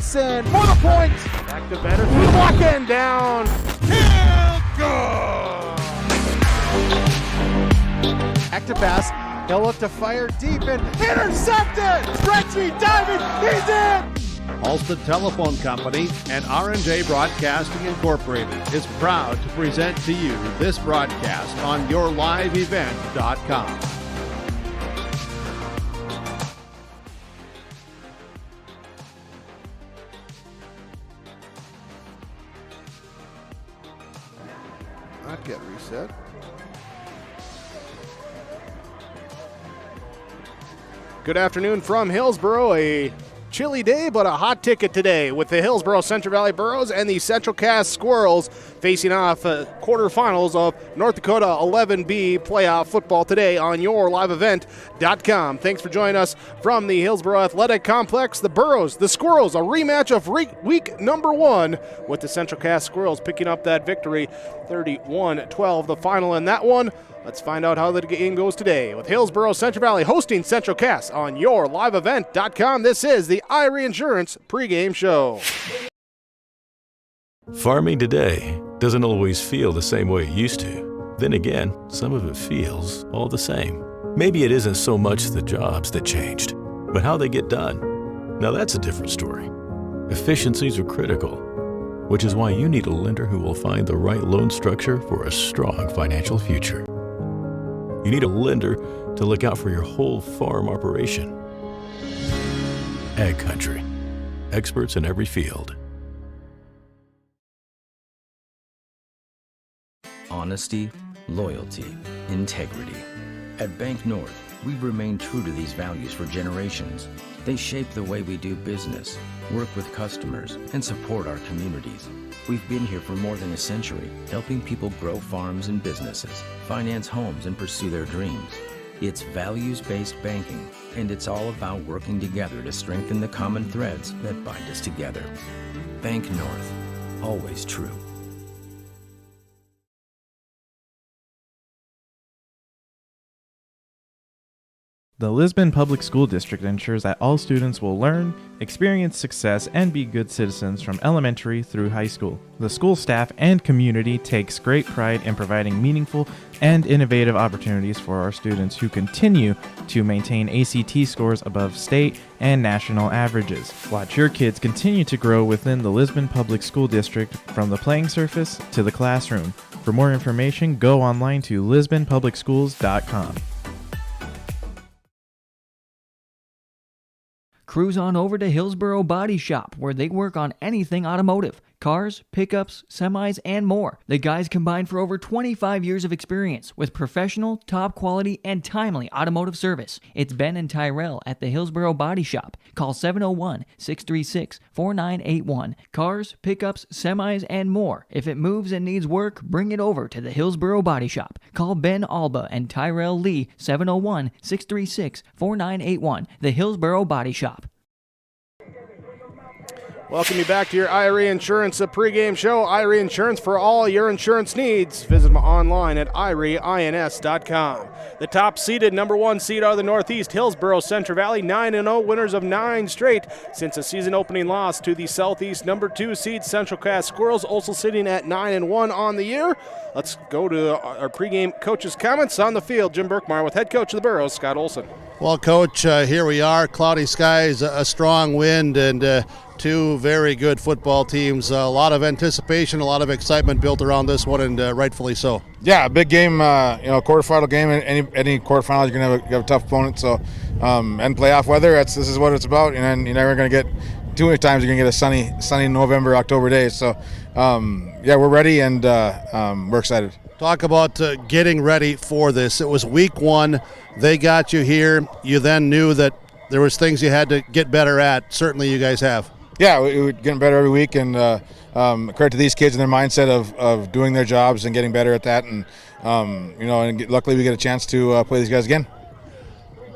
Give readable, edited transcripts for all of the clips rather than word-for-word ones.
Mason for the point. Back to better through the block and down. Hill goal. Back to pass. He'll look to fire deep and intercepted. Stretchy diving. He's in. Halsted Telephone Company and R&J Broadcasting Incorporated is proud to present to you this broadcast on yourliveevent.com. Not get reset. Good afternoon from Hillsboro. A chilly day, but a hot ticket today with the Hillsboro Central Valley Burros and the Central Cass Squirrels facing off quarterfinals of North Dakota 11B playoff football today on yourliveevent.com. Thanks for joining us from the Hillsboro Athletic Complex. The Burros, the Squirrels, a rematch of week number 1 with the Central Cass Squirrels picking up that victory 31-12, the final in that one. Let's find out how the game goes today with Hillsboro Central Valley hosting Central Cass on yourliveevent.com. This is the Irie Insurance pregame show. Farming today doesn't always feel the same way it used to. Then again, some of it feels all the same. Maybe it isn't so much the jobs that changed, but how they get done. Now that's a different story. Efficiencies are critical, which is why you need a lender who will find the right loan structure for a strong financial future. You need a lender to look out for your whole farm operation. Ag Country. Experts in every field. Honesty, loyalty, integrity. At Bank North, we've remained true to these values for generations. They shape the way we do business, work with customers, and support our communities. We've been here for more than a century, helping people grow farms and businesses, finance homes, and pursue their dreams. It's values-based banking, and it's all about working together to strengthen the common threads that bind us together. Bank North, always true. The Lisbon Public School District ensures that all students will learn, experience success, and be good citizens from elementary through high school. The school staff and community takes great pride in providing meaningful and innovative opportunities for our students who continue to maintain ACT scores above state and national averages. Watch your kids continue to grow within the Lisbon Public School District from the playing surface to the classroom. For more information, go online to lisbonpublicschools.com. Cruise on over to Hillsboro Body Shop, where they work on anything automotive. Cars, pickups, semis, and more. The guys combine for over 25 years of experience with professional, top quality, and timely automotive service. It's Ben and Tyrell at the Hillsboro Body Shop. Call 701-636-4981. Cars, pickups, semis, and more. If it moves and needs work, bring it over to the Hillsboro Body Shop. Call Ben Alba and Tyrell Lee, 701-636-4981. The Hillsboro Body Shop. Welcome you back to your Irie Insurance pregame show. Irie Insurance for all your insurance needs. Visit them online at irieins.com. The top seeded number 1 seed out of the Northeast, Hillsboro Central Valley, 9-0, winners of 9 straight since a season opening loss to the Southeast number 2 seed Central Cass Squirrels, also sitting at 9-1 on the year. Let's go to our pregame coach's comments on the field. Jim Burkmeyer with head coach of the Burros, Scott Olson. Well, Coach, here we are, cloudy skies, a strong wind, and 2 very good football teams. A lot of anticipation, a lot of excitement built around this one, and rightfully so. Yeah, big game, quarterfinal game. Any quarterfinal, you're going to have a tough opponent. So, and playoff weather, this is what it's about. And you're never going to get too many times you're going to get a sunny November, October day. So, we're ready, and we're excited. Talk about getting ready for this. It was week 1. They got you here. You then knew that there was things you had to get better at. Certainly you guys have. Yeah, we're getting better every week, and credit to these kids and their mindset of doing their jobs and getting better at that. And, and luckily we get a chance to play these guys again.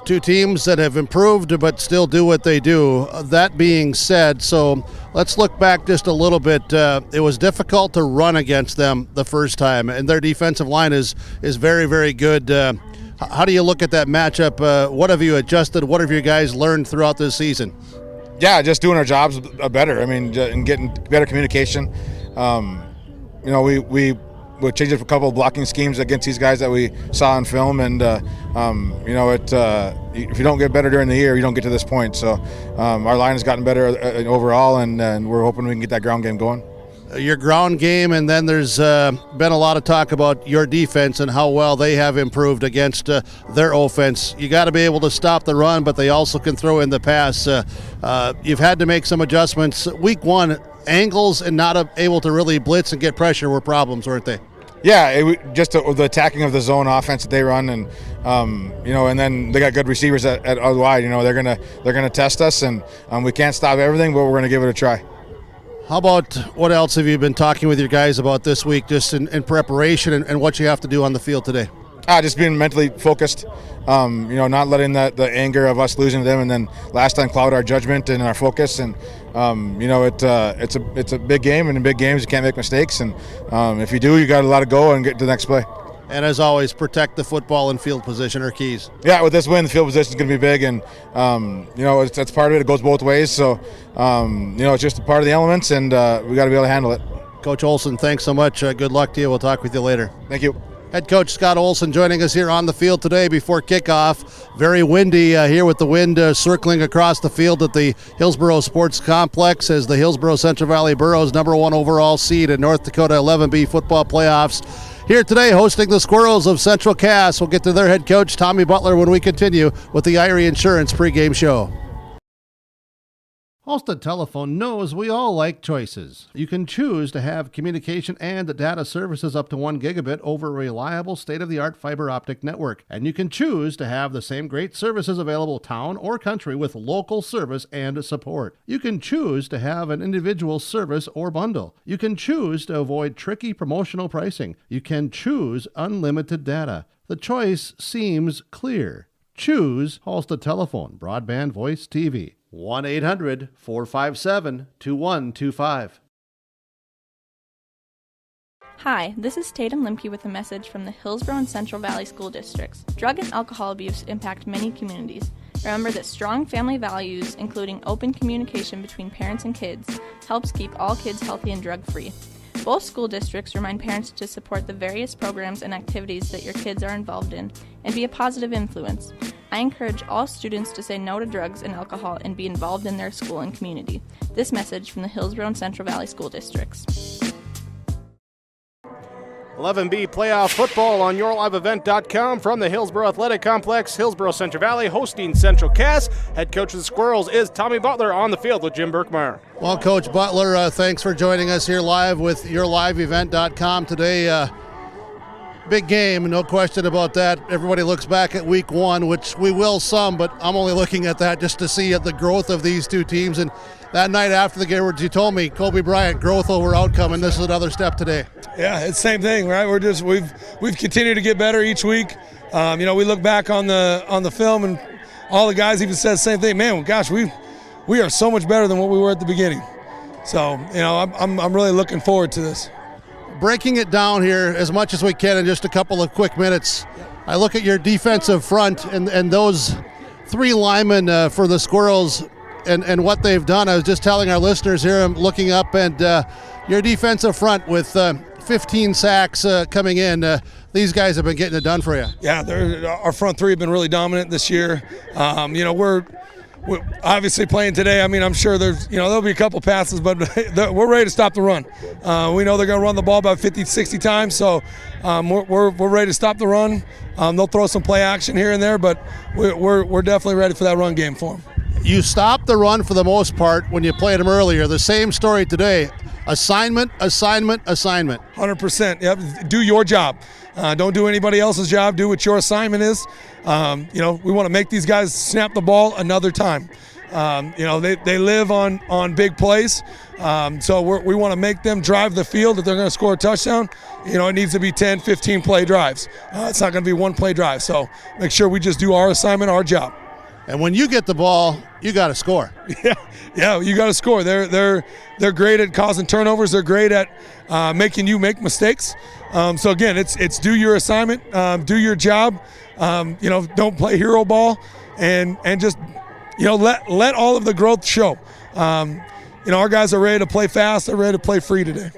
2 teams that have improved but still do what they do. That being said, so let's look back just a little bit. It was difficult to run against them the first time, and their defensive line is very, very good. How do you look at that matchup? What have you adjusted? What have you guys learned throughout this season? Yeah, just doing our jobs better. I mean, and getting better communication. We changed up a couple of blocking schemes against these guys that we saw on film, and if you don't get better during the year, you don't get to this point. So our line has gotten better overall, and we're hoping we can get that ground game going. Your ground game, and then there's been a lot of talk about your defense and how well they have improved against their offense. You got to be able to stop the run, but they also can throw in the pass. You've had to make some adjustments. Week one, angles and not able to really blitz and get pressure were problems, weren't they? Yeah, just the attacking of the zone offense that they run, and and then they got good receivers at wide. They're gonna test us, and we can't stop everything, but we're gonna give it a try. How about what else have you been talking with your guys about this week, just in preparation and what you have to do on the field today? Just being mentally focused, not letting the anger of us losing to them and then last time cloud our judgment and our focus. And it's a big game, and in big games you can't make mistakes. And if you do, you got to let it go and get to the next play. And as always, protect the football and field position are keys. Yeah, with this win, the field position is going to be big, and that's part of it. It goes both ways, so it's just a part of the elements, and we got to be able to handle it. Coach Olson, thanks so much. Good luck to you. We'll talk with you later. Thank you. Head coach Scott Olson joining us here on the field today before kickoff. Very windy here with the wind circling across the field at the Hillsboro Sports Complex as the Hillsboro Central Valley Burros #1 overall seed in North Dakota 11B football playoffs. Here today hosting the Squirrels of Central Cass. We'll get to their head coach Tommy Butler when we continue with the Irie Insurance pregame show. Halstead Telephone knows we all like choices. You can choose to have communication and data services up to 1 gigabit over a reliable state-of-the-art fiber optic network. And you can choose to have the same great services available town or country with local service and support. You can choose to have an individual service or bundle. You can choose to avoid tricky promotional pricing. You can choose unlimited data. The choice seems clear. Choose Halstead Telephone, broadband voice TV. 1-800-457-2125. Hi, this is Tatum Limpke with a message from the Hillsboro and Central Valley School Districts. Drug and alcohol abuse impact many communities. Remember that strong family values, including open communication between parents and kids, helps keep all kids healthy and drug-free. Both school districts remind parents to support the various programs and activities that your kids are involved in and be a positive influence. I encourage all students to say no to drugs and alcohol and be involved in their school and community. This message from the Hillsboro and Central Valley School Districts. 11B playoff football on yourliveevent.com from the Hillsboro Athletic Complex. Hillsboro Central Valley hosting Central Cass. Head coach of the Squirrels is Tommy Butler on the field with Jim Birkmeyer. Well, Coach Butler, thanks for joining us here live with yourliveevent.com today. Big game, no question about that. Everybody looks back at week one, which we will some, but I'm only looking at that just to see the growth of these two teams. And that night after the game, you told me, Kobe Bryant, growth over outcome, and this is another step today. Yeah, it's the same thing, right? We've continued to get better each week. We look back on the film, and all the guys even said the same thing. Man, gosh, we are so much better than what we were at the beginning. So, I'm really looking forward to this. Breaking it down here as much as we can in just a couple of quick minutes. I look at your defensive front and those three linemen for the Squirrels and what they've done. I was just telling our listeners here, I'm looking up, and your defensive front with 15 sacks coming in. These guys have been getting it done for you. Yeah, our front three have been really dominant this year. We're obviously playing today. I mean, I'm sure there'll be a couple passes, but we're ready to stop the run. We know they're going to run the ball about 50, 60 times, so we're ready to stop the run. They'll throw some play action here and there, but we're definitely ready for that run game for them. You stopped the run for the most part when you played them earlier. The same story today. Assignment, assignment, assignment. 100%. Yep. Do your job. Don't do anybody else's job. Do what your assignment is. We want to make these guys snap the ball another time. They live on big plays. So we want to make them drive the field. If they're going to score a touchdown, it needs to be 10, 15 play drives. It's not going to be one play drive. So make sure we just do our assignment, our job. And when you get the ball, you got to score. Yeah, you got to score. They're great at causing turnovers. They're great at making you make mistakes. So again, it's do your assignment, do your job. Don't play hero ball, and just let all of the growth show. Our guys are ready to play fast. They're ready to play free today.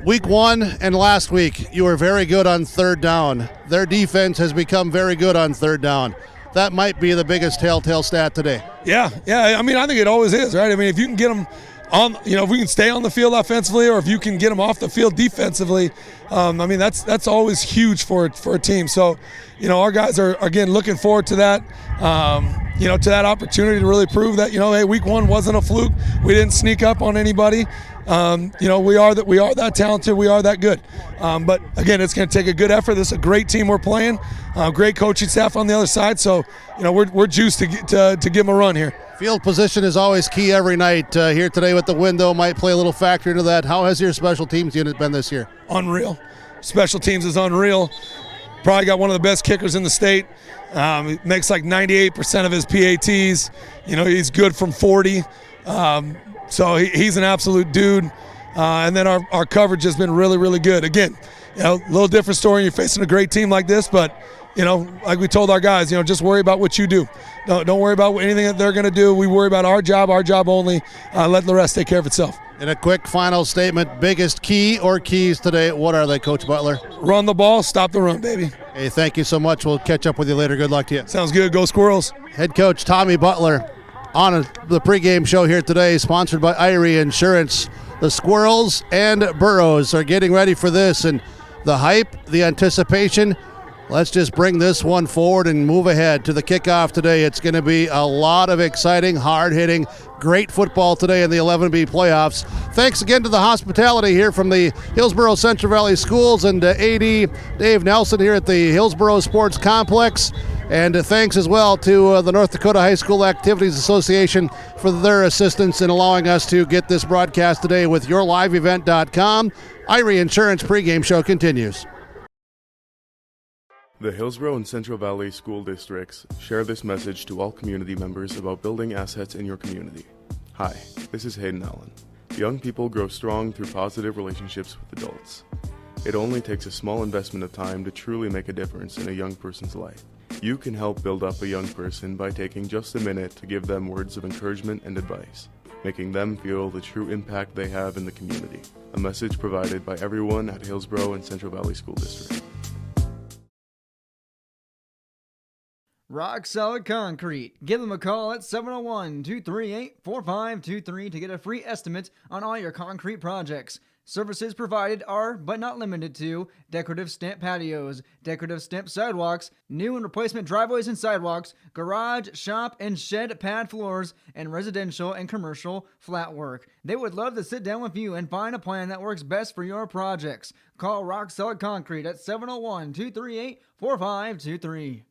Week 1 and last week, you were very good on third down. Their defense has become very good on third down. That might be the biggest telltale stat today. Yeah. I mean, I think it always is, right? I mean, if you can get them on, if we can stay on the field offensively, or if you can get them off the field defensively, I mean, that's always huge for a team. So, our guys are, again, looking forward to that. To that opportunity to really prove that, hey, week 1 wasn't a fluke. We didn't sneak up on anybody. We are that talented. We are that good. But again, it's going to take a good effort. This is a great team we're playing. Great coaching staff on the other side. So, we're juiced to give them a run here. Field position is always key every night. Here today with the window might play a little factor into that. How has your special teams unit been this year? Unreal. Special teams is unreal. Probably got one of the best kickers in the state. He makes like 98% of his PATs. He's good from 40. So he's an absolute dude. And then our coverage has been really, really good. Again, a little different story. You're facing a great team like this, but like we told our guys, just worry about what you do. Don't worry about anything that they're going to do. We worry about our job only. Let the rest take care of itself. In a quick final statement, biggest key or keys today, what are they, Coach Butler? Run the ball, stop the run, baby. Hey, thank you so much. We'll catch up with you later. Good luck to you. Sounds good. Go Squirrels. Head coach Tommy Butler on the pregame show here today, sponsored by Irie Insurance. The Squirrels and Burros are getting ready for this, and the hype, the anticipation. Let's just bring this one forward and move ahead to the kickoff today. It's going to be a lot of exciting, hard-hitting, great football today in the 11B playoffs. Thanks again to the hospitality here from the Hillsboro Central Valley Schools and AD Dave Nelson here at the Hillsboro Sports Complex. And thanks as well to the North Dakota High School Activities Association for their assistance in allowing us to get this broadcast today with YourLiveEvent.com. Irie Insurance pregame show continues. The Hillsboro and Central Valley School Districts share this message to all community members about building assets in your community. Hi, this is Hayden Allen. Young people grow strong through positive relationships with adults. It only takes a small investment of time to truly make a difference in a young person's life. You can help build up a young person by taking just a minute to give them words of encouragement and advice, making them feel the true impact they have in the community. A message provided by everyone at Hillsboro and Central Valley School District. Rock Solid Concrete. Give them a call at 701-238-4523 to get a free estimate on all your concrete projects. Services provided are, but not limited to, decorative stamp patios, decorative stamp sidewalks, new and replacement driveways and sidewalks, garage, shop, and shed pad floors, and residential and commercial flat work. They would love to sit down with you and find a plan that works best for your projects. Call Rock Solid Concrete at 701-238-4523.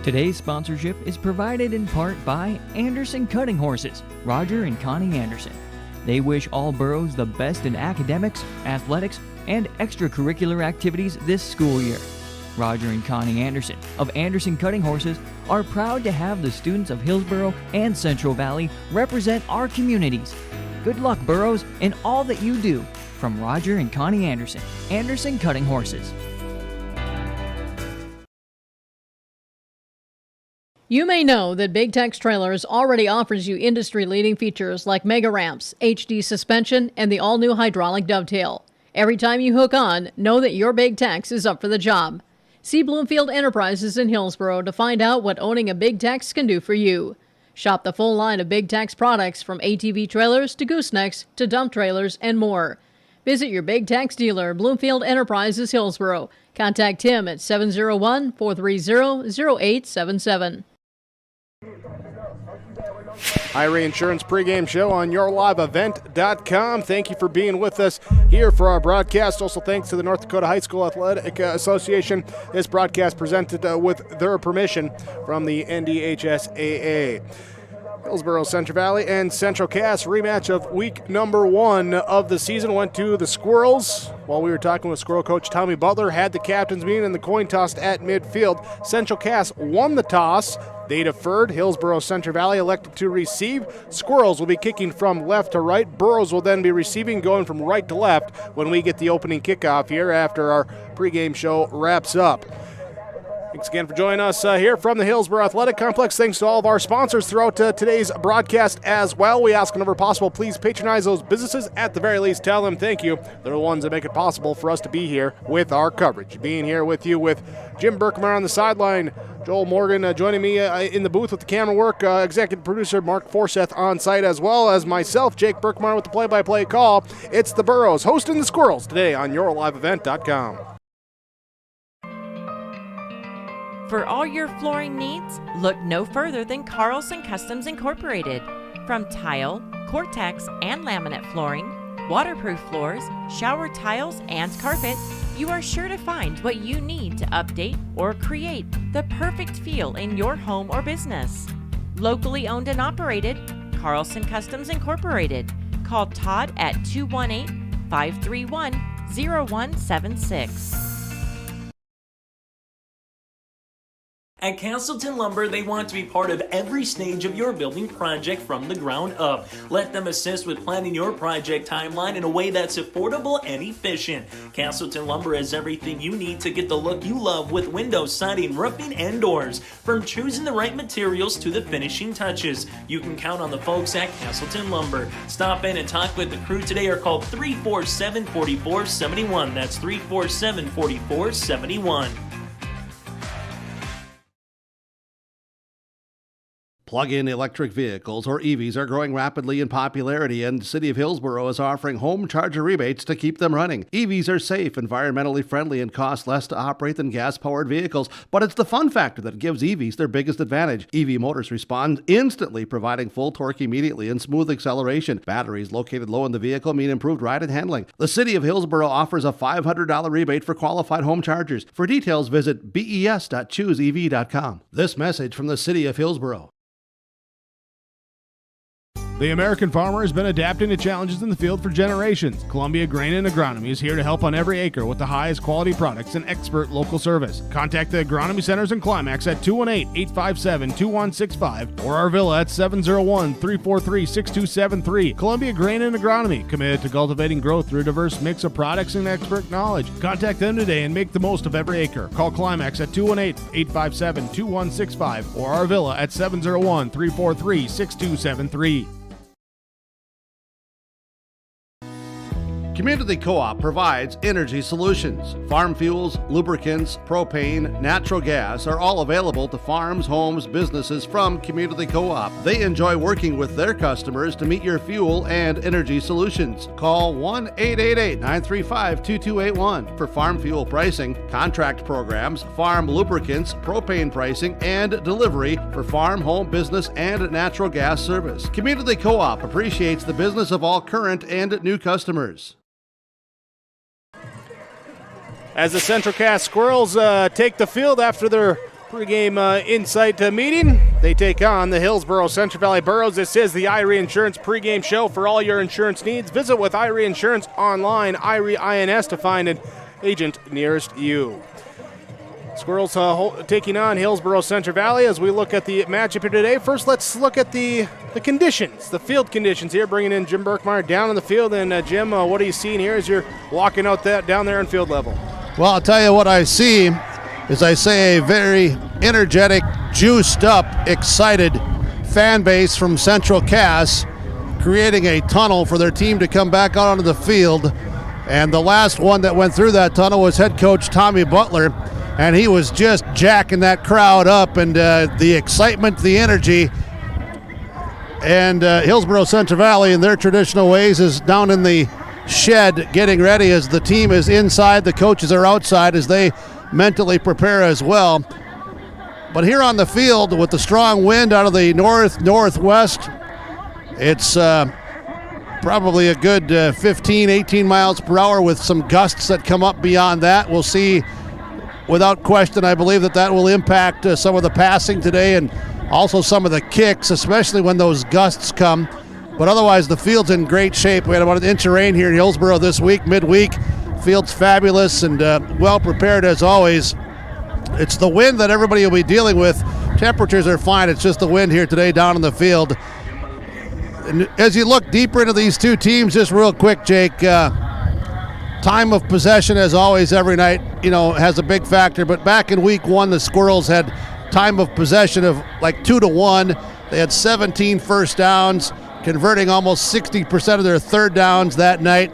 Today's sponsorship is provided in part by Anderson Cutting Horses, Roger and Connie Anderson. They wish all Burros the best in academics, athletics, and extracurricular activities this school year. Roger and Connie Anderson of Anderson Cutting Horses are proud to have the students of Hillsboro and Central Valley represent our communities. Good luck, Burros, in all that you do. From Roger and Connie Anderson, Anderson Cutting Horses. You may know that Big Tex Trailers already offers you industry-leading features like mega ramps, HD suspension, and the all-new hydraulic dovetail. Every time you hook on, know that your Big Tex is up for the job. See Bloomfield Enterprises in Hillsboro to find out what owning a Big Tex can do for you. Shop the full line of Big Tex products from ATV trailers to goosenecks to dump trailers and more. Visit your Big Tex dealer, Bloomfield Enterprises, Hillsboro. Contact Tim at 701-430-0877. Irie Insurance pregame show on YourLiveEvent.com. Thank you for being with us here for our broadcast. Also, thanks to the North Dakota High School Athletic Association. This broadcast presented with their permission from the NDHSAA. Hillsboro, Central Valley, and Central Cass rematch of week number 1 of the season went to the Squirrels. While we were talking with Squirrel coach Tommy Butler, had the captains meeting in the coin toss at midfield. Central Cass won the toss. They deferred. Hillsboro, Central Valley elected to receive. Squirrels will be kicking from left to right. Burros will then be receiving, going from right to left when we get the opening kickoff here after our pregame show wraps up. Thanks again for joining us here from the Hillsboro Athletic Complex. Thanks to all of our sponsors throughout today's broadcast as well. We ask whenever possible, please patronize those businesses. At the very least, tell them thank you. They're the ones that make it possible for us to be here with our coverage. Being here with you with Jim Berkmeyer on the sideline, Joel Morgan joining me in the booth with the camera work, executive producer Mark Forseth on site, as well as myself, Jake Berkmeyer, with the play-by-play call. It's the Burros hosting the Squirrels today on YourLiveEvent.com. For all your flooring needs, look no further than Carlson Customs Incorporated. From tile, Cortex, and laminate flooring, waterproof floors, shower tiles, and carpet, you are sure to find what you need to update or create the perfect feel in your home or business. Locally owned and operated, Carlson Customs Incorporated. Call Todd at 218-531-0176. At Castleton Lumber, they want to be part of every stage of your building project from the ground up. Let them assist with planning your project timeline in a way that's affordable and efficient. Castleton Lumber has everything you need to get the look you love with windows, siding, roofing, and doors. From choosing the right materials to the finishing touches, you can count on the folks at Castleton Lumber. Stop in and talk with the crew today or call 347-4471. That's 347-4471. Plug-in electric vehicles, or EVs, are growing rapidly in popularity, and the City of Hillsboro is offering home charger rebates to keep them running. EVs are safe, environmentally friendly, and cost less to operate than gas-powered vehicles, but it's the fun factor that gives EVs their biggest advantage. EV motors respond instantly, providing full torque immediately and smooth acceleration. Batteries located low in the vehicle mean improved ride and handling. The City of Hillsboro offers a $500 rebate for qualified home chargers. For details, visit bes.chooseev.com. This message from the City of Hillsboro. The American farmer has been adapting to challenges in the field for generations. Columbia Grain and Agronomy is here to help on every acre with the highest quality products and expert local service. Contact the Agronomy Centers in Climax at 218-857-2165 or our villa at 701-343-6273. Columbia Grain and Agronomy, committed to cultivating growth through a diverse mix of products and expert knowledge. Contact them today and make the most of every acre. Call Climax at 218-857-2165 or our villa at 701-343-6273. Community Co-op provides energy solutions. Farm fuels, lubricants, propane, natural gas are all available to farms, homes, businesses from Community Co-op. They enjoy working with their customers to meet your fuel and energy solutions. Call 1-888-935-2281 for farm fuel pricing, contract programs, farm lubricants, propane pricing, and delivery for farm, home, business, and natural gas service. Community Co-op appreciates the business of all current and new customers. As the Central Cass Squirrels take the field after their pregame insight meeting, they take on the Hillsboro Central Valley Burros. This is the IRE Insurance pregame show for all your insurance needs. Visit with IRE Insurance online, IRE INS, to find an agent nearest you. Squirrels taking on Hillsboro Central Valley as we look at the matchup here today. First, let's look at the conditions, the field conditions here, bringing in Jim Berkmeyer down in the field. And Jim, what are you seeing here as you're walking out down there in field level? Well, I'll tell you what I see is a very energetic, juiced up, excited fan base from Central Cass, creating a tunnel for their team to come back out onto the field. And the last one that went through that tunnel was head coach Tommy Butler, and he was just jacking that crowd up, and the excitement, the energy. And Hillsboro Central Valley, in their traditional ways, is down in the shed getting ready as the team is inside. The coaches are outside as they mentally prepare as well. But here on the field, with the strong wind out of the northwest, it's probably a good 15, 18 miles per hour with some gusts that come up beyond that. We'll see. Without question, I believe that will impact some of the passing today and also some of the kicks, especially when those gusts come. But otherwise, the field's in great shape. We had about an inch of rain here in Hillsboro this week, midweek. Field's fabulous and well prepared as always. It's the wind that everybody will be dealing with. Temperatures are fine. It's just the wind here today down in the field. And as you look deeper into these two teams, just real quick, Jake, time of possession, as always, every night, has a big factor. But back in week 1, the Squirrels had time of possession of like 2-1. They had 17 first downs, converting almost 60% of their third downs that night.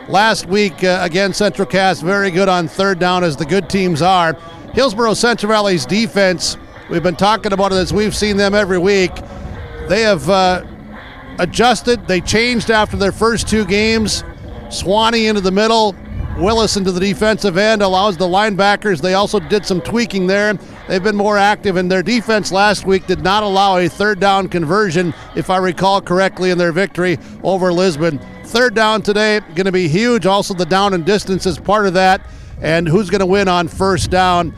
Last week, again, Central Cass very good on third down, as the good teams are. Hillsboro Central Valley's defense, we've been talking about it as we've seen them every week. They have adjusted. They changed after their first 2 games. Swanee into the middle, Willis into the defensive end, allows the linebackers. They also did some tweaking there. They've been more active, and their defense last week did not allow a third down conversion, if I recall correctly, in their victory over Lisbon. Third down today, going to be huge. Also, the down and distance is part of that, and who's going to win on first down.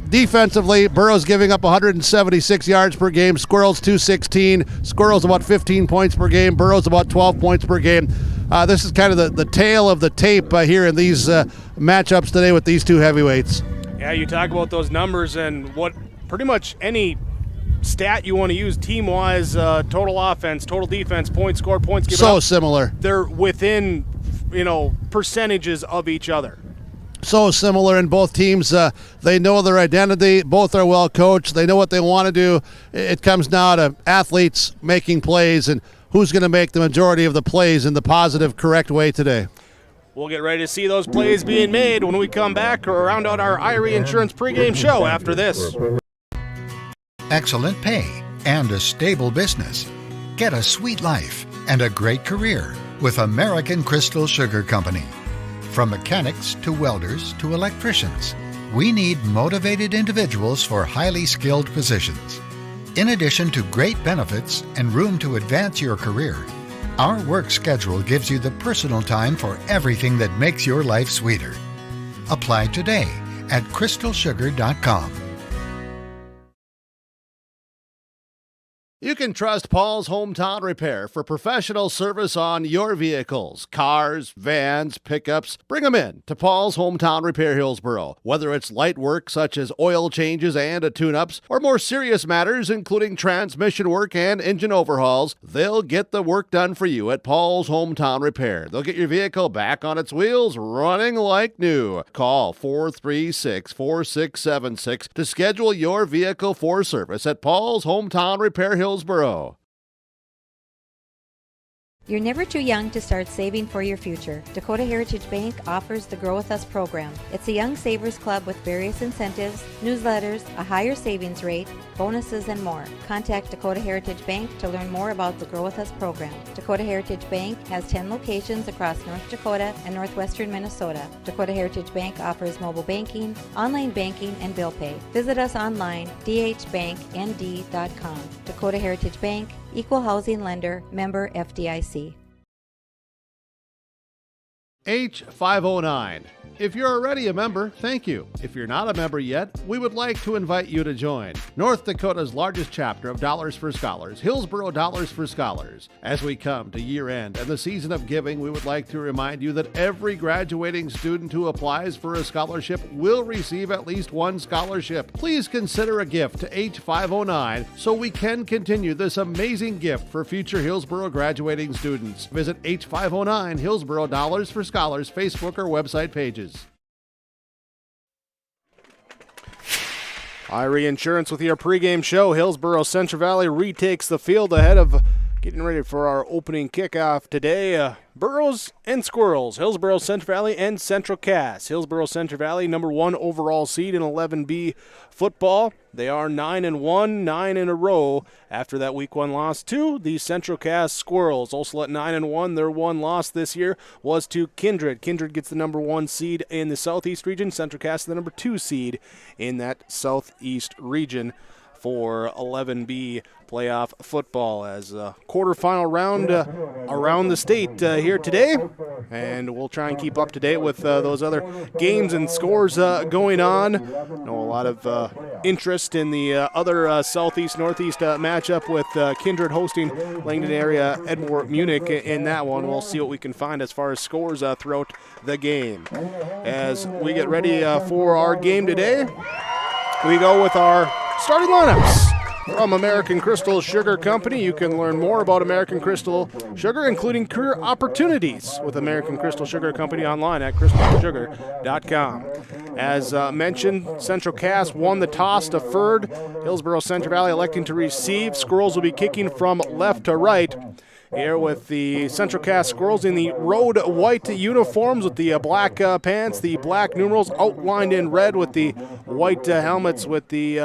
Defensively, Burroughs giving up 176 yards per game, Squirrels 216. Squirrels about 15 points per game, Burroughs about 12 points per game. This is kind of the tail of the tape here in these matchups today with these 2 heavyweights. Yeah, you talk about those numbers and what pretty much any stat you want to use team-wise, total offense, total defense, points scored, points given up. So similar. They're within, percentages of each other. So similar in both teams. They know their identity. Both are well coached. They know what they want to do. It comes now to athletes making plays and who's going to make the majority of the plays in the positive, correct way today. We'll get ready to see those plays being made when we come back or round out our Irie Insurance pregame show after this. Excellent pay and a stable business. Get a sweet life and a great career with American Crystal Sugar Company. From mechanics to welders to electricians, we need motivated individuals for highly skilled positions. In addition to great benefits and room to advance your career, our work schedule gives you the personal time for everything that makes your life sweeter. Apply today at crystalsugar.com. You can trust Paul's Hometown Repair for professional service on your vehicles, cars, vans, pickups. Bring them in to Paul's Hometown Repair Hillsboro. Whether it's light work such as oil changes and tune-ups, or more serious matters including transmission work and engine overhauls, they'll get the work done for you at Paul's Hometown Repair. They'll get your vehicle back on its wheels, running like new. Call 436-4676 to schedule your vehicle for service at Paul's Hometown Repair Hillsboro. You're never too young to start saving for your future. Dakota Heritage Bank offers the Grow With Us program. It's a young savers club with various incentives, newsletters, a higher savings rate, bonuses, and more. Contact Dakota Heritage Bank to learn more about the Grow With Us program. Dakota Heritage Bank has 10 locations across North Dakota and northwestern Minnesota. Dakota Heritage Bank offers mobile banking, online banking, and bill pay. Visit us online, dhbanknd.com. Dakota Heritage Bank, Equal Housing Lender, member FDIC. H509. If you're already a member, thank you. If you're not a member yet, we would like to invite you to join North Dakota's largest chapter of Dollars for Scholars, Hillsboro Dollars for Scholars. As we come to year end and the season of giving, we would like to remind you that every graduating student who applies for a scholarship will receive at least one scholarship. Please consider a gift to H509 so we can continue this amazing gift for future Hillsboro graduating students. Visit H509 Hillsboro Dollars for Scholars Facebook or website pages. Irie Insurance with your pregame show. Hillsboro Central Valley retakes the field ahead of getting ready for our opening kickoff today. Burroughs and Squirrels, Hillsboro Central Valley and Central Cass. Hillsboro Central Valley, number 1 overall seed in 11B football. They are 9-1, 9 in a row after that week 1 loss to the Central Cass Squirrels. Also at 9-1, their one loss this year was to Kindred. Kindred gets the number 1 seed in the Southeast region. Central Cass the number 2 seed in that Southeast region for 11B playoff football as a quarterfinal round around the state here today, and we'll try and keep up to date with those other games and scores going on. Know a lot of interest in the other southeast-northeast matchup with Kindred hosting Langdon area Edmore Munich in that one. We'll see what we can find as far as scores throughout the game. As we get ready for our game today, we go with our starting lineups. From American Crystal Sugar Company, you can learn more about American Crystal Sugar, including career opportunities with American Crystal Sugar Company online at crystalsugar.com. As mentioned, Central Cass won the toss, deferred. Hillsboro Central Valley electing to receive. Squirrels will be kicking from left to right. Here with the Central Cass Squirrels in the road white uniforms with the black pants, the black numerals outlined in red with the white helmets with the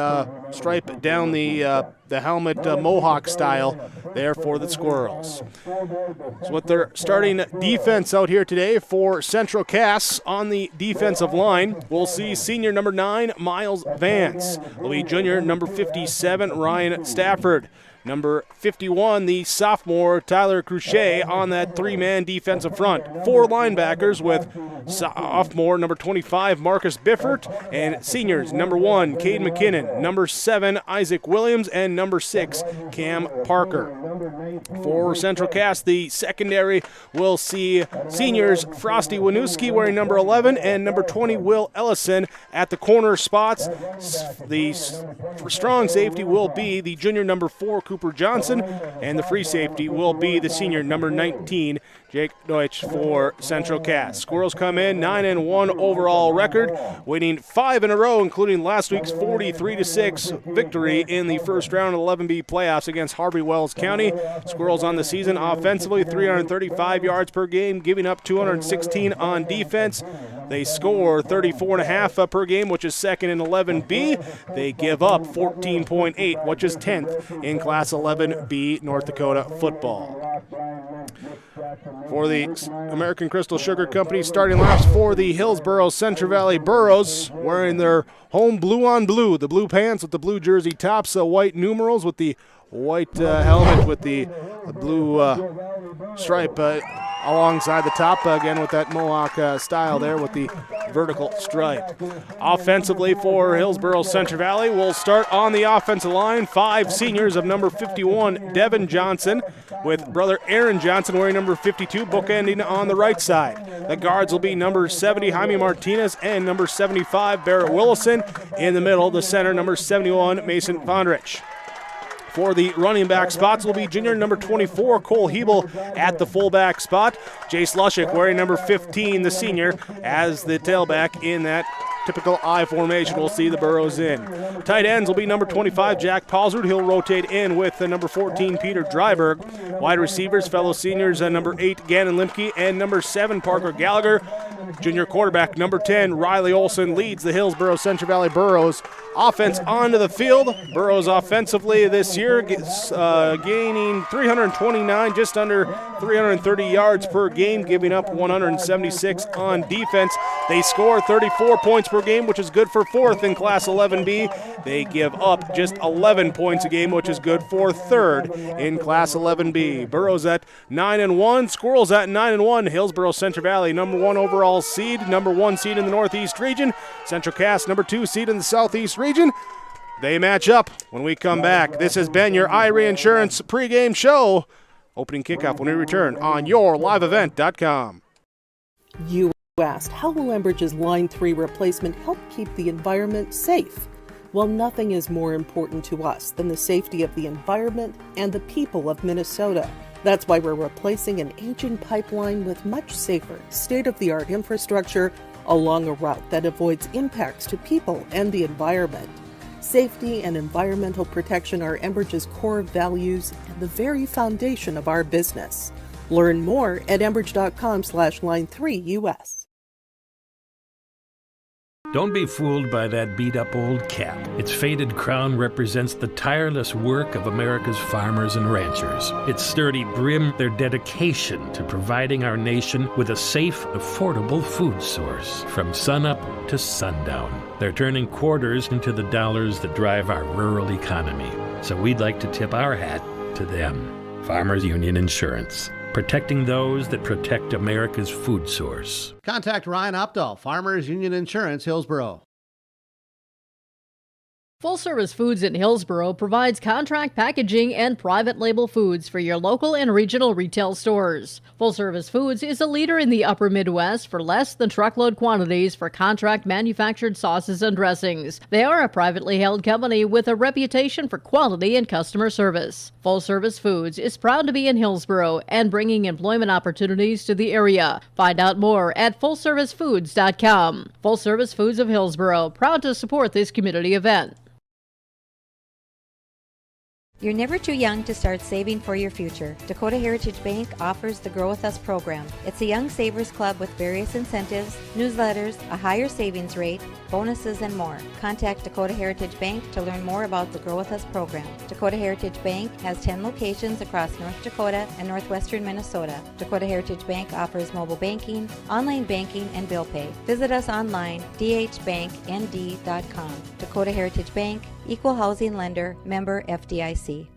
stripe down the helmet mohawk style there for the Squirrels. So with their starting defense out here today for Central Cass on the defensive line, we'll see senior number 9, Miles Vance. Will be junior number 57, Ryan Stafford. Number 51, the sophomore Tyler Cruchet on that three-man defensive front. 4 linebackers with sophomore number 25, Marcus Biffert, and seniors number 1, Cade McKinnon, number 7, Isaac Williams, and number 6, Cam Parker. For Central Cass, the secondary will see seniors Frosty Winooski wearing number 11 and number 20, Will Ellison at the corner spots. The strong safety will be the junior number 4, Cooper Johnson, and the free safety will be the senior number 19, Jake Deutsch for Central Cass. Squirrels come in 9-1 overall record, winning 5 in a row, including last week's 43-6 victory in the first round of 11B playoffs against Harvey Wells County. Squirrels on the season offensively, 335 yards per game, giving up 216 on defense. They score 34.5 per game, which is second in 11B. They give up 14.8, which is 10th in Class 11B North Dakota football. For the American Crystal Sugar Company, starting laps for the Hillsboro Central Valley Burros, wearing their home blue on blue, the blue pants with the blue jersey tops, white numerals with the white helmet with the blue stripe alongside the top, again with that Mohawk style there with the vertical stripe. Offensively for Hillsboro Central Valley, we'll start on the offensive line. 5 seniors of number 51, Devin Johnson, with brother Aaron Johnson wearing number 52, bookending on the right side. The guards will be number 70, Jaime Martinez, and number 75, Barrett Willison. In the middle, the center, number 71, Mason Vondrich. For the running back spots will be junior number 24, Cole Hebel at the fullback spot. Jace Lushik wearing number 15, the senior, as the tailback in that typical I formation. We'll see the Burros in. Tight ends will be number 25, Jack Paulsrud. He'll rotate in with the number 14, Peter Dryberg. Wide receivers, fellow seniors, number 8, Gannon Limke, and number 7, Parker Gallagher. Junior quarterback, number 10, Riley Olson, leads the Hillsboro Central Valley Burros. Offense onto the field. Burros offensively this year gaining 329, just under 330 yards per game, giving up 176 on defense. They score 34 points per game, which is good for 4th in Class 11B. They give up just 11 points a game, which is good for 3rd in Class 11B. Burros at 9-1, Squirrels at 9-1. Hillsboro Central Valley, number 1 overall seed, number 1 seed in the Northeast region. Central Cass, number 2 seed in the Southeast region. They match up when we come back. This has been your iReinsurance pregame show. Opening kickoff when we return on yourliveevent.com. You asked, how will Enbridge's Line 3 replacement help keep the environment safe? Well, nothing is more important to us than the safety of the environment and the people of Minnesota. That's why we're replacing an aging pipeline with much safer, state-of-the-art infrastructure along a route that avoids impacts to people and the environment. Safety and environmental protection are Enbridge's core values and the very foundation of our business. Learn more at enbridge.com/line3US. Don't be fooled by that beat-up old cap. Its faded crown represents the tireless work of America's farmers and ranchers. Its sturdy brim, their dedication to providing our nation with a safe, affordable food source from sunup to sundown. They're turning quarters into the dollars that drive our rural economy. So we'd like to tip our hat to them. Farmers Union Insurance. Protecting those that protect America's food source. Contact Ryan Opdahl, Farmers Union Insurance, Hillsboro. Full Service Foods in Hillsboro provides contract packaging and private label foods for your local and regional retail stores. Full Service Foods is a leader in the upper Midwest for less than truckload quantities for contract manufactured sauces and dressings. They are a privately held company with a reputation for quality and customer service. Full Service Foods is proud to be in Hillsboro and bringing employment opportunities to the area. Find out more at fullservicefoods.com. Full Service Foods of Hillsboro, proud to support this community event. You're never too young to start saving for your future. Dakota Heritage Bank offers the Grow With Us program. It's a young savers club with various incentives, newsletters, a higher savings rate, bonuses, and more. Contact Dakota Heritage Bank to learn more about the Grow With Us program. Dakota Heritage Bank has 10 locations across North Dakota and northwestern Minnesota. Dakota Heritage Bank offers mobile banking, online banking, and bill pay. Visit us online, dhbanknd.com. Dakota Heritage Bank, Equal Housing Lender, member FDIC.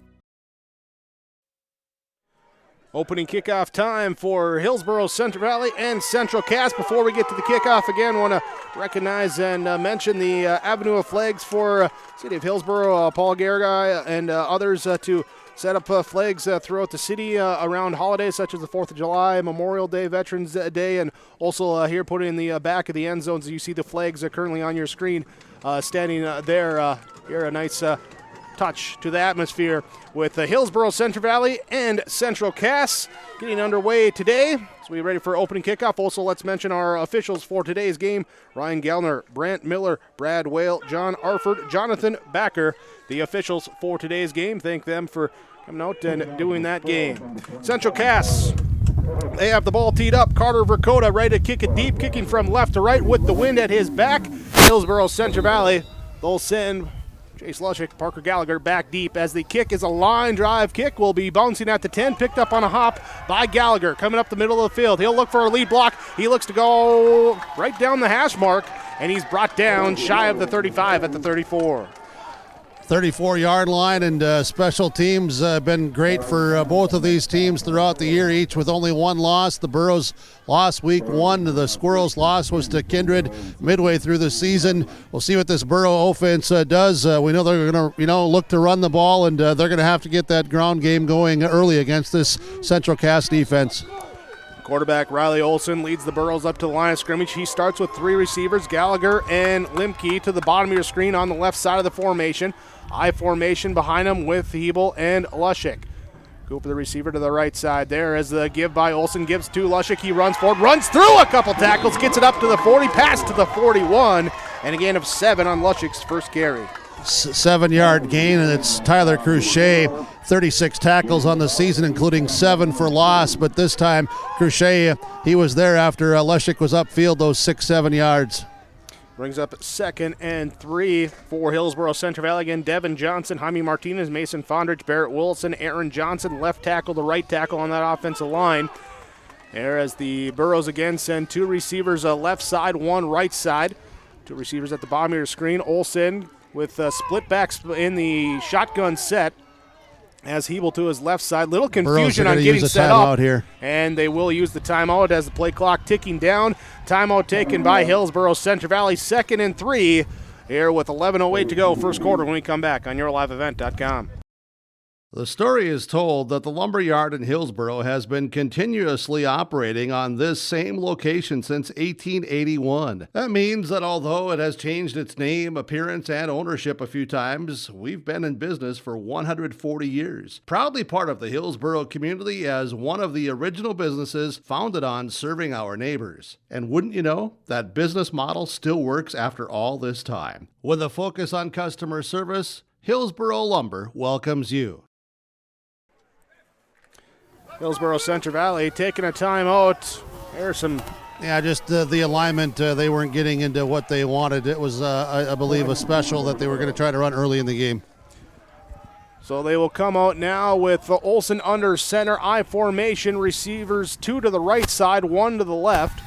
Opening kickoff time for Hillsboro, Central Valley, and Central Cass. Before we get to the kickoff, again, want to recognize and mention the Avenue of Flags for City of Hillsboro, Paul Garagay, and others to set up flags throughout the city around holidays such as the 4th of July, Memorial Day, Veterans Day, and also here put in the back of the end zones. You see the flags currently on your screen standing there. Here, a nice touch to the atmosphere with Hillsboro, Central Valley, and Central Cass getting underway today. So we're ready for opening kickoff. Also, let's mention our officials for today's game. Ryan Gellner, Brant Miller, Brad Whale, John Arford, Jonathan Backer, the officials for today's game. Thank them for coming out and doing that game. Central Cass, they have the ball teed up. Carter Verkota ready to kick it deep, kicking from left to right with the wind at his back. Hillsboro, Central Valley, they'll send Chase Lushik, Parker Gallagher back deep as the kick is a line drive kick. Will be bouncing at the 10, picked up on a hop by Gallagher. Coming up the middle of the field. He'll look for a lead block. He looks to go right down the hash mark, and he's brought down shy of the 35 at the 34. 34-yard line, and special teams been great for both of these teams throughout the year, each with only one loss. The Burros lost week 1. The Squirrels' loss was to Kindred midway through the season. We'll see what this Burro offense does. We know they're going to, look to run the ball, and they're going to have to get that ground game going early against this Central Cass defense. Quarterback Riley Olson leads the Burros up to the line of scrimmage. He starts with 3 receivers, Gallagher and Limke to the bottom of your screen on the left side of the formation. I formation behind him with Hebel and Lushik. Cooper, the receiver, to the right side there as the give by Olson gives to Lushik. He runs forward, runs through a couple tackles, gets it up to the 40, pass to the 41, and a gain of 7 on Lushik's first carry. 7-yard gain, and it's Tyler Cruchet. 36 tackles on the season, including 7 for loss, but this time Cruchet, he was there after Lushik was upfield those 6-7 yards. Brings up 2nd and 3 for Hillsboro Central Valley. Again, Devin Johnson, Jaime Martinez, Mason Fondrich, Barrett Wilson, Aaron Johnson, left tackle to right tackle on that offensive line. There as the Burros again send 2 receivers left side, 1 right side. 2 receivers at the bottom of your screen. Olson with split backs in the shotgun set as Hebel to his left side. Little confusion on getting set up here. And they will use the timeout as the play clock ticking down. Timeout taken by Hillsboro Central Valley. 2nd and 3 here with 11:08 to go, first quarter, when we come back on yourliveevent.com. The story is told that the lumberyard in Hillsboro has been continuously operating on this same location since 1881. That means that although it has changed its name, appearance, and ownership a few times, we've been in business for 140 years. Proudly part of the Hillsboro community as one of the original businesses founded on serving our neighbors. And wouldn't you know, that business model still works after all this time. With a focus on customer service, Hillsboro Lumber welcomes you. Hillsboro Central Valley taking a timeout. There's some... Yeah, just the alignment, they weren't getting into what they wanted. It was, I believe, a special that they were going to try to run early in the game. So they will come out now with Olson under center, I formation, receivers 2 to the right side, 1 to the left.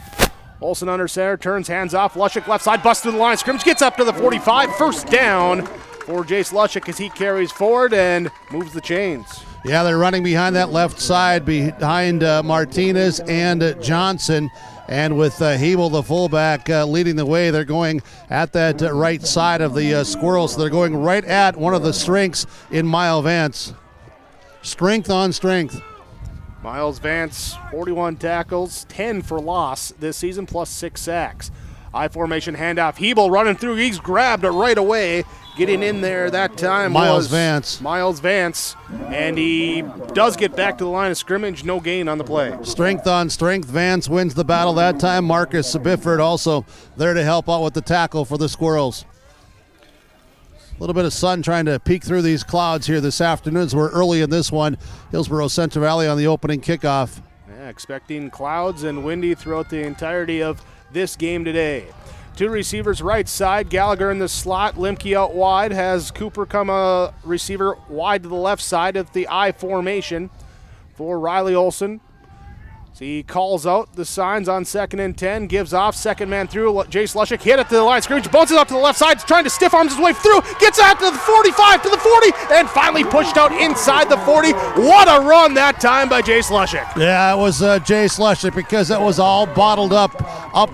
Olson under center, turns hands off, Lushik left side, busts through the line of scrimmage, gets up to the 45, first down for Jace Lushik as he carries forward and moves the chains. Yeah, they're running behind that left side, behind Martinez and Johnson. And with Hebel, the fullback, leading the way, they're going at that right side of the Squirrels. So they're going right at one of the strengths in Miles Vance. Strength on strength. Miles Vance, 41 tackles, 10 for loss this season, plus 6 sacks. I formation handoff. Hebel running through. He's grabbed it right away. Getting in there that time Miles was Vance. Miles Vance. And he does get back to the line of scrimmage. No gain on the play. Strength on strength. Vance wins the battle that time. Marcus Bifford also there to help out with the tackle for the Squirrels. A little bit of sun trying to peek through these clouds here this afternoon as we're early in this one. Hillsboro Central Valley on the opening kickoff. Yeah, expecting clouds and windy throughout the entirety of this game today. 2 receivers right side, Gallagher in the slot, Limke out wide, has Cooper come a receiver wide to the left side of the I formation for Riley Olson. So he calls out the signs on 2nd and 10, gives off, second man through, Jace Lushik hit it to the line of scrimmage, bounces up to the left side, trying to stiff arms his way through, gets out to the 45, to the 40, and finally pushed out inside the 40. What a run that time by Jace Lushik. Yeah, it was Jace Lushik because it was all bottled up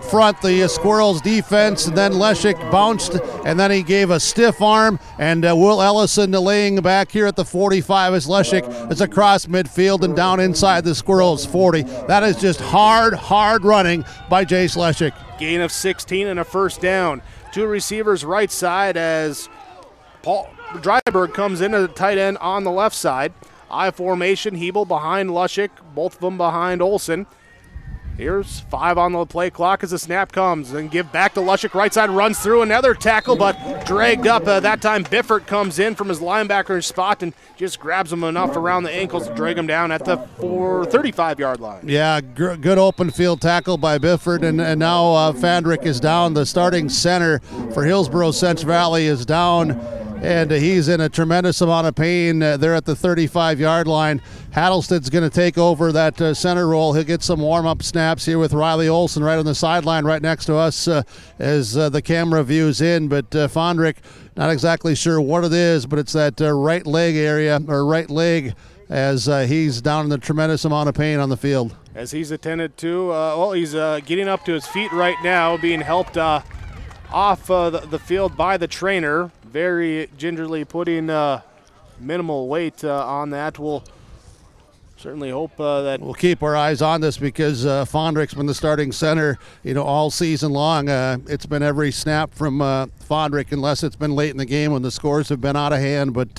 front, the Squirrels defense, and then Lushik bounced, and then he gave a stiff arm, and Will Ellison laying back here at the 45 as Lushik is across midfield and down inside the Squirrels 40. That is just hard running by Jace Lushik. Gain of 16 and a first down. 2 receivers right side as Paul Dryberg comes into the tight end on the left side. I formation, Hebel behind Lushik, both of them behind Olson. Here's 5 on the play clock as the snap comes. And give back to Lushik, right side, runs through another tackle, but dragged up. That time Biffert comes in from his linebacker spot and just grabs him enough around the ankles to drag him down at the 35-yard line. Yeah, good open field tackle by Bifford, and now Fandrick is down. The starting center for Hillsboro Central Valley is down, and he's in a tremendous amount of pain there at the 35-yard line. Hattlestead's going to take over that center role. He'll get some warm-up snaps here with Riley Olson right on the sideline right next to us as the camera views in. But Fondrick, not exactly sure what it is, but it's that right leg area, or right leg, as he's down in a tremendous amount of pain on the field. As he's attended to, he's getting up to his feet right now, being helped off the field by the trainer. Very gingerly putting minimal weight on that. We'll certainly hope that we'll keep our eyes on this because Fondrick's been the starting center, all season long. It's been every snap from Fondrick, unless it's been late in the game when the scores have been out of hand. But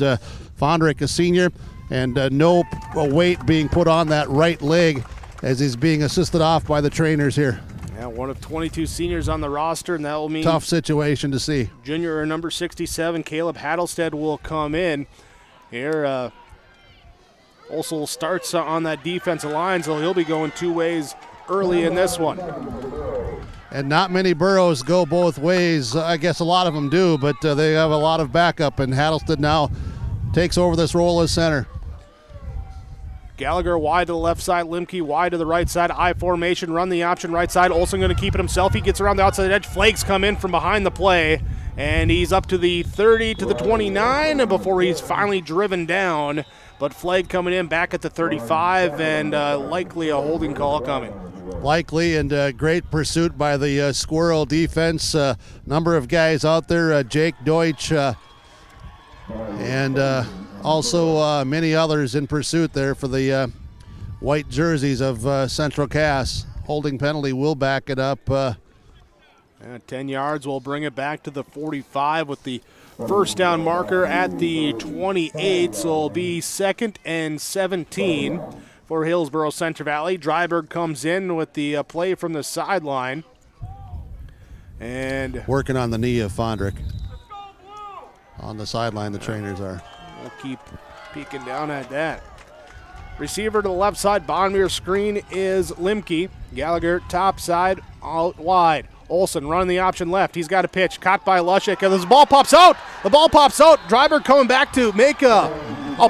Fondrick, a senior, and no weight being put on that right leg as he's being assisted off by the trainers here. Yeah, one of 22 seniors on the roster, and that will mean tough situation to see. Junior number 67, Caleb Hattlestead, will come in here. Also starts on that defensive line, so he'll be going 2 ways early in this one. And not many Burrows go both ways. I guess a lot of them do, but they have a lot of backup, and Hattlestead now takes over this role as center. Gallagher wide to the left side, Limke wide to the right side. I formation, run the option right side. Olsen going to keep it himself. He gets around the outside edge. Flakes come in from behind the play, and he's up to the 30 to the 29 before he's finally driven down. But Flagg coming in back at the 35, and likely a holding call coming. Likely, and great pursuit by the Squirrel defense. Number of guys out there, Jake Deutsch, and also many others in pursuit there for the white jerseys of Central Cass. Holding penalty will back it up. 10 yards will bring it back to the 45 with the first down marker at the 28, so it'll be 2nd and 17 for Hillsboro Central Valley. Dryberg comes in with the play from the sideline. And working on the knee of Fondrick. On the sideline, the trainers are. We'll keep peeking down at that. Receiver to the left side, Bonmere screen is Limke. Gallagher top side, out wide. Olsen running the option left. He's got a pitch. Caught by Lushik. And the ball pops out. The ball pops out. Driver coming back to make a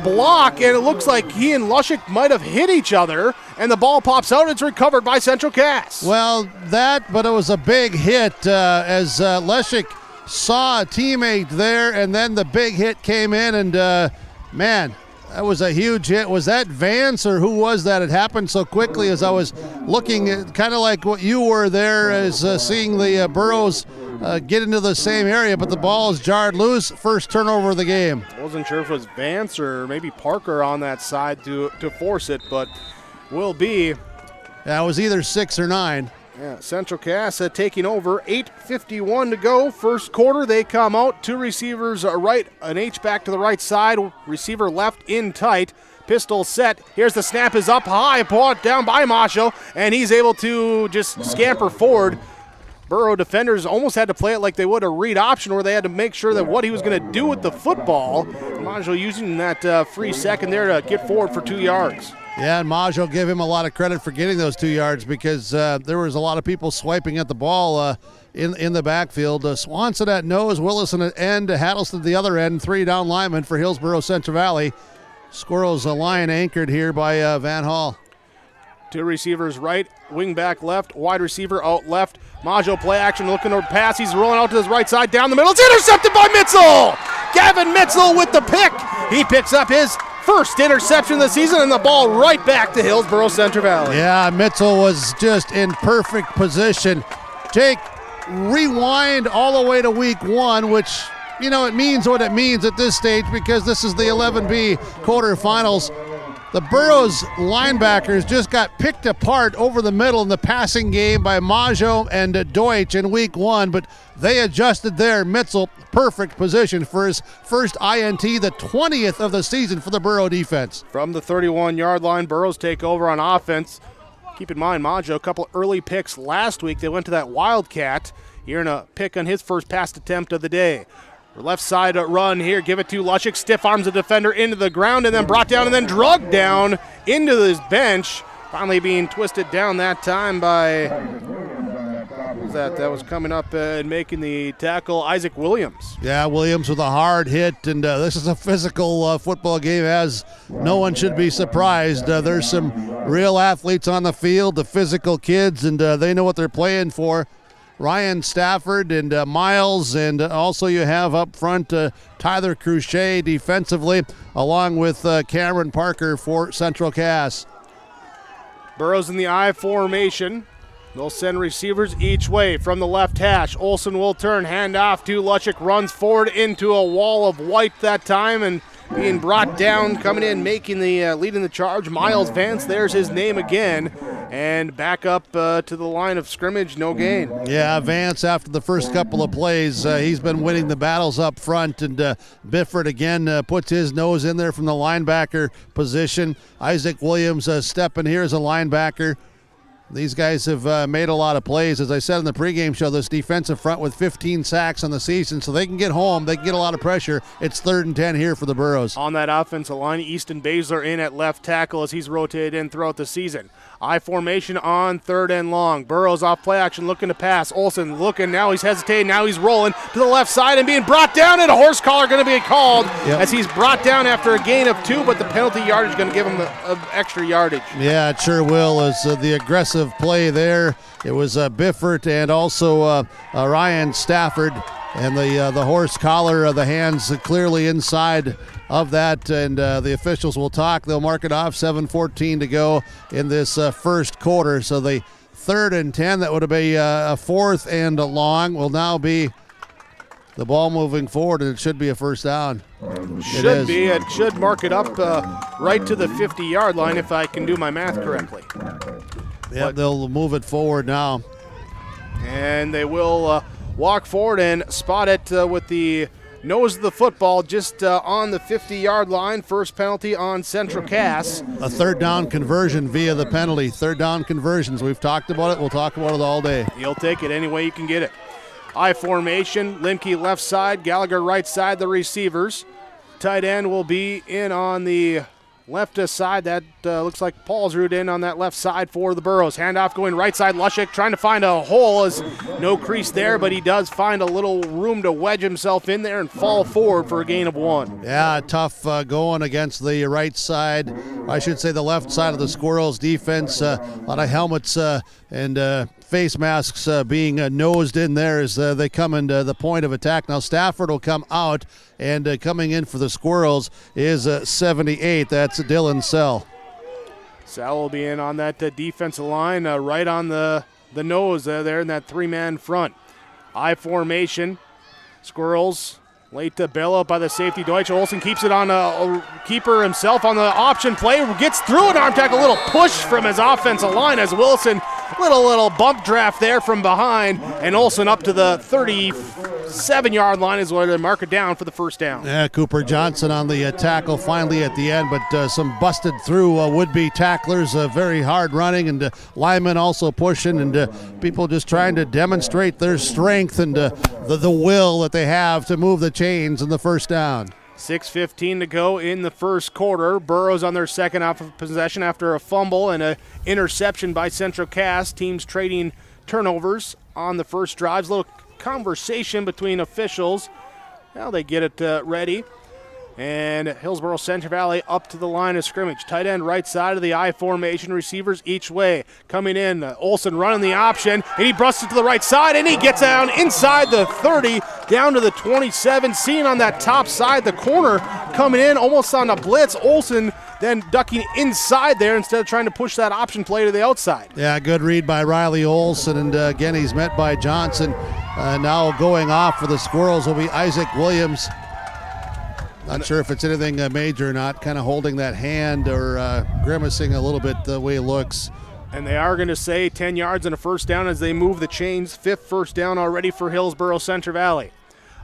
block. And it looks like he and Lushik might have hit each other. And the ball pops out. It's recovered by Central Cass. Well, but it was a big hit as Lushik saw a teammate there. And then the big hit came in. And, man, That was a huge hit. Was that Vance or who was that? It happened so quickly as I was looking at, kind of like what you were there, as seeing the Burros get into the same area, but the ball is jarred loose. First turnover of the game. I wasn't sure if it was Vance or maybe Parker on that side to force it, but will be. Yeah, it was either 6 or 9. Yeah, Central Cass taking over. 8:51 to go. First quarter, they come out. 2 receivers right, an H-back to the right side. Receiver left in tight. Pistol set. Here's the snap is up high. Brought down by Macho, and he's able to just scamper forward. Borough defenders almost had to play it like they would a read option, where they had to make sure that what he was going to do with the football. Macho using that free second there to get forward for 2 yards. Yeah, and Maggio give him a lot of credit for getting those 2 yards, because there was a lot of people swiping at the ball in the backfield. Swanson at nose, Willison at end, Hattleston at the other end, 3 down linemen for Hillsboro Central Valley. Squirrels, a line anchored here by Van Hall. 2 receivers right, wing back left, wide receiver out left. Maggio play action, looking over pass. He's rolling out to his right side, down the middle. It's intercepted by Mitzel! Gavin Mitzel with the pick. He picks up his first interception of the season, and the ball right back to Hillsboro Central Valley. Yeah, Mitzel was just in perfect position. Jake, rewind all the way to week 1, which, you know, it means what it means at this stage, because this is the 11B quarterfinals. The Burros linebackers just got picked apart over the middle in the passing game by Maggio and Deutsch in week 1, but they adjusted there. Mitzel, perfect position for his first INT, the 20th of the season for the Burro defense. From the 31-yard line, Burros take over on offense. Keep in mind, Maggio, a couple early picks last week. They went to that Wildcat. Here in a pick on his first pass attempt of the day. Left side run here, give it to Lushik, stiff arms the defender into the ground, and then brought down and then drugged down into his bench. Finally being twisted down that time by, what was that? That was coming up and making the tackle, Isaac Williams. Yeah, Williams with a hard hit, and this is a physical football game, as no one should be surprised. There's some real athletes on the field, the physical kids, and they know what they're playing for. Ryan Stafford and Miles, and also you have up front Tyler Cruchet defensively, along with Cameron Parker for Central Cass. Burros in the I formation. They'll send receivers each way from the left hash. Olsen will turn, hand off to Lushik, runs forward into a wall of white that time, and being brought down, coming in, making the leading the charge. Miles Vance, there's his name again, and back up to the line of scrimmage, no gain. Yeah, Vance, after the first couple of plays, he's been winning the battles up front, and Bifford again puts his nose in there from the linebacker position. Isaac Williams stepping here as a linebacker. These guys have made a lot of plays. As I said in the pregame show, this defensive front with 15 sacks on the season, so they can get home. They can get a lot of pressure. It's 3rd and 10 here for the Burros. On that offensive line, Easton Baszler in at left tackle as he's rotated in throughout the season. I formation on 3rd and long. Burros off play action, looking to pass. Olsen looking, now he's hesitating, now he's rolling to the left side and being brought down, and a horse collar going to be called as he's brought down after a gain of 2, but the penalty yardage is going to give him the extra yardage. Yeah, it sure will, as the aggressive play there. It was Bifford and also Ryan Stafford, and the horse collar, the hands clearly inside of that, and the officials will talk. They'll mark it off. 7:14 to go in this first quarter. So the 3rd and 10, that would be a 4th and a long, will now be the ball moving forward, and it should be a first down. Should be. It should mark it up right to the 50-yard line if I can do my math correctly. Yeah, they'll move it forward now. And they will walk forward and spot it with the nose of the football just on the 50-yard line. First penalty on Central Cass. A 3rd down conversion via the penalty. 3rd down conversions. We've talked about it. We'll talk about it all day. You'll take it any way you can get it. I formation. Limke left side. Gallagher right side. The receivers. Tight end will be in on the left side. That looks like Paul's route in on that left side for the Burros. Handoff going right side. Lushik trying to find a hole, as no crease there, but he does find a little room to wedge himself in there and fall forward for a gain of 1. Yeah, tough going against the right side. I should say the left side of the Squirrels defense. A lot of helmets and face masks being nosed in there as they come into the point of attack. Now Stafford will come out, and coming in for the Squirrels is 78. That's Dylan Sell. Sal will be in on that defensive line, right on the nose there in that three-man front. I formation. Squirrels late to bail out by the safety. Deutsch Olsen keeps it on a keeper himself on the option play. Gets through an arm tackle. A little push from his offensive line as Wilson, little bump draft there from behind. And Olsen up to the 37-yard line is where they mark it down for the first down. Yeah, Cooper Johnson on the tackle finally at the end, but some busted through would-be tacklers, very hard running, and linemen also pushing, and people just trying to demonstrate their strength and the will that they have to move the chains in the first down. 6:15 to go in the first quarter. Burrows on their second half of possession after a fumble and an interception by Central Cass. Teams trading turnovers on the first drives. A little conversation between officials. Now they get it ready. And Hillsboro Central Valley up to the line of scrimmage. Tight end right side of the I formation. Receivers each way. Coming in, Olsen running the option. And he busts it to the right side, and he gets down inside the 30, down to the 27. Seen on that top side, the corner coming in almost on a blitz. Olsen then ducking inside there instead of trying to push that option play to the outside. Yeah, good read by Riley Olsen, and again he's met by Johnson. Now going off for the Squirrels will be Isaac Williams. Not sure if it's anything major or not, kind of holding that hand or grimacing a little bit the way it looks. And they are going to say 10 yards and a first down as they move the chains. 5th first down already for Hillsboro Central Valley.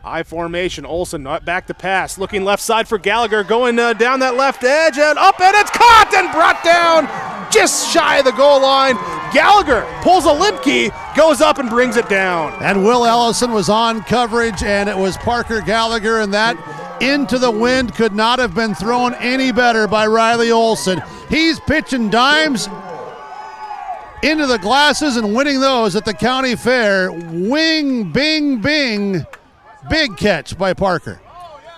I formation, Olsen back to pass, looking left side for Gallagher, going down that left edge and up, and it's caught and brought down just shy of the goal line. Gallagher pulls a Limke, goes up and brings it down. And Will Ellison was on coverage, and it was Parker Gallagher, and that into the wind could not have been thrown any better by Riley Olsen. He's pitching dimes into the glasses and winning those at the county fair. Wing, bing, bing. Big catch by Parker.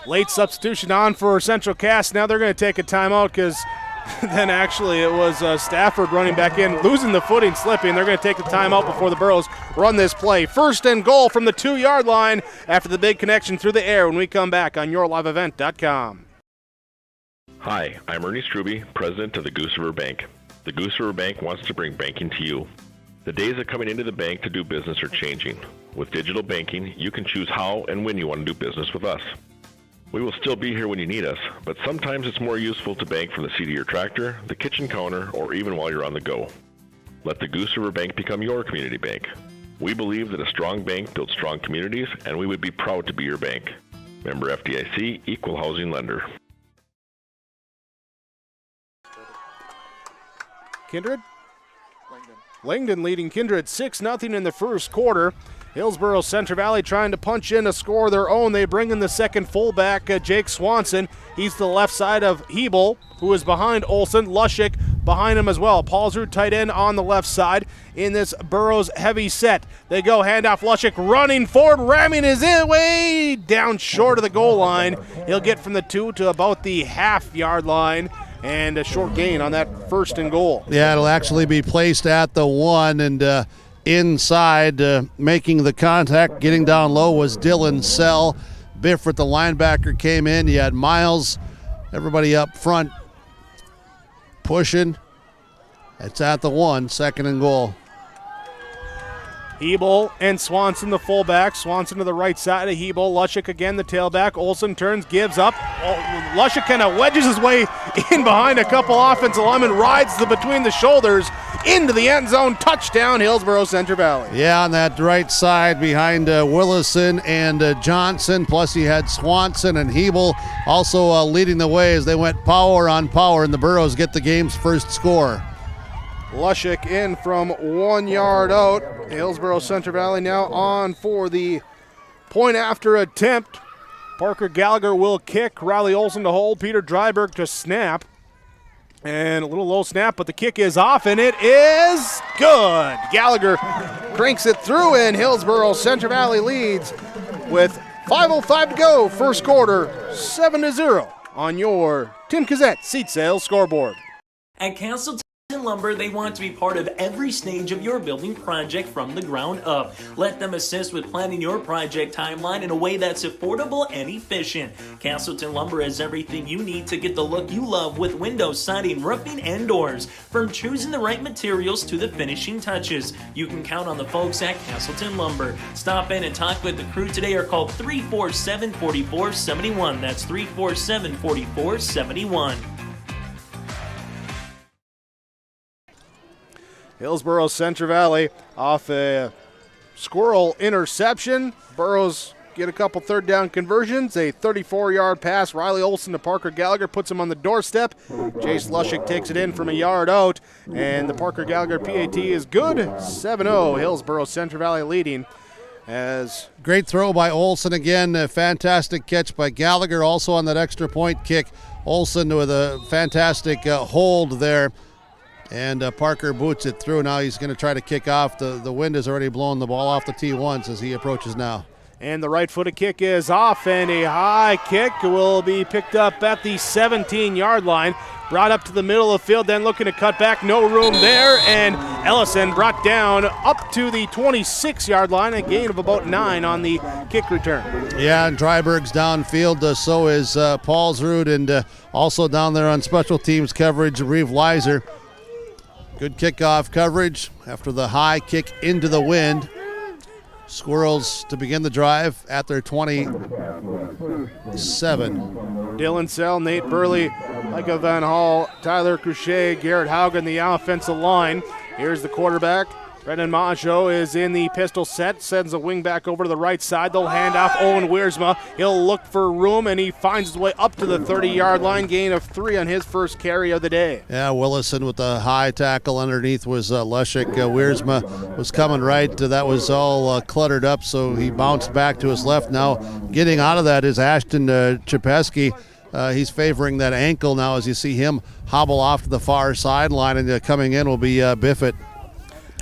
Late substitution on for Central Cass. Now they're going to take a timeout because then actually it was Stafford running back in, losing the footing, slipping. They're going to take the timeout before the Burros run this play. First and goal from the 2-yard line after the big connection through the air when we come back on YourLiveEvent.com. Hi, I'm Ernie Struby, president of the Goose River Bank. The Goose River Bank wants to bring banking to you. The days of coming into the bank to do business are changing. With digital banking, you can choose how and when you want to do business with us. We will still be here when you need us, but sometimes it's more useful to bank from the seat of your tractor, the kitchen counter, or even while you're on the go. Let the Goose River Bank become your community bank. We believe that a strong bank builds strong communities, and we would be proud to be your bank. Member FDIC, Equal Housing Lender. Kindred? Langdon leading Kindred 6-0 in the first quarter. Hillsboro Central Valley trying to punch in a score of their own. They bring in the second fullback, Jake Swanson. He's to the left side of Hebel, who is behind Olsen. Lushik behind him as well. Paulsrud tight end on the left side in this Burros heavy set. They go handoff. Lushik running forward, ramming his way down short of the goal line. He'll get from the 2 to about the half-yard line. And a short gain on that first and goal. Yeah, it'll actually be placed at the 1, and inside making the contact, getting down low was Dylan Sell. Biffert, the linebacker, came in. You had Miles, everybody up front pushing. It's at the 1, second and goal. Hebel and Swanson, the fullback. Swanson to the right side of Hebel. Lushik again, the tailback. Olsen turns, gives up. Lushik kind of wedges his way in behind a couple offensive linemen, rides between the shoulders into the end zone. Touchdown, Hillsboro Central Valley. Yeah, on that right side behind Willison and Johnson. Plus he had Swanson and Hebel also leading the way as they went power on power, and the Burros get the game's first score. Lushik in from 1 yard out. Hillsboro Central Valley now on for the point after attempt. Parker Gallagher will kick. Riley Olsen to hold. Peter Dryberg to snap. And a little low snap, but the kick is off, and it is good. Gallagher cranks it through, and Hillsboro Central Valley leads with 5:05 to go. First quarter, 7-0 on your Tim Cassette Seat Sales scoreboard. At Castleton Castleton Lumber, they want to be part of every stage of your building project from the ground up. Let them assist with planning your project timeline in a way that's affordable and efficient. Castleton Lumber has everything you need to get the look you love with windows, siding, roofing, and doors. From choosing the right materials to the finishing touches, you can count on the folks at Castleton Lumber. Stop in and talk with the crew today or call 347-4471. That's 347-4471. Hillsboro Central Valley off a squirrel interception. Burrows get a couple third down conversions. A 34-yard pass. Riley Olson to Parker Gallagher puts him on the doorstep. Jace Lushik takes it in from a yard out. And the Parker Gallagher PAT is good. 7-0. Hillsboro Central Valley leading. As great throw by Olson again. A fantastic catch by Gallagher. Also on that extra point kick. Olson with a fantastic hold there. And Parker boots it through. Now he's going to try to kick off. The wind has already blown the ball off the T1s as he approaches now. And the right-footed kick is off, and a high kick will be picked up at the 17-yard line. Brought up to the middle of the field, then looking to cut back. No room there, and Ellison brought down up to the 26-yard line. A gain of about 9 on the kick return. Yeah, and Dryberg's downfield. So is Paulsrud, and also down there on special teams coverage, Reeve Leiser. Good kickoff coverage after the high kick into the wind. Squirrels to begin the drive at their 27. Dylan Sell, Nate Burley, Micah Van Hall, Tyler Cruchet, Garrett Haugen, the offensive line. Here's the quarterback. Brendan Majo is in the pistol set, sends a wing back over to the right side. They'll hand off Owen Wiersma. He'll look for room, and he finds his way up to the 30-yard line, gain of 3 on his first carry of the day. Yeah, Willison with the high tackle underneath was Lushik. Wiersma was coming right. That was all cluttered up, so he bounced back to his left. Now getting out of that is Ashton Chepeski. He's favoring that ankle now as you see him hobble off to the far sideline, and coming in will be Biffett.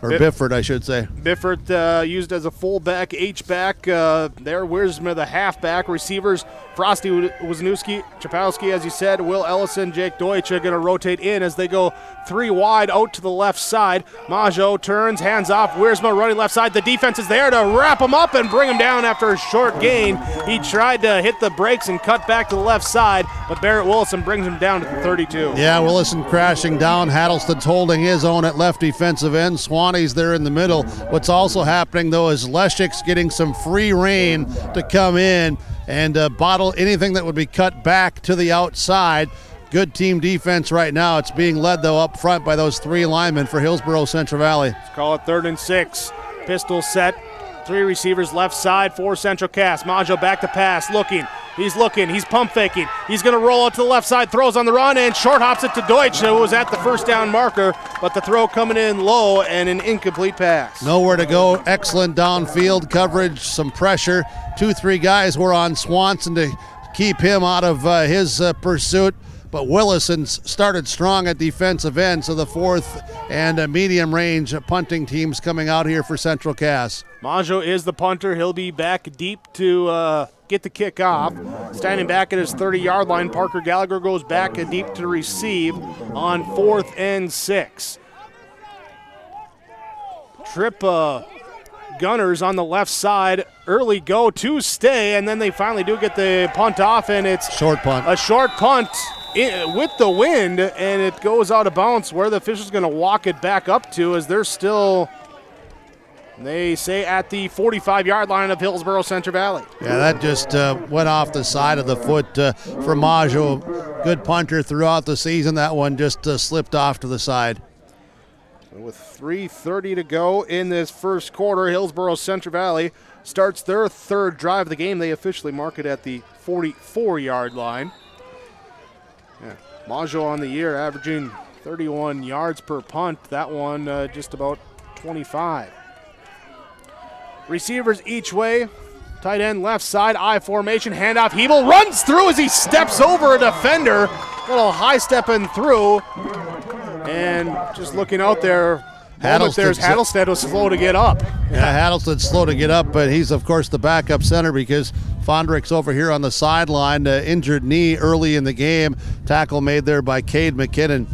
Or Bifford, I should say. Bifford used as a fullback, H-back. There, Wiersma, the halfback. Receivers, Frosty Wisniewski, Chapowski, as you said, Will Ellison, Jake Deutsch are going to rotate in as they go 3 wide out to the left side. Majo turns, hands off. Wiersma running left side. The defense is there to wrap him up and bring him down after a short gain. He tried to hit the brakes and cut back to the left side, but Barrett Willison brings him down to the 32. Yeah, Willison crashing down. Haddleston's holding his own at left defensive end. Swanee's there in the middle. What's also happening, though, is Leshik's getting some free rein to come in and bottle anything that would be cut back to the outside. Good team defense right now. It's being led, though, up front by those 3 linemen for Hillsboro Central Valley. Let's call it 3rd and 6. Pistol set. 3 receivers left side for Central Cass. Majo back to pass. He's looking. He's pump faking. He's going to roll out to the left side. Throws on the run and short hops it to Deutsch, who was at the first down marker, but the throw coming in low and an incomplete pass. Nowhere to go. Excellent downfield coverage. Some pressure. 2-3 guys were on Swanson to keep him out of his pursuit. But Willison started strong at defensive end, so the 4th and medium range punting teams coming out here for Central Cass. Majo is the punter. He'll be back deep to get the kick off. Standing back at his 30-yard line, Parker Gallagher goes back deep to receive on 4th and 6. Trip Gunners on the left side. Early go to stay, and then they finally do get the punt off, and it's short punt. A short punt with the wind, and it goes out of bounds where the official's going to walk it back up to as they're still, they say, at the 45-yard line of Hillsboro Central Valley. Yeah, that just went off the side of the foot for Majo. Good punter throughout the season. That one just slipped off to the side. With 3:30 to go in this first quarter, Hillsboro Central Valley starts their 3rd drive of the game. They officially mark it at the 44-yard line. Yeah. Majo on the year averaging 31 yards per punt. That one just about 25. Receivers each way. Tight end left side, I formation, handoff. Hebel runs through as he steps over a defender. Little high stepping through. And just looking out there, Hattlestead was slow to get up. Yeah, Hattlestead's slow to get up, but he's, of course, the backup center because Fondrick's over here on the sideline. Injured knee early in the game. Tackle made there by Cade McKinnon.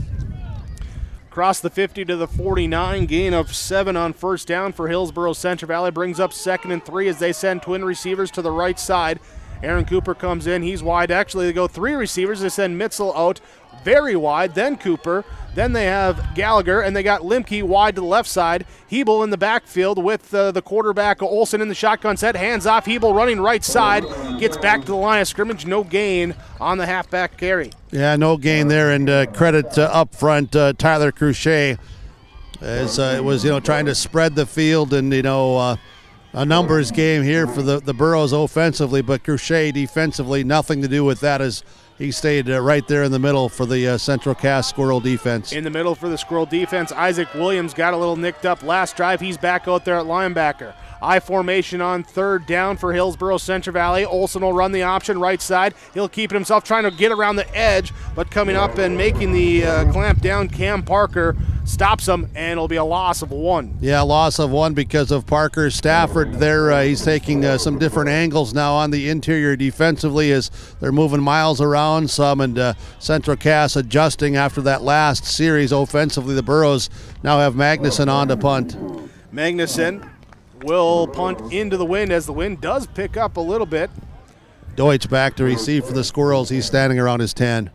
Across the 50 to the 49, gain of 7 on first down for Hillsboro Central Valley. Brings up 2nd and 3 as they send twin receivers to the right side. Aaron Cooper comes in. He's wide. Actually, they go 3 receivers. They send Mitzel out very wide, then Cooper. Then they have Gallagher, and they got Limke wide to the left side. Hebel in the backfield with the quarterback Olsen in the shotgun set. Hands off. Hebel running right side. Gets back to the line of scrimmage. No gain on the halfback carry. Yeah, no gain there, and credit up front, Tyler Cruchet, as it was trying to spread the field and a numbers game here for the Burros offensively, but Cruchet defensively, nothing to do with that as he stayed right there in the middle for the Central Cass Squirrel defense. In the middle for the Squirrel defense, Isaac Williams got a little nicked up last drive. He's back out there at linebacker. I formation on 3rd down for Hillsboro Central Valley. Olsen will run the option right side. He'll keep it himself, trying to get around the edge, but coming up and making the clamp down, Cam Parker stops him, and it'll be a loss of 1. Yeah, loss of 1 because of Parker Stafford there. He's taking some different angles now on the interior defensively as they're moving Miles around some, and Central Cass adjusting after that last series offensively. The Burros now have Magnuson on to punt. Magnuson will punt into the wind as the wind does pick up a little bit. Deutsch back to receive for the Squirrels. He's standing around his 10.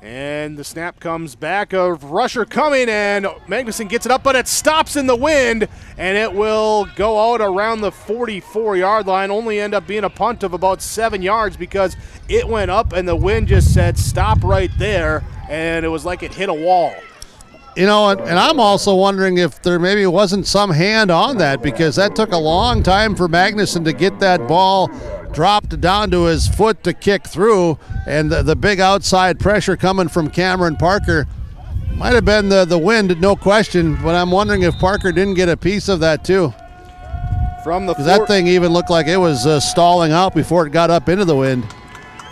And the snap comes back, a rusher coming, and Magnuson gets it up, but it stops in the wind, and it will go out around the 44-yard line, only end up being a punt of about 7 yards because it went up and the wind just said stop right there, and it was like it hit a wall. And I'm also wondering if there maybe wasn't some hand on that, because that took a long time for Magnuson to get that ball dropped down to his foot to kick through, and the big outside pressure coming from Cameron Parker might have been the wind, no question, but I'm wondering if Parker didn't get a piece of that too. Because that thing even looked like it was stalling out before it got up into the wind.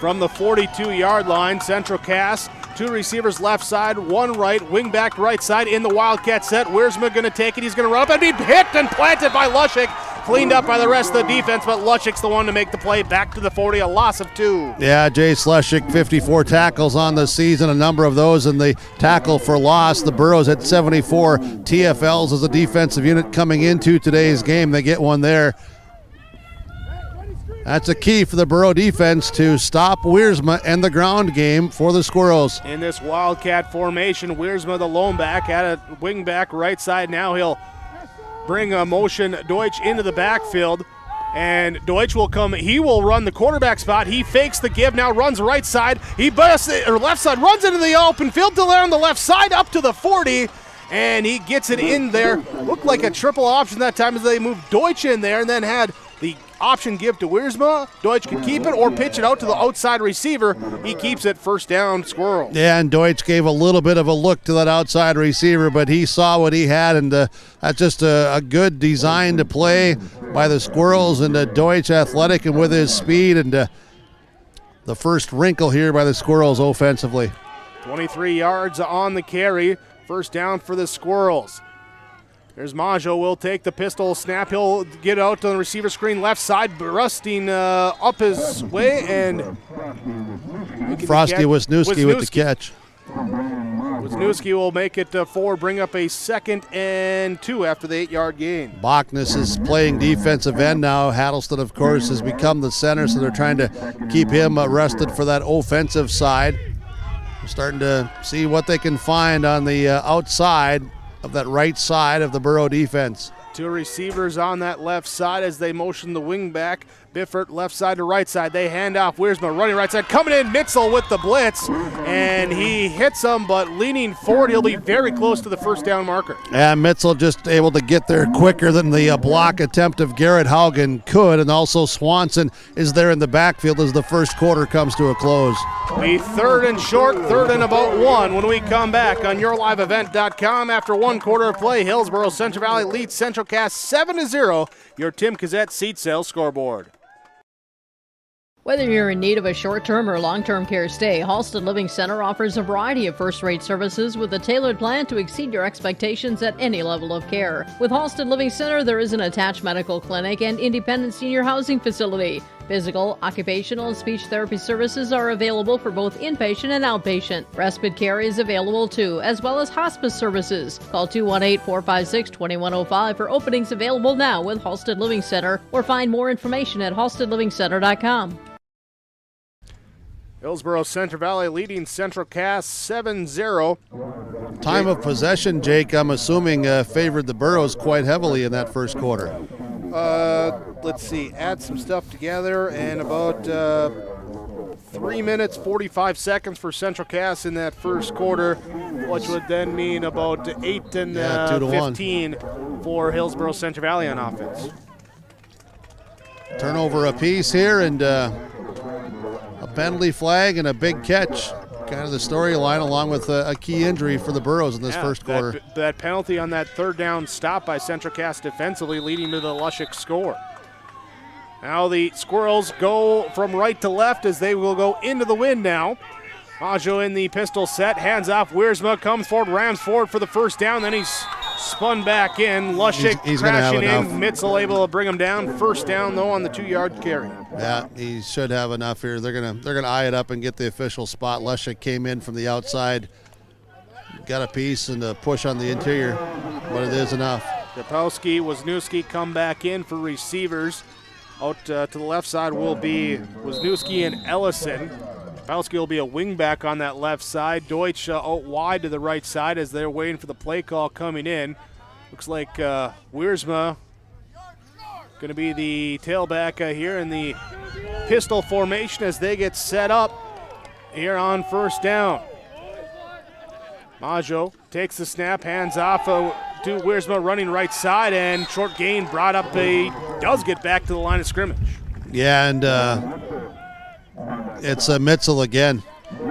From the 42-yard line, Central Cass, 2 receivers left side, 1 right, wing back right side in the Wildcat set. Wiersma going to take it. He's going to run up and be hit and planted by Lushik. Cleaned up by the rest of the defense, but Lushik's the one to make the play back to the 40, a loss of 2. Yeah, Jay Slushik, 54 tackles on the season, a number of those in the tackle for loss. The Burros at 74 TFLs as a defensive unit coming into today's game. They get one there. That's a key for the Burro defense to stop Wiersma and the ground game for the Squirrels. In this Wildcat formation, Wiersma the lone back at a wing back right side. Now he'll bring a motion Deutsch into the backfield, and Deutsch will come. He will run the quarterback spot. He fakes the give, now runs right side. He busts it, or left side, runs into the open field to there on the left side up to the 40, and he gets it in there. Looked like a triple option that time as they moved Deutsch in there and then had the option give to Wiersma. Deutsch can keep it or pitch it out to the outside receiver. He keeps it, first down, Squirrel. Yeah, and Deutsch gave a little bit of a look to that outside receiver, but he saw what he had, and that's just a good design to play by the Squirrels, and Deutsch athletic and with his speed, and the first wrinkle here by the Squirrels offensively. 23 yards on the carry, first down for the Squirrels. There's Majo, will take the pistol snap. He'll get out to the receiver screen left side, rusting up his way, and Frosty Wisniewski with the catch. Wisniewski will make it 4, bring up a 2nd and 2 after the 8-yard gain. Bachnes is playing defensive end now. Hattleston, of course, has become the center, so they're trying to keep him rested for that offensive side. We're starting to see what they can find on the outside of that right side of the Burro defense. 2 receivers on that left side as they motion the wing back. Biffert left side to right side. They hand off. Wiersma running right side. Coming in, Mitzel with the blitz. And he hits him, but leaning forward, he'll be very close to the first down marker. And Mitzel just able to get there quicker than the block attempt of Garrett Haugen could. And also Swanson is there in the backfield as the first quarter comes to a close. Be 3rd and short, 3rd and about 1 when we come back on YourLiveEvent.com. After 1 quarter of play, Hillsboro Central Valley leads Central Cass 7-0. Your Tim Cassette seat sales scoreboard. Whether you're in need of a short-term or long-term care stay, Halsted Living Center offers a variety of first-rate services with a tailored plan to exceed your expectations at any level of care. With Halsted Living Center, there is an attached medical clinic and independent senior housing facility. Physical, occupational, and speech therapy services are available for both inpatient and outpatient. Respite care is available too, as well as hospice services. Call 218-456-2105 for openings available now with Halstead Living Center, or find more information at halsteadlivingcenter.com. Hillsboro Central Valley leading Central Cass 7-0. Time of possession, Jake, I'm assuming favored the Burros quite heavily in that first quarter. Let's see, add some stuff together, and about 3 minutes, 45 seconds for Central Cass in that first quarter, which would then mean about 8 and 15 for Hillsboro Central Valley on offense. Turnover apiece here, and a penalty flag and a big catch. Kind of the storyline, along with a key injury for the Burros in this first quarter. That penalty on that third down stop by Central Cass defensively, leading to the Lushik score. Now the Squirrels go from right to left as they will go into the wind now. Majo in the pistol set, hands off. Wiersma comes forward, rams forward for the first down, then he's spun back in. Lushik he's crashing in. Mitzel able to bring him down. First down though on the 2-yard carry. Yeah, he should have enough here. They're gonna eye it up and get the official spot. Lushik came in from the outside, got a piece and a push on the interior, but it is enough. Kapowski, Wisniewski come back in for receivers. Out to the left side will be Wisniewski and Ellison. Kapowski will be a wingback on that left side. Deutsch out wide to the right side as they're waiting for the play call coming in. Looks like Wiersma going to be the tailback here in the pistol formation as they get set up here on first down. Majo takes the snap, hands off to Wiersma running right side, and short gain brought up. Does get back to the line of scrimmage. Yeah, and it's Mitzel again.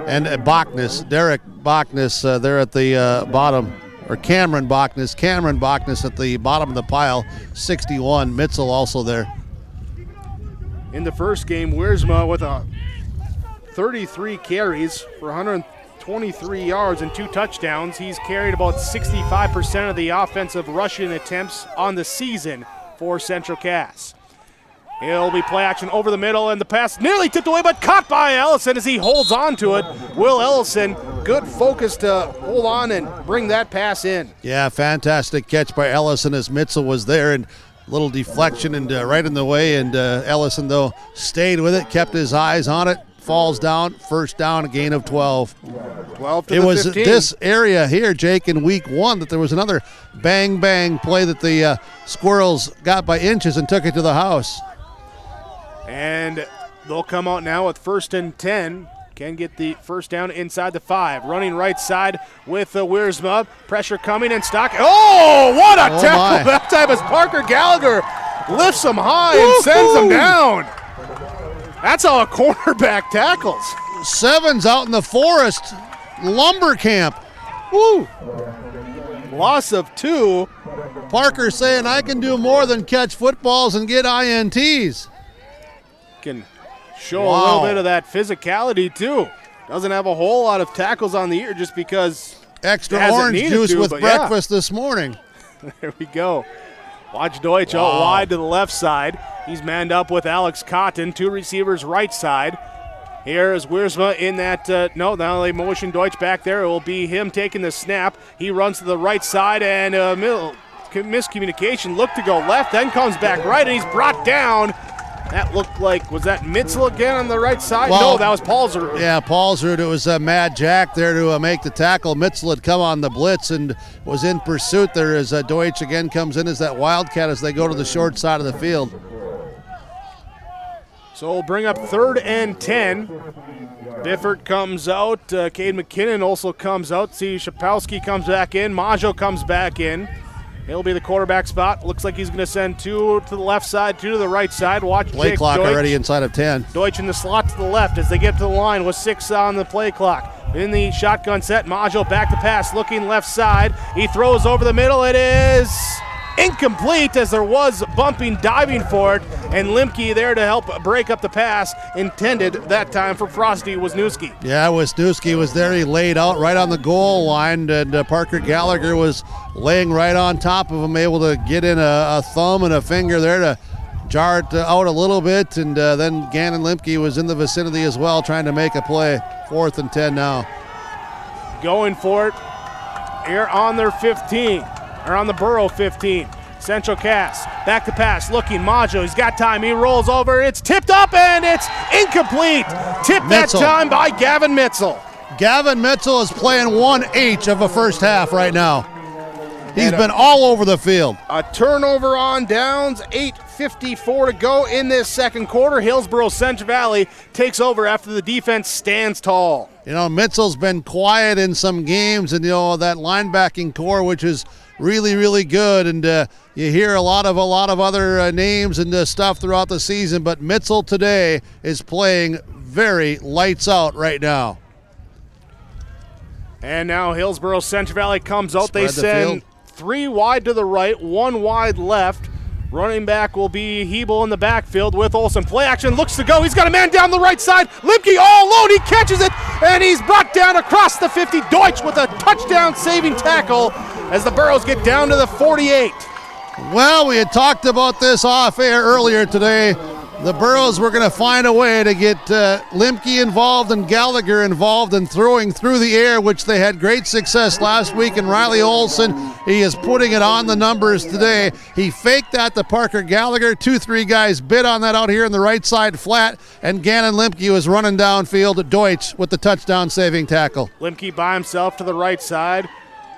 And Derek Bachnes there at the bottom, or Cameron Bachnes at the bottom of the pile, 61. Mitzel also there. In the first game, Wiersma with 33 carries for 123 yards and 2 touchdowns. He's carried about 65% of the offensive rushing attempts on the season for Central Cass. It'll be play action over the middle, and the pass nearly tipped away, but caught by Ellison as he holds on to it. Will Ellison, good focus to hold on and bring that pass in. Yeah, fantastic catch by Ellison as Mitzel was there, and a little deflection and right in the way, and Ellison, though, stayed with it, kept his eyes on it, falls down, first down, a gain of 12. 12 to it the was 15. This area here, Jake, in week 1 that there was another bang-bang play that the Squirrels got by inches and took it to the house. And they'll come out now with 1st and 10. Can get the first down inside the 5. Running right side with Wiersma. Pressure coming and Stock. Oh, what a tackle that time as Parker Gallagher lifts him high and sends him down. That's how a cornerback tackles. 7's out in the forest. Lumber camp. Woo. Loss of 2. Parker saying, I can do more than catch footballs and get INTs. Can show a little bit of that physicality too. Doesn't have a whole lot of tackles on the year just because extra orange juice with breakfast this morning. There we go. Watch Deutsch out wide to the left side. He's manned up with Alex Cotton, 2 receivers right side. Here is Wiersma in that, now they motion Deutsch back there. It will be him taking the snap. He runs to the right side and miscommunication, look to go left, then comes back right, and he's brought down. That looked like, was that Mitzel again on the right side? Well, no, that was Paulsrud. Yeah, Paulsrud. It was Mad Jack there to make the tackle. Mitzel had come on the blitz and was in pursuit there as Deutsch again comes in as that Wildcat as they go to the short side of the field. So we'll bring up 3rd and 10. Biffert comes out. Cade McKinnon also comes out. See, Shapowski comes back in. Majo comes back in. He'll be the quarterback spot. Looks like he's going to send 2 to the left side, 2 to the right side. Watch play Jake clock Deutsch. Already inside of 10. Deutsch in the slot to the left as they get to the line with 6 on the play clock. In the shotgun set, Majo back to pass, looking left side. He throws over the middle. It is incomplete as there was bumping, diving for it, and Limke there to help break up the pass, intended that time for Frosty Wisniewski. Yeah, Wisniewski was there. He laid out right on the goal line, and Parker Gallagher was laying right on top of him, able to get in a thumb and a finger there to jarred out a little bit, and then Gannon Limke was in the vicinity as well, trying to make a play. 4th and 10 now. Going for it here on their 15, or on the Borough 15. Central Cass, back to pass, looking, Maggio, he's got time, he rolls over, it's tipped up, and it's incomplete. Tipped that time by Gavin Mitzel. Gavin Mitzel is playing 1/8 of a first half right now. He's been all over the field. A turnover on downs, 8:54 to go in this second quarter. Hillsboro Central Valley takes over after the defense stands tall. You know, Mitzel's been quiet in some games, and, you know, that linebacking core, which is really, really good, and you hear a lot of other names and stuff throughout the season, but Mitzel today is playing very lights out right now. And now Hillsboro Central Valley comes out. They send 3 wide to the right, 1 wide left. Running back will be Hebel in the backfield with Olsen. Play action, looks to go. He's got a man down the right side. Limke all alone. He catches it, and he's brought down across the 50. Deutsch with a touchdown-saving tackle as the Burros get down to the 48. Well, we had talked about this off air earlier today. The Burros were going to find a way to get Limke involved and Gallagher involved in throwing through the air, which they had great success last week. And Riley Olsen, he is putting it on the numbers today. He faked that to Parker Gallagher. 2-3 guys bid on that out here in the right side flat. And Gannon Limke was running downfield. Deutsch with the touchdown-saving tackle. Limke by himself to the right side.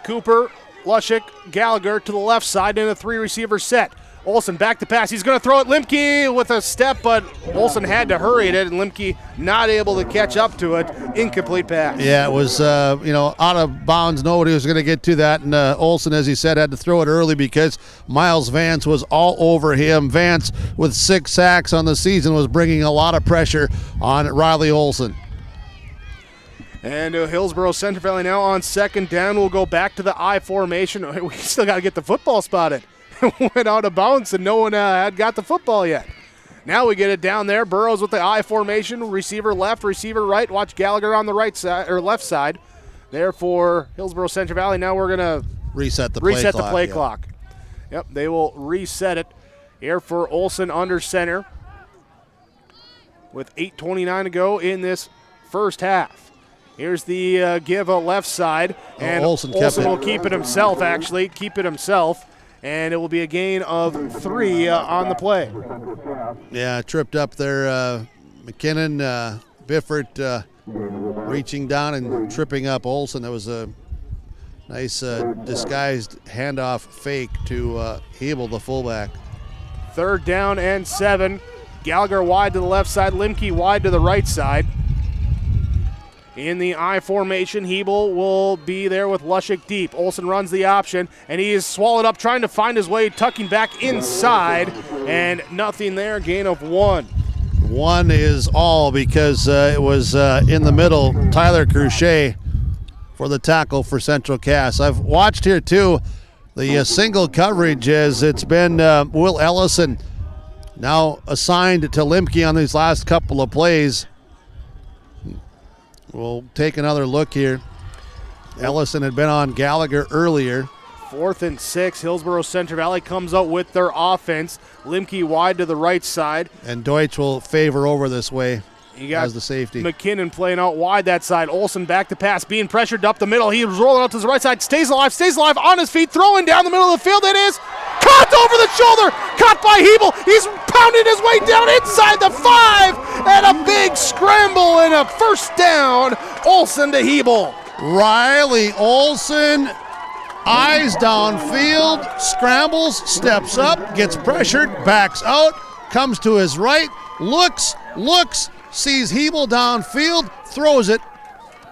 Cooper, Lushik, Gallagher to the left side in a 3-receiver set. Olsen back to pass. He's going to throw it. Limke with a step, but Olsen had to hurry it, and Limke not able to catch up to it. Incomplete pass. Yeah, it was, out of bounds. Nobody was going to get to that, and Olsen, as he said, had to throw it early because Miles Vance was all over him. Vance, with 6 sacks on the season, was bringing a lot of pressure on Riley Olsen. And Hillsboro Central Valley now on second down. We'll go back to the I formation. We still got to get the football spotted. Went out of bounds, and no one had got the football yet. Now we get it down there. Burrows with the I formation. Receiver left, receiver right. Watch Gallagher on the right side or left side. There for Hillsboro Central Valley. Now we're going to reset the play clock. Yep, they will reset it here for Olsen under center with 8:29 to go in this first half. Here's the give left side, and Olsen will keep it himself, and it will be a gain of 3 on the play. Yeah, tripped up there. McKinnon, Biffert reaching down and tripping up Olsen. That was a nice disguised handoff fake to Hebel, the fullback. 3rd down and 7. Gallagher wide to the left side, Limke wide to the right side. In the I formation, Hebel will be there with Lushik deep. Olsen runs the option, and he is swallowed up trying to find his way, tucking back inside, and nothing there, gain of 1. 1 is all because it was in the middle, Tyler Cruchet for the tackle for Central Cass. I've watched here, too, the single coverage as it's been Will Ellison now assigned to Limke on these last couple of plays. We'll take another look here. Ellison had been on Gallagher earlier. 4th and 6. Hillsboro Central Valley comes out with their offense. Limke wide to the right side. And Deutsch will favor over this way as the safety. McKinnon playing out wide that side. Olsen back to pass, being pressured up the middle. He was rolling out to the right side. Stays alive on his feet, throwing down the middle of the field. It is caught over the shoulder. Caught by Hebel. He's pounding his way down inside the 5. And a big scramble and a first down. Olsen to Hebel. Riley Olsen, eyes downfield, scrambles, steps up, gets pressured, backs out, comes to his right, looks, sees Hebel downfield, throws it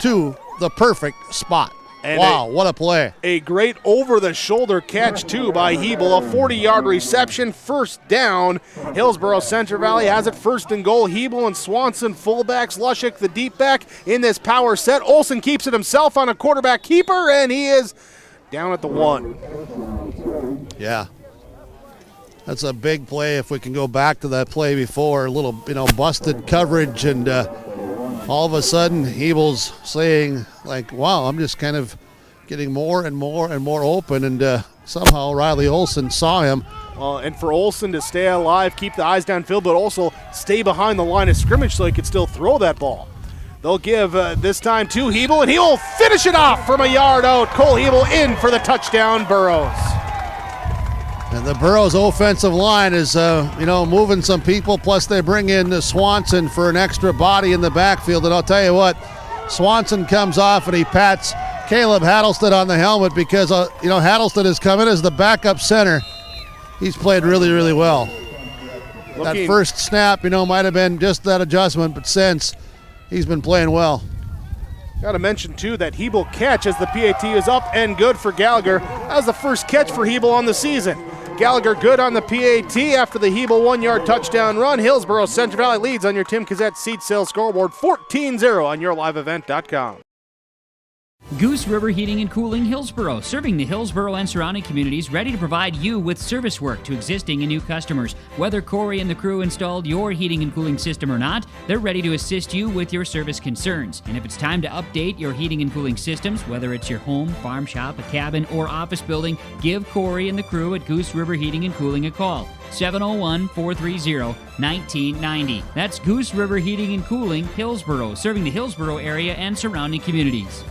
to the perfect spot. And what a play. A great over-the-shoulder catch, too, by Hebel. A 40-yard reception, first down. Hillsboro Central Valley has it 1st and goal. Hebel and Swanson fullbacks. Lushik, the deep back, in this power set. Olsen keeps it himself on a quarterback keeper, and he is down at the 1. Yeah. That's a big play if we can go back to that play before. A little, busted coverage, and all of a sudden, Hebel's saying, wow, I'm just kind of getting more and more and more open, and somehow Riley Olsen saw him And for Olsen to stay alive, keep the eyes downfield, but also stay behind the line of scrimmage so he could still throw that ball. They'll give this time to Hebel, and he will finish it off from a yard out. Cole Hebel in for the touchdown, Burrows. And the Burrows offensive line is, moving some people, plus they bring in Swanson for an extra body in the backfield. And I'll tell you what, Swanson comes off and he pats Caleb Hattlestead on the helmet because, Hattlestead has come in as the backup center. He's played really, really well. That first snap, might have been just that adjustment, but since, he's been playing well. Got to mention, too, that Hebel catch as the PAT is up and good for Gallagher. That was the first catch for Hebel on the season. Gallagher good on the PAT after the Hebel 1-yard touchdown run. Hillsboro Central Valley leads on your Tim Kazette seat sales scoreboard 14-0 on yourliveevent.com. Goose River Heating and Cooling Hillsboro, serving the Hillsboro and surrounding communities, ready to provide you with service work to existing and new customers. Whether Corey and the crew installed your heating and cooling system or not, they're ready to assist you with your service concerns. And if it's time to update your heating and cooling systems, whether it's your home, farm shop, a cabin, or office building, give Corey and the crew at Goose River Heating and Cooling a call. 701-430-1990. That's Goose River Heating and Cooling, Hillsboro, serving the Hillsboro area and surrounding communities.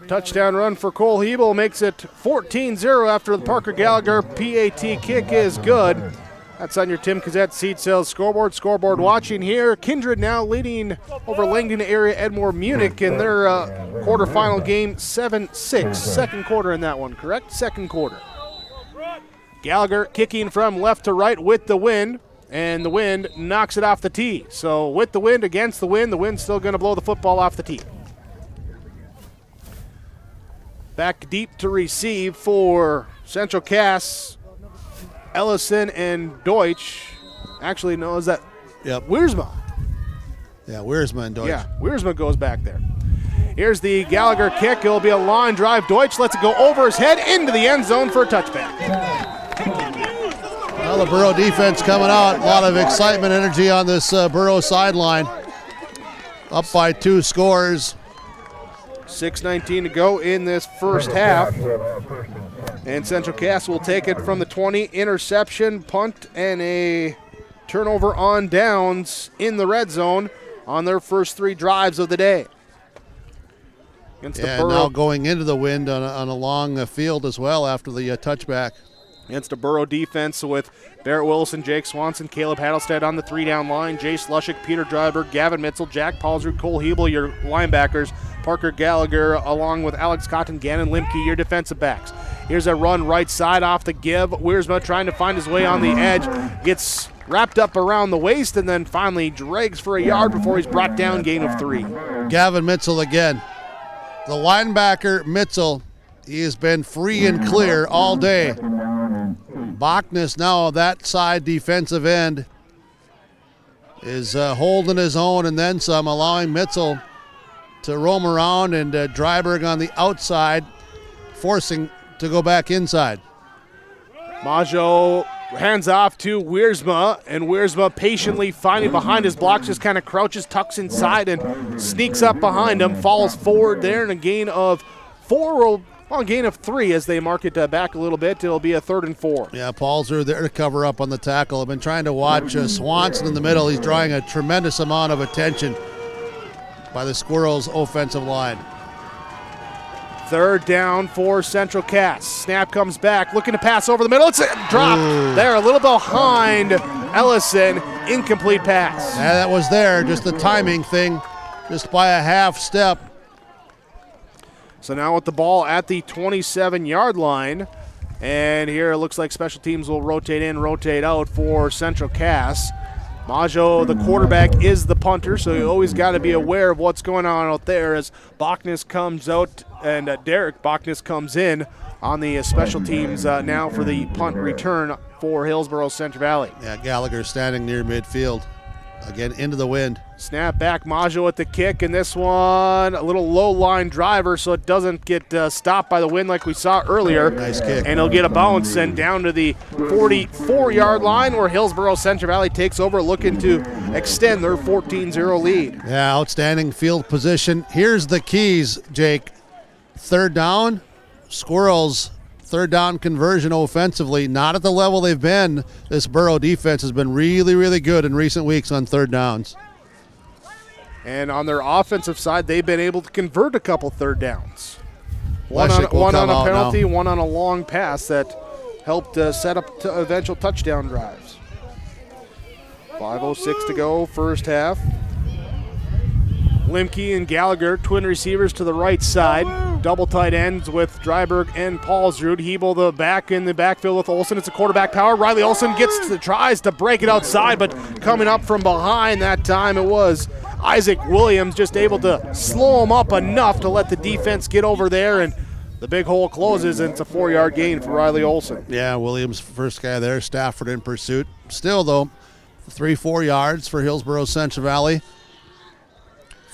Touchdown run for Cole Hebel makes it 14-0 after the Parker Gallagher PAT kick is good. That's on your Tim Kazette seat sales scoreboard. Scoreboard watching here. Kindred now leading over Langdon area Edmore Munich in their quarterfinal game 7-6. Second quarter in that one, correct? Second quarter. Gallagher kicking from left to right with the wind, and the wind knocks it off the tee. So with the wind, against the wind's still going to blow the football off the tee. Back deep to receive for Central Cass, Ellison and Deutsch. Actually, no, is that Wiersma? Yeah, Wiersma and Deutsch. Yeah, Wiersma goes back there. Here's the Gallagher kick. It'll be a line drive. Deutsch lets it go over his head into the end zone for a touchback. Well, the Burrow defense coming out. A lot of excitement, energy on this Burrow sideline. Up by 2 scores. 6:19 to go in this first half. And Central Cass will take it from the 20. Interception, punt, and a turnover on downs in the red zone on their first 3 drives of the day. Now going into the wind on a long field as well after the touchback. Against a Burrow defense with Barrett Wilson, Jake Swanson, Caleb Hattlestead on the 3-down line, Jay Slushik, Peter Dryberg, Gavin Mitzel, Jack Paulsrud, Cole Hebel, your linebackers, Parker Gallagher, along with Alex Cotton, Gannon Limke, your defensive backs. Here's a run right side off the give. Wiersma trying to find his way on the edge, gets wrapped up around the waist, and then finally drags for a yard before he's brought down, gain of 3. Gavin Mitzel again. The linebacker, Mitzel, he has been free and clear all day. Bachnes now, that side defensive end, is holding his own and then some, allowing Mitzel to roam around, and Dryberg on the outside, forcing to go back inside. Maggio hands off to Wiersma, and Wiersma patiently finding behind his blocks, just kind of crouches, tucks inside, and sneaks up behind him, falls forward there, and a gain of 4, a gain of 3 as they mark it back a little bit. It'll be a 3rd and 4. Yeah, Paulsrud there to cover up on the tackle. I've been trying to watch Swanson in the middle. He's drawing a tremendous amount of attention by the Squirrels' offensive line. 3rd down for Central Cass. Snap comes back, looking to pass over the middle. It's dropped there, a little behind Ellison. Incomplete pass. Yeah, that was there, just the timing thing, just by a half step. So now with the ball at the 27-yard line, and here it looks like special teams will rotate in, rotate out for Central Cass. Maggio, the quarterback, is the punter, so you always got to be aware of what's going on out there as Bachnes comes out and Derek Bachnes comes in on the special teams now for the punt return for Hillsboro Central Valley. Yeah, Gallagher standing near midfield. Again, into the wind. Snap back, Maggio at the kick, and this one, a little low-line driver so it doesn't get stopped by the wind like we saw earlier. Nice kick. And he'll get a bounce and down to the 44-yard line where Hillsboro Central Valley takes over, looking to extend their 14-0 lead. Yeah, outstanding field position. Here's the keys, Jake. 3rd down, Squirrels third down conversion offensively, not at the level they've been. This Borough defense has been really, really good in recent weeks on third downs. And on their offensive side, they've been able to convert a couple third downs. One Leszek on a out penalty, now. one on a long pass that helped set up eventual touchdown drives. 5:06 to go, first half. Limke and Gallagher, twin receivers to the right side. Double tight ends with Dryberg and Paulsrud. Hebel the back in the backfield with Olsen. It's a quarterback power. Riley Olsen tries to break it outside, but coming up from behind that time it was Isaac Williams, just able to slow him up enough to let the defense get over there, and the big hole closes, and it's a 4-yard gain for Riley Olsen. Yeah, Williams, first guy there. Stafford in pursuit. Still, though, 3-4 yards for Hillsboro Central Valley.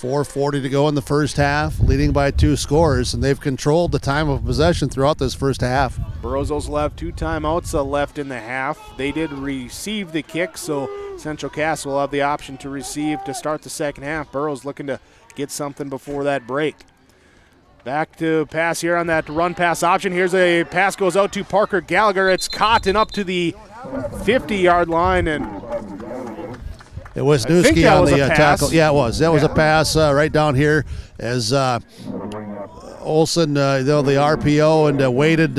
4:40 to go in the first half, leading by 2 scores, and they've controlled the time of possession throughout this first half. Burroughs also have 2 timeouts left in the half. They did receive the kick, so Central Cass will have the option to receive to start the second half. Burroughs looking to get something before that break. Back to pass here on that run pass option. Here's a pass goes out to Parker Gallagher. It's caught and up to the 50-yard line, and it was Newski on the tackle. Yeah, it was. That was a pass right down here as Olsen, the RPO, and waited.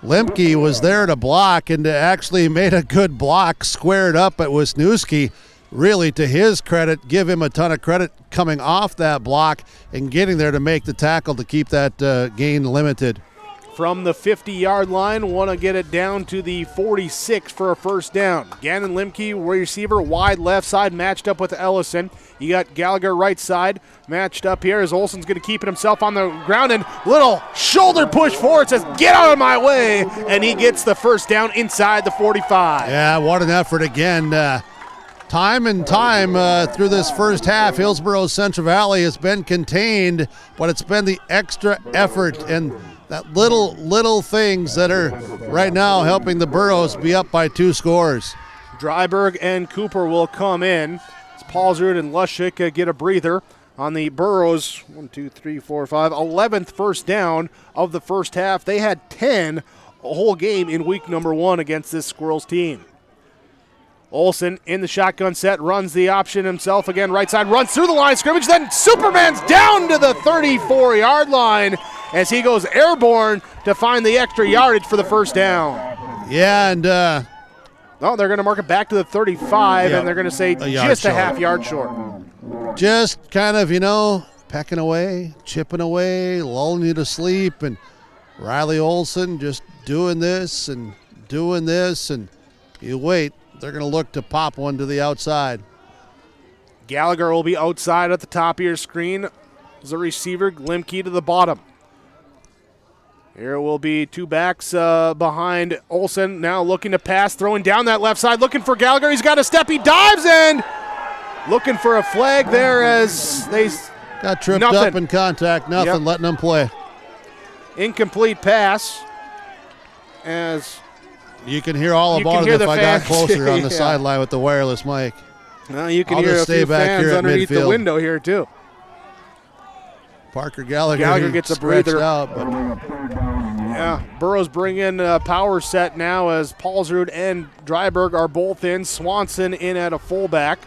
Limke was there to block and actually made a good block, squared up at Wisniewski. Really, to his credit, give him a ton of credit coming off that block and getting there to make the tackle to keep that gain limited. From the 50-yard line, want to get it down to the 46 for a first down. Gannon Limke, receiver, wide left side, matched up with Ellison. You got Gallagher right side, matched up here as Olsen's going to keep it himself on the ground, and little shoulder push forward, says, get out of my way, and he gets the first down inside the 45. Yeah, what an effort again. Time and time through this first half, Hillsboro Central Valley has been contained, but it's been the extra effort and that little things that are right now helping the Burros be up by 2 scores. Dryberg and Cooper will come in. It's Paulsrud and Lushik get a breather on the Burros. 11th first down of the first half. They had 10 a whole game in week number 1 against this Squirrels team. Olsen in the shotgun set, runs the option himself again, right side, runs through the line of scrimmage, then Superman's down to the 34-yard line as he goes airborne to find the extra yardage for the first down. Yeah, and they're going to mark it back to the 35, and they're going to say just a half yard short. Just kind of, pecking away, chipping away, lulling you to sleep, and Riley Olsen just doing this, and you wait. They're going to look to pop one to the outside. Gallagher will be outside at the top of your screen. As a receiver, Limke to the bottom. Here will be 2 backs behind Olsen. Now looking to pass, throwing down that left side, looking for Gallagher. He's got a step. He dives in. Looking for a flag there as they got tripped up in contact. Nothing, letting them play. Incomplete pass as you can hear all about it if I got closer on the sideline with the wireless mic. Well, you can hear a few fans underneath the window here, too. Parker Gallagher gets a breather. Out, but Burroughs bring in a power set now as Paulsrud and Dryberg are both in. Swanson in at a fullback.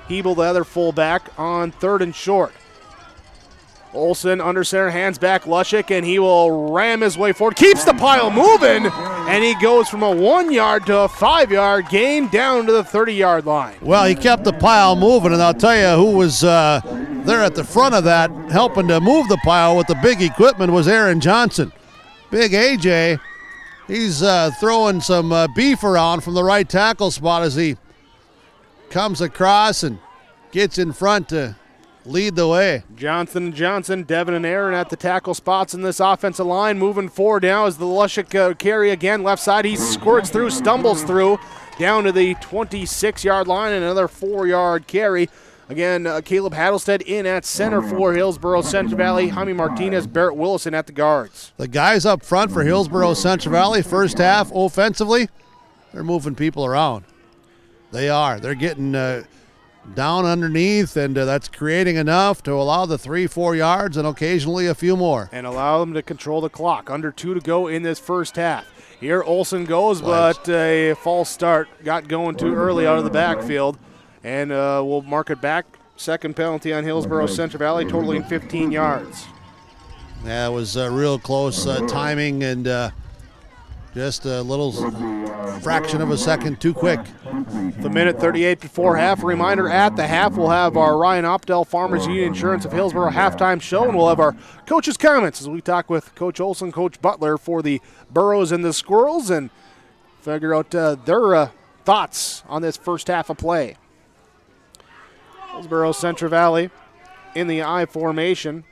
Hebel, the other fullback, on 3rd and short. Olsen under center, hands back, Lushik, and he will ram his way forward. Keeps the pile moving, and he goes from a 1-yard to a 5-yard gain down to the 30-yard line. Well, he kept the pile moving, and I'll tell you who was there at the front of that helping to move the pile with the big equipment was Aaron Johnson. Big AJ, he's throwing some beef around from the right tackle spot as he comes across and gets in front to lead the way. Johnson, Devin and Aaron at the tackle spots in this offensive line. Moving forward now is the Lushik carry again. Left side, he squirts through, stumbles through, down to the 26-yard line, and another 4-yard carry. Again, Caleb Hattlestead in at center for Hillsboro Central Valley. Jaime Martinez, Barrett Willison at the guards. The guys up front for Hillsboro Central Valley, first half offensively, they're moving people around. They are. They're getting down underneath, and that's creating enough to allow the 3-4 yards and occasionally a few more. And allow them to control the clock. Under 2 to go in this first half. Here Olsen goes, but a false start. Got going too early out of the backfield. And we'll mark it back. Second penalty on Hillsboro Central Valley, totaling 15 yards. Yeah, it was real close timing and just a little fraction of a second too quick. The minute 38 before half. A reminder, at the half, we'll have our Ryan Opdell Farmers Union Insurance of Hillsboro halftime show, and we'll have our coaches' comments as we talk with Coach Olsen, Coach Butler for the Burros and the Squirrels and figure out their thoughts on this first half of play. Hillsboro Central Valley in the I formation.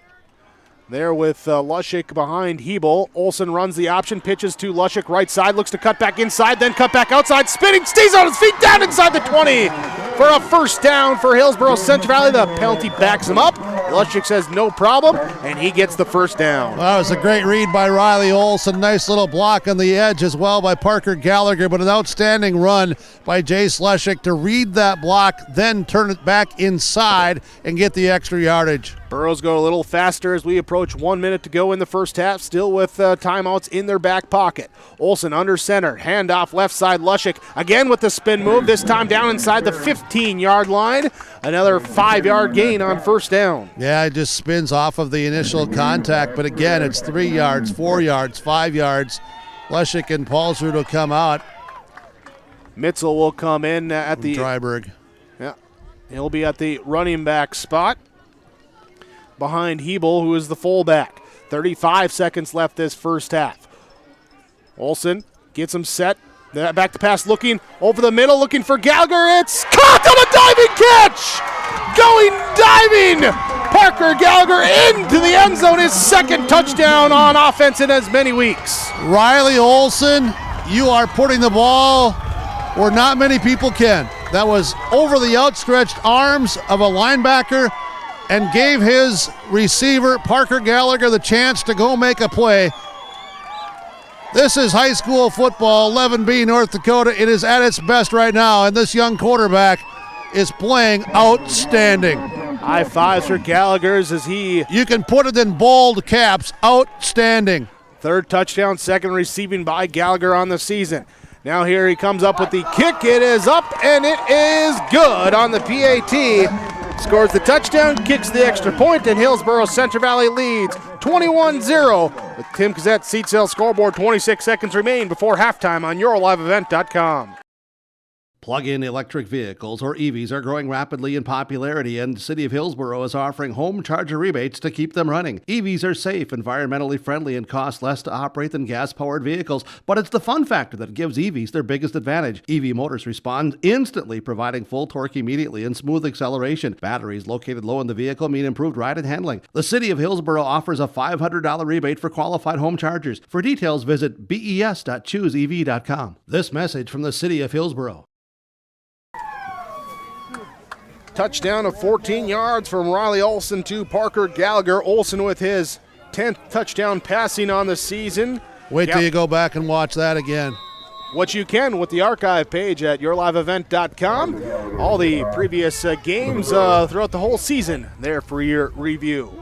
There with Lushik behind Hebel. Olsen runs the option, pitches to Lushik right side, looks to cut back inside, then cut back outside, spinning, stays on his feet, down inside the 20 for a first down for Hillsboro Central Valley. The penalty backs him up. Lushik says no problem, and he gets the first down. Well, that was a great read by Riley Olsen. Nice little block on the edge as well by Parker Gallagher, but an outstanding run by Jace Lushik to read that block, then turn it back inside and get the extra yardage. Burros go a little faster as we approach 1 minute to go in the first half, still with timeouts in their back pocket. Olsen under center, handoff left side, Lushik again with the spin move, this time down inside the 15-yard line. Another 5-yard gain on first down. Yeah, it just spins off of the initial contact, but again, it's 3 yards, 4 yards, 5 yards. Lushik and Paulsrud will come out. Mitzel will come in at the... Dryberg. Yeah, he'll be at the running back spot behind Hebel, who is the fullback. 35 seconds left this first half. Olsen gets him set. Back to pass, looking over the middle, looking for Gallagher. It's caught on a diving catch! Going diving! Parker Gallagher into the end zone, his second touchdown on offense in as many weeks. Riley Olsen, you are putting the ball where not many people can. That was over the outstretched arms of a linebacker and gave his receiver, Parker Gallagher, the chance to go make a play. This is high school football, 11B, North Dakota. It is at its best right now, and this young quarterback is playing outstanding. High fives for Gallagher's as he... You can put it in bold caps, outstanding. Third touchdown, second receiving by Gallagher on the season. Now here he comes up with the kick. It is up, and it is good on the PAT. Scores the touchdown, kicks the extra point, and Hillsboro Central Valley leads 21-0 with Tim Cazette's seat sale scoreboard. 26 seconds remain before halftime on YourLiveEvent.com. Plug-in electric vehicles, or EVs, are growing rapidly in popularity, and the City of Hillsboro is offering home charger rebates to keep them running. EVs are safe, environmentally friendly, and cost less to operate than gas-powered vehicles, but it's the fun factor that gives EVs their biggest advantage. EV motors respond instantly, providing full torque immediately and smooth acceleration. Batteries located low in the vehicle mean improved ride and handling. The City of Hillsboro offers a $500 rebate for qualified home chargers. For details, visit bes.chooseev.com. This message from the City of Hillsboro. Touchdown of 14 yards from Riley Olsen to Parker Gallagher. Olsen with his 10th touchdown passing on the season. Wait till you go back and watch that again. What you can with the archive page at YourLiveEvent.com. All the previous games throughout the whole season there for your review.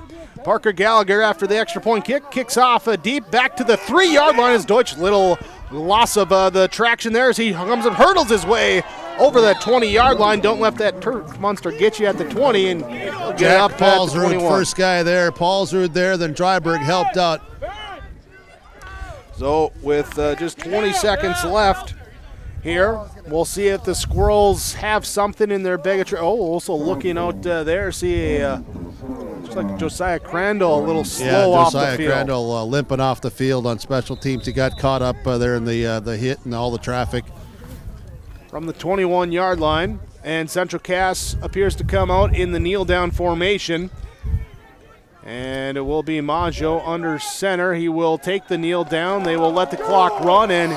Parker Gallagher, after the extra point kick, kicks off deep back to the 3-yard line as Deutsch. Little loss of the traction there as he comes and hurdles his way over that 20-yard line. Don't let that turf monster get you at the 20 and get up at the 21. First guy there. Paulsrud there, then Dryberg helped out. So with just 20 seconds left here, we'll see if the Squirrels have something in their bag. Also looking out there, see looks like Josiah Crandall a little slow off the field. Josiah Crandall limping off the field on special teams. He got caught up there in the hit and all the traffic. From the 21-yard line, and Central Cass appears to come out in the kneel-down formation. And it will be Maggio under center. He will take the kneel down. They will let the clock run, and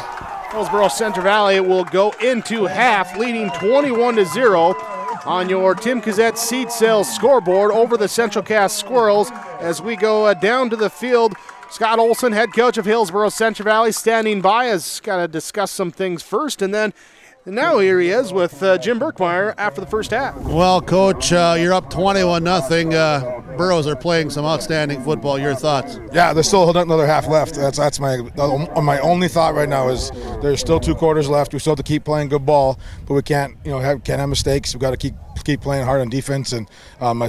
Hillsboro Central Valley will go into half, leading 21-0 on your Tim Cazette seed sales scoreboard over the Central Cass Squirrels. As we go down to the field, Scott Olsen, head coach of Hillsboro Central Valley, standing by. Has got to discuss some things first, and then And now here he is with Jim Burkmeyer after the first half. Well, Coach, you're up 21-0. Burrows are playing some outstanding football. Your thoughts? Yeah, there's still another half left. That's my only thought right now is there's still 2 quarters left. We still have to keep playing good ball, but we can't have mistakes. We've got to keep playing hard on defense. And my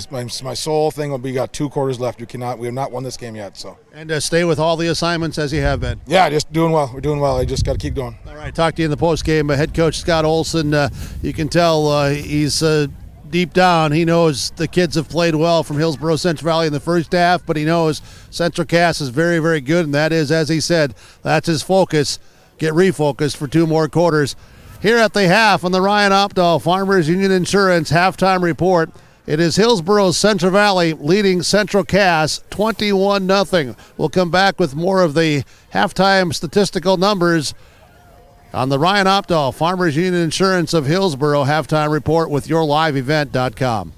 sole thing will be got 2 quarters left. We have not won this game yet. So. And stay with all the assignments as you have been. Yeah, just doing well. We're doing well. I just got to keep going. All right, talk to you in the post game. Head coach Scott Olson, you can tell he's deep down. He knows the kids have played well from Hillsboro Central Valley in the first half, but he knows Central Cass is very, very good, and that is, as he said, that's his focus. Get refocused for 2 more quarters. Here at the half on the Ryan Opdahl Farmers Union Insurance halftime report, it is Hillsboro Central Valley leading Central Cass 21-0. We'll come back with more of the halftime statistical numbers on the Ryan Opdahl Farmers Union Insurance of Hillsboro halftime report with yourliveevent.com.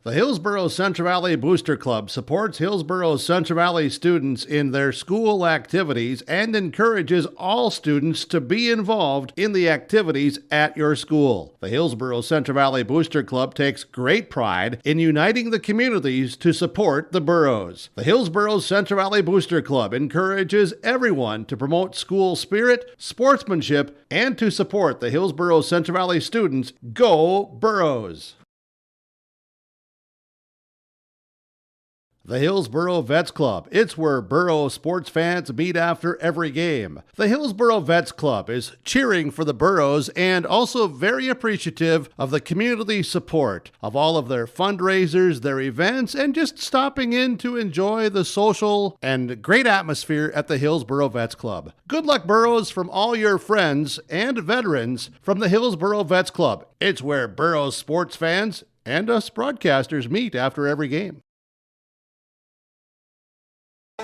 The Hillsboro Central Valley Booster Club supports Hillsboro Central Valley students in their school activities and encourages all students to be involved in the activities at your school. The Hillsboro Central Valley Booster Club takes great pride in uniting the communities to support the boroughs. The Hillsboro Central Valley Booster Club encourages everyone to promote school spirit, sportsmanship, and to support the Hillsboro Central Valley students. Go Boroughs! The Hillsboro Vets Club. It's where Borough sports fans meet after every game. The Hillsboro Vets Club is cheering for the Boroughs and also very appreciative of the community support of all of their fundraisers, their events, and just stopping in to enjoy the social and great atmosphere at the Hillsboro Vets Club. Good luck, Boroughs, from all your friends and veterans from the Hillsboro Vets Club. It's where Borough sports fans and us broadcasters meet after every game.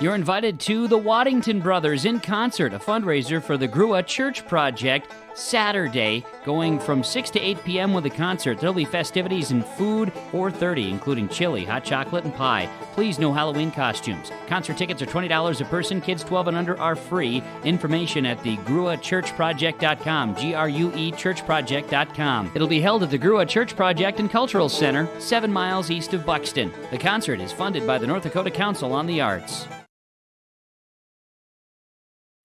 You're invited to the Waddington Brothers in Concert, a fundraiser for the Grua Church Project, Saturday, going from 6 to 8 p.m. with a concert. There'll be festivities and food, 4:30, including chili, hot chocolate, and pie. Please, no Halloween costumes. Concert tickets are $20 a person. Kids 12 and under are free. Information at the GruaChurchProject.com, G-R-U-E churchproject.com. It'll be held at the Grua Church Project and Cultural Center, 7 miles east of Buxton. The concert is funded by the North Dakota Council on the Arts.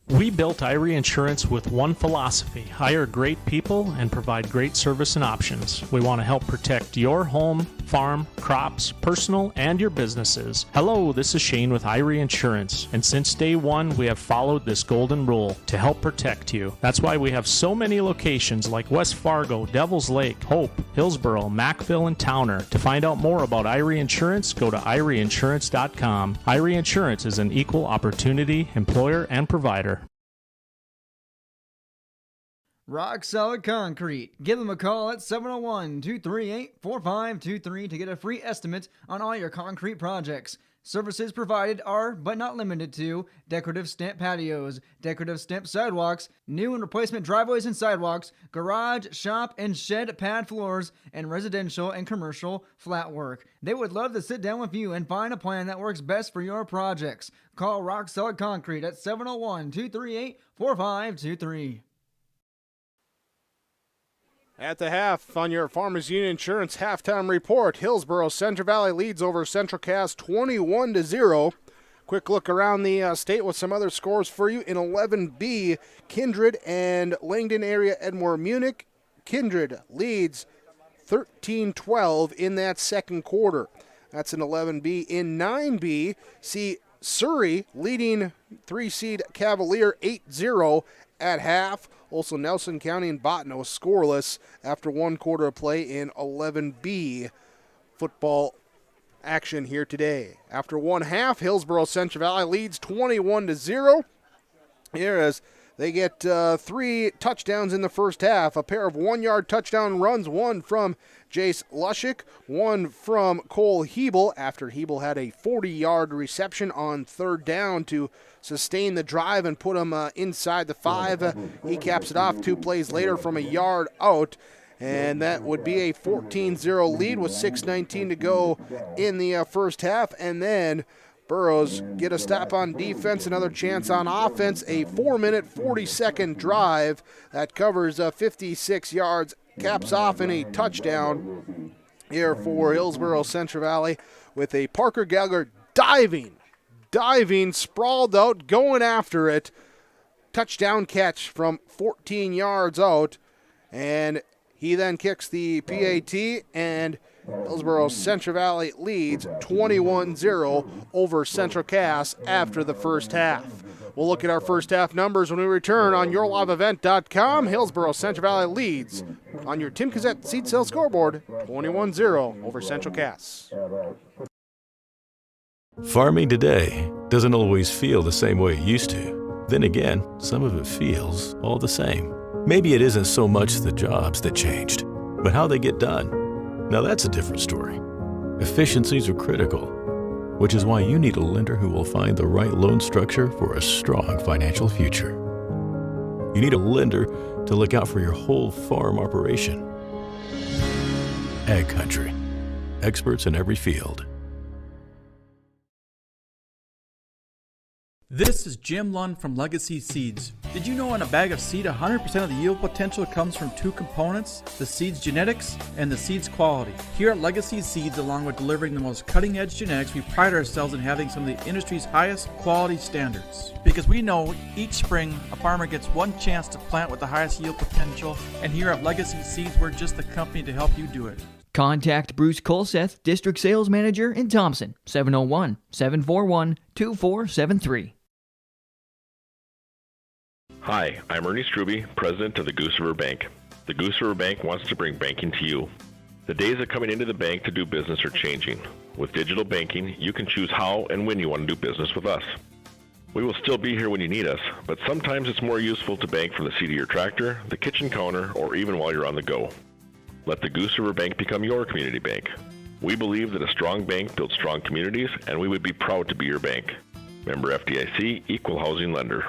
We built Irie Insurance with one philosophy: hire great people and provide great service and options. We want to help protect your home, farm, crops, personal, and your businesses. Hello, this is Shane with Irie Insurance, and since day one, we have followed this golden rule to help protect you. That's why we have so many locations like West Fargo, Devils Lake, Hope, Hillsboro, Mackville, and Towner. To find out more about Irie Insurance, go to IrieInsurance.com. Irie Insurance is an equal opportunity employer and provider. Rock Solid Concrete. Give them a call at 701-238-4523 to get a free estimate on all your concrete projects. Services provided are, but not limited to, decorative stamp patios, decorative stamp sidewalks, new and replacement driveways and sidewalks, garage, shop, and shed pad floors, and residential and commercial flat work. They would love to sit down with you and find a plan that works best for your projects. Call Rock Solid Concrete at 701-238-4523. At the half on your Farmers Union Insurance halftime report, Hillsboro Central Valley leads over Central Cass 21-0. Quick look around the state with some other scores for you. In 11B, Kindred and Langdon area Edmore Munich. Kindred leads 13-12 in that second quarter. That's in 11B. In 9B, see Surrey leading 3-seed Cavalier 8-0 at half. Also, Nelson County and Bottineau scoreless after one quarter of play in 11B football action here today. After one half, Hillsboro Central Valley leads 21-0. Here as they get 3 touchdowns in the first half. A pair of 1-yard touchdown runs, one from Jace Lushik, one from Cole Hebel after Hebel had a 40-yard reception on third down to sustain the drive and put him inside the 5. He caps it off 2 plays later from a yard out, and that would be a 14-0 lead with 6:19 to go in the first half. And then Burrows get a stop on defense, another chance on offense, a 4-minute, 40-second drive that covers 56 yards, caps off in a touchdown here for Hillsboro Central Valley with a Parker Gallagher diving, sprawled out, going after it. Touchdown catch from 14 yards out, and he then kicks the PAT, and Hillsboro Central Valley leads 21-0 over Central Cass after the first half. We'll look at our first half numbers when we return on YourLiveEvent.com. Hillsboro Central Valley leads on your Tim Cassette seed sale scoreboard 21-0 over Central Cass. Farming today doesn't always feel the same way it used to. Then again, some of it feels all the same. Maybe it isn't so much the jobs that changed, but how they get done. Now that's a different story. Efficiencies are critical, which is why you need a lender who will find the right loan structure for a strong financial future. You need a lender to look out for your whole farm operation. Ag Country. Experts in every field. This is Jim Lund from Legacy Seeds. Did you know in a bag of seed, 100% of the yield potential comes from two components, the seed's genetics and the seed's quality? Here at Legacy Seeds, along with delivering the most cutting-edge genetics, we pride ourselves in having some of the industry's highest quality standards. Because we know each spring, a farmer gets one chance to plant with the highest yield potential, and here at Legacy Seeds, we're just the company to help you do it. Contact Bruce Colseth, District Sales Manager in Thompson, 701-741-2473. Hi, I'm Ernie Struby, President of the Goose River Bank. The Goose River Bank wants to bring banking to you. The days of coming into the bank to do business are changing. With digital banking, you can choose how and when you want to do business with us. We will still be here when you need us, but sometimes it's more useful to bank from the seat of your tractor, the kitchen counter, or even while you're on the go. Let the Goose River Bank become your community bank. We believe that a strong bank builds strong communities, and we would be proud to be your bank. Member FDIC, Equal Housing Lender.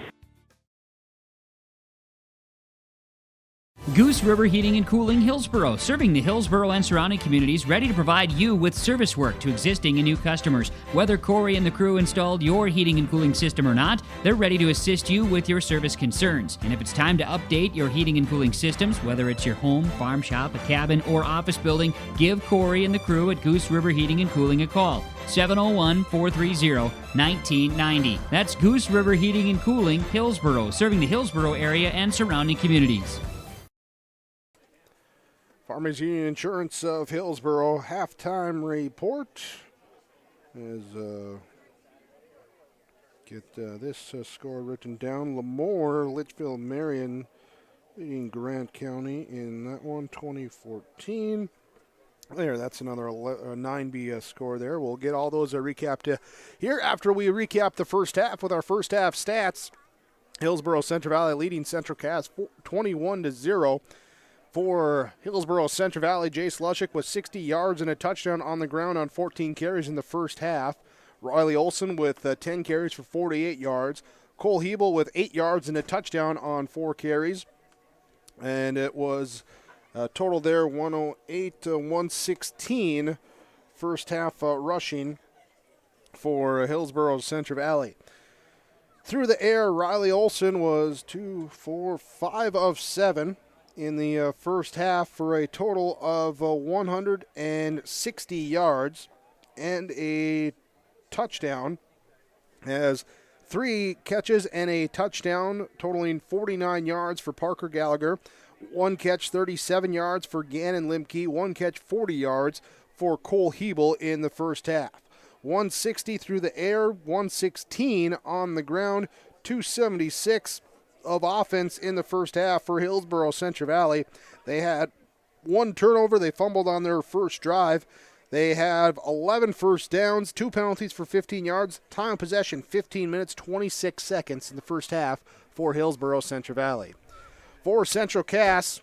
Goose River Heating and Cooling Hillsboro, serving the Hillsboro and surrounding communities, ready to provide you with service work to existing and new customers. Whether Corey and the crew installed your heating and cooling system or not, they're ready to assist you with your service concerns. And if it's time to update your heating and cooling systems, whether it's your home, farm shop, a cabin, or office building, give Corey and the crew at Goose River Heating and Cooling a call. 701-430-1990. That's Goose River Heating and Cooling, Hillsboro, serving the Hillsboro area and surrounding communities. Farmers Union Insurance of Hillsboro halftime report. As get this score written down. Lemoore, Litchfield, Marion leading Grant County in that one, 2014. There, that's another 9B score there. We'll get all those recapped here after we recap the first half with our first half stats. Hillsboro Central Valley leading Central Cass 21-0. For Hillsboro Central Valley, Jace Lushik with 60 yards and a touchdown on the ground on 14 carries in the first half. Riley Olson with 10 carries for 48 yards. Cole Hebel with 8 yards and a touchdown on 4 carries. And it was a total there 108 to 116 first half rushing for Hillsboro Central Valley. Through the air, Riley Olson was 5 of 7. In the first half for a total of 160 yards and a touchdown. Has 3 catches and a touchdown, totaling 49 yards for Parker Gallagher. 1 catch, 37 yards for Gannon Limke. 1 catch, 40 yards for Cole Hebel in the first half. 160 through the air, 116 on the ground, 276 of offense in the first half for Hillsboro Central Valley. They had 1 turnover. They fumbled on their first drive. They have 11 first downs, 2 penalties for 15 yards. Time of possession, 15 minutes, 26 seconds in the first half for Hillsboro Central Valley. For Central Cass,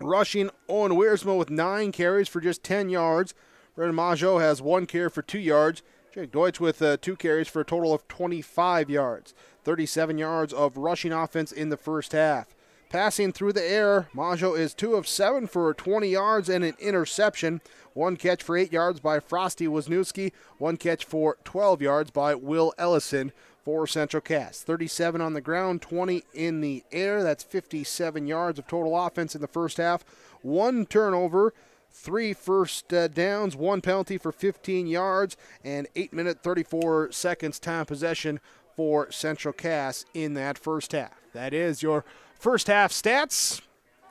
rushing Owen Wiersma with 9 carries for just 10 yards. Brendan Maggio has 1 carry for 2 yards. Jake Deutsch with 2 carries for a total of 25 yards. 37 yards of rushing offense in the first half. Passing through the air, Majo is 2 of 7 for 20 yards and an interception. 1 catch for 8 yards by Frosty Wisniewski. 1 catch for 12 yards by Will Ellison for Central Cass. 37 on the ground, 20 in the air. That's 57 yards of total offense in the first half. 1 turnover, 3 first downs, 1 penalty for 15 yards, and 8 minute 34 seconds time possession for Central Cass in that first half. That is your first half stats,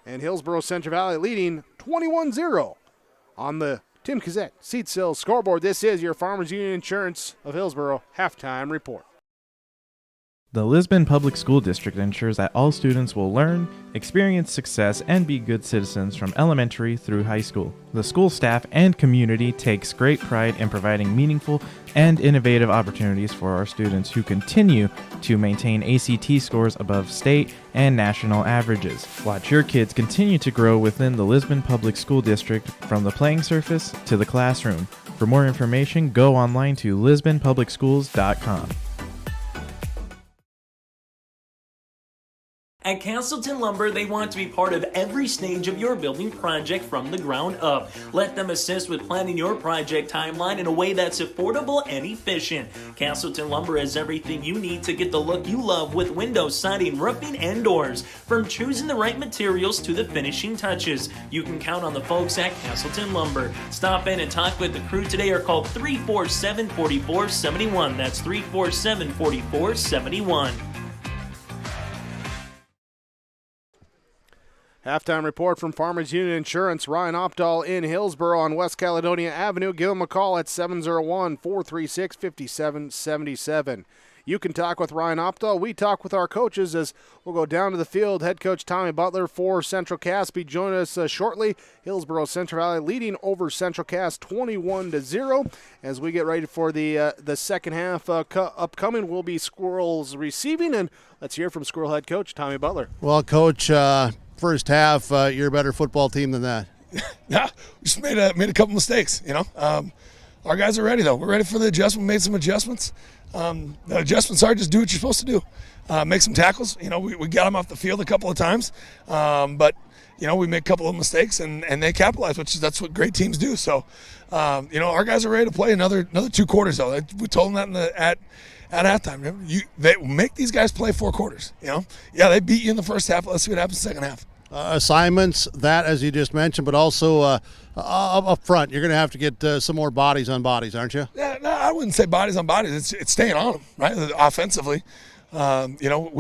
and Hillsboro Central Valley leading 21-0 on the Tim Cassette Seat Sales scoreboard. This is your Farmers Union Insurance of Hillsboro halftime report. The Lisbon Public School District ensures that all students will learn, experience success, and be good citizens from elementary through high school. The school staff and community takes great pride in providing meaningful and innovative opportunities for our students who continue to maintain ACT scores above state and national averages. Watch your kids continue to grow within the Lisbon Public School District from the playing surface to the classroom. For more information, go online to lisbonpublicschools.com. At Castleton Lumber, they want to be part of every stage of your building project from the ground up. Let them assist with planning your project timeline in a way that's affordable and efficient. Castleton Lumber has everything you need to get the look you love with windows, siding, roofing, and doors. From choosing the right materials to the finishing touches, you can count on the folks at Castleton Lumber. Stop in and talk with the crew today or call 347-4471. That's 347-4471. Halftime report from Farmers Union Insurance. Ryan Opdahl in Hillsboro on West Caledonia Avenue. Give him a call at 701-436-5777. You can talk with Ryan Opdahl. We talk with our coaches as we'll go down to the field. Head coach Tommy Butler for Central Cass be joining us shortly. Hillsboro Central Valley leading over Central Cass 21-0. As we get ready for the second half upcoming, will be Squirrels receiving. And let's hear from Squirrel head coach Tommy Butler. Well, Coach, first half, you're a better football team than that. Yeah, we just made a couple mistakes, you know. Our guys are ready, though. We're ready for the adjustment. We made some adjustments. The adjustments are just do what you're supposed to do. Make some tackles. You know, we got them off the field a couple of times. But, you know, we make a couple of mistakes, and they capitalize, that's what great teams do. So, you know, our guys are ready to play another 2 quarters, though. We told them that at halftime. They make these guys play 4 quarters, you know. Yeah, they beat you in the first half. Let's see what happens in the second half. Assignments, that as you just mentioned, but also up front, you're going to have to get some more bodies on bodies, aren't you? Yeah, no, I wouldn't say bodies on bodies. It's staying on them, right? Offensively, you know,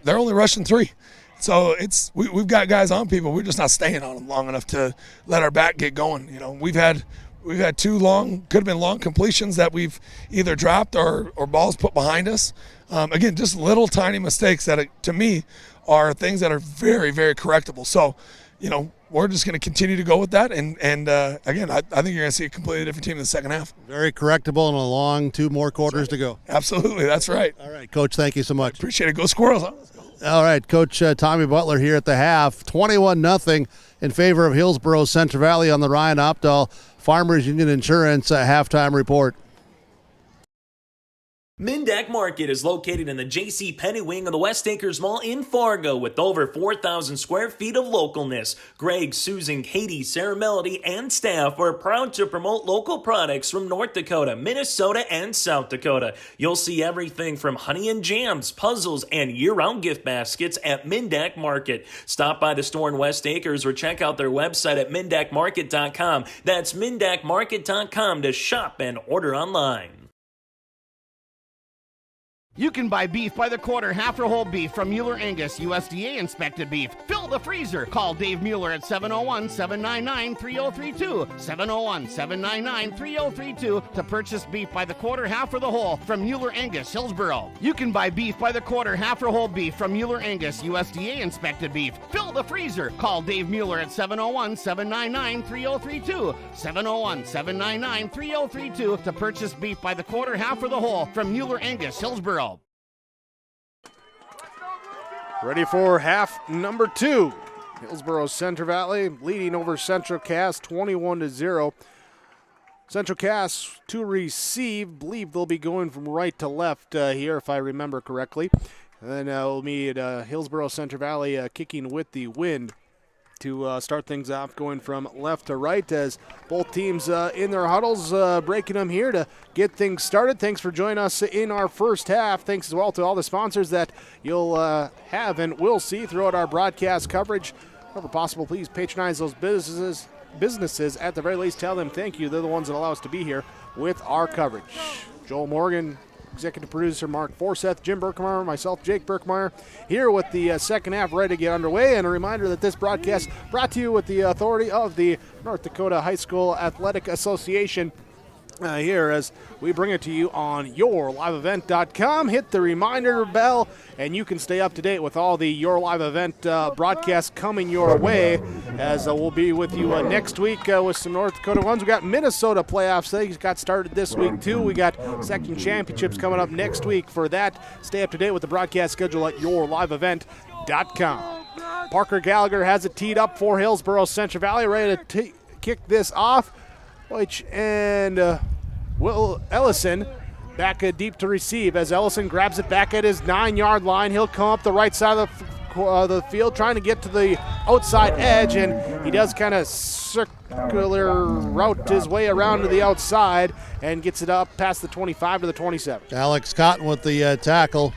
they're only rushing 3, so we've got guys on people. We're just not staying on them long enough to let our back get going. You know, we've had 2 could have been long completions that we've either dropped or balls put behind us. Again, just little tiny mistakes that, to me, are things that are very, very correctable. So, you know, we're just going to continue to go with that. And again, I think you're going to see a completely different team in the second half. Very correctable and a long 2 more quarters to go. Absolutely. That's right. All right, Coach, thank you so much. Appreciate it. Go Squirrels. Huh? All right, Coach Tommy Butler here at the half. 21-0 in favor of Hillsboro Central Valley on the Ryan Opdahl Farmers Union Insurance halftime report. Mindak Market is located in the J.C. Penney wing of the West Acres Mall in Fargo with over 4,000 square feet of localness. Greg, Susan, Katie, Sarah Melody, and staff are proud to promote local products from North Dakota, Minnesota, and South Dakota. You'll see everything from honey and jams, puzzles, and year-round gift baskets at Mindak Market. Stop by the store in West Acres or check out their website at mindakmarket.com. That's mindakmarket.com to shop and order online. You can buy beef by the quarter, half or whole beef from Mueller Angus, USDA inspected beef. Fill the freezer. Call Dave Mueller at 701-799-3032. 701-799-3032 to purchase beef by the quarter, half or the whole from Mueller Angus, Hillsboro. You can buy beef by the quarter, half or whole beef from Mueller Angus, USDA inspected beef. Fill the freezer. Call Dave Mueller at 701-799-3032. 701-799-3032 to purchase beef by the quarter, half or the whole from Mueller Angus, Hillsboro. Ready for half number 2. Hillsboro Central Valley leading over Central Cass 21-0. Central Cass to receive. Believe they'll be going from right to left here if I remember correctly. And then we'll meet Hillsboro Central Valley kicking with the wind to start things off, going from left to right as both teams in their huddles, breaking them here to get things started. Thanks for joining us in our first half. Thanks as well to all the sponsors that you'll have and will see throughout our broadcast coverage. Whenever possible, please patronize those businesses. At the very least, tell them thank you. They're the ones that allow us to be here with our coverage. Joel Morgan, executive producer Mark Forseth, Jim Berkmeyer, myself, Jake Berkmeyer, here with the second half ready to get underway. And a reminder that this broadcast brought to you with the authority of the North Dakota High School Athletic Association. Here as we bring it to you on yourliveevent.com. Hit the reminder bell and you can stay up to date with all the Your Live Event broadcasts coming your way, as we'll be with you next week with some North Dakota ones. We got Minnesota playoffs. They got started this week too. We got section championships coming up next week. For that, stay up to date with the broadcast schedule at yourliveevent.com. Parker Gallagher has it teed up for Hillsboro Central Valley, ready to kick this off. And Will Ellison back deep to receive as Ellison grabs it back at his 9-yard line. He'll come up the right side of the field trying to get to the outside edge, and he does kind of circular route his way around to the outside and gets it up past the 25 to the 27. Alex Cotton with the tackle.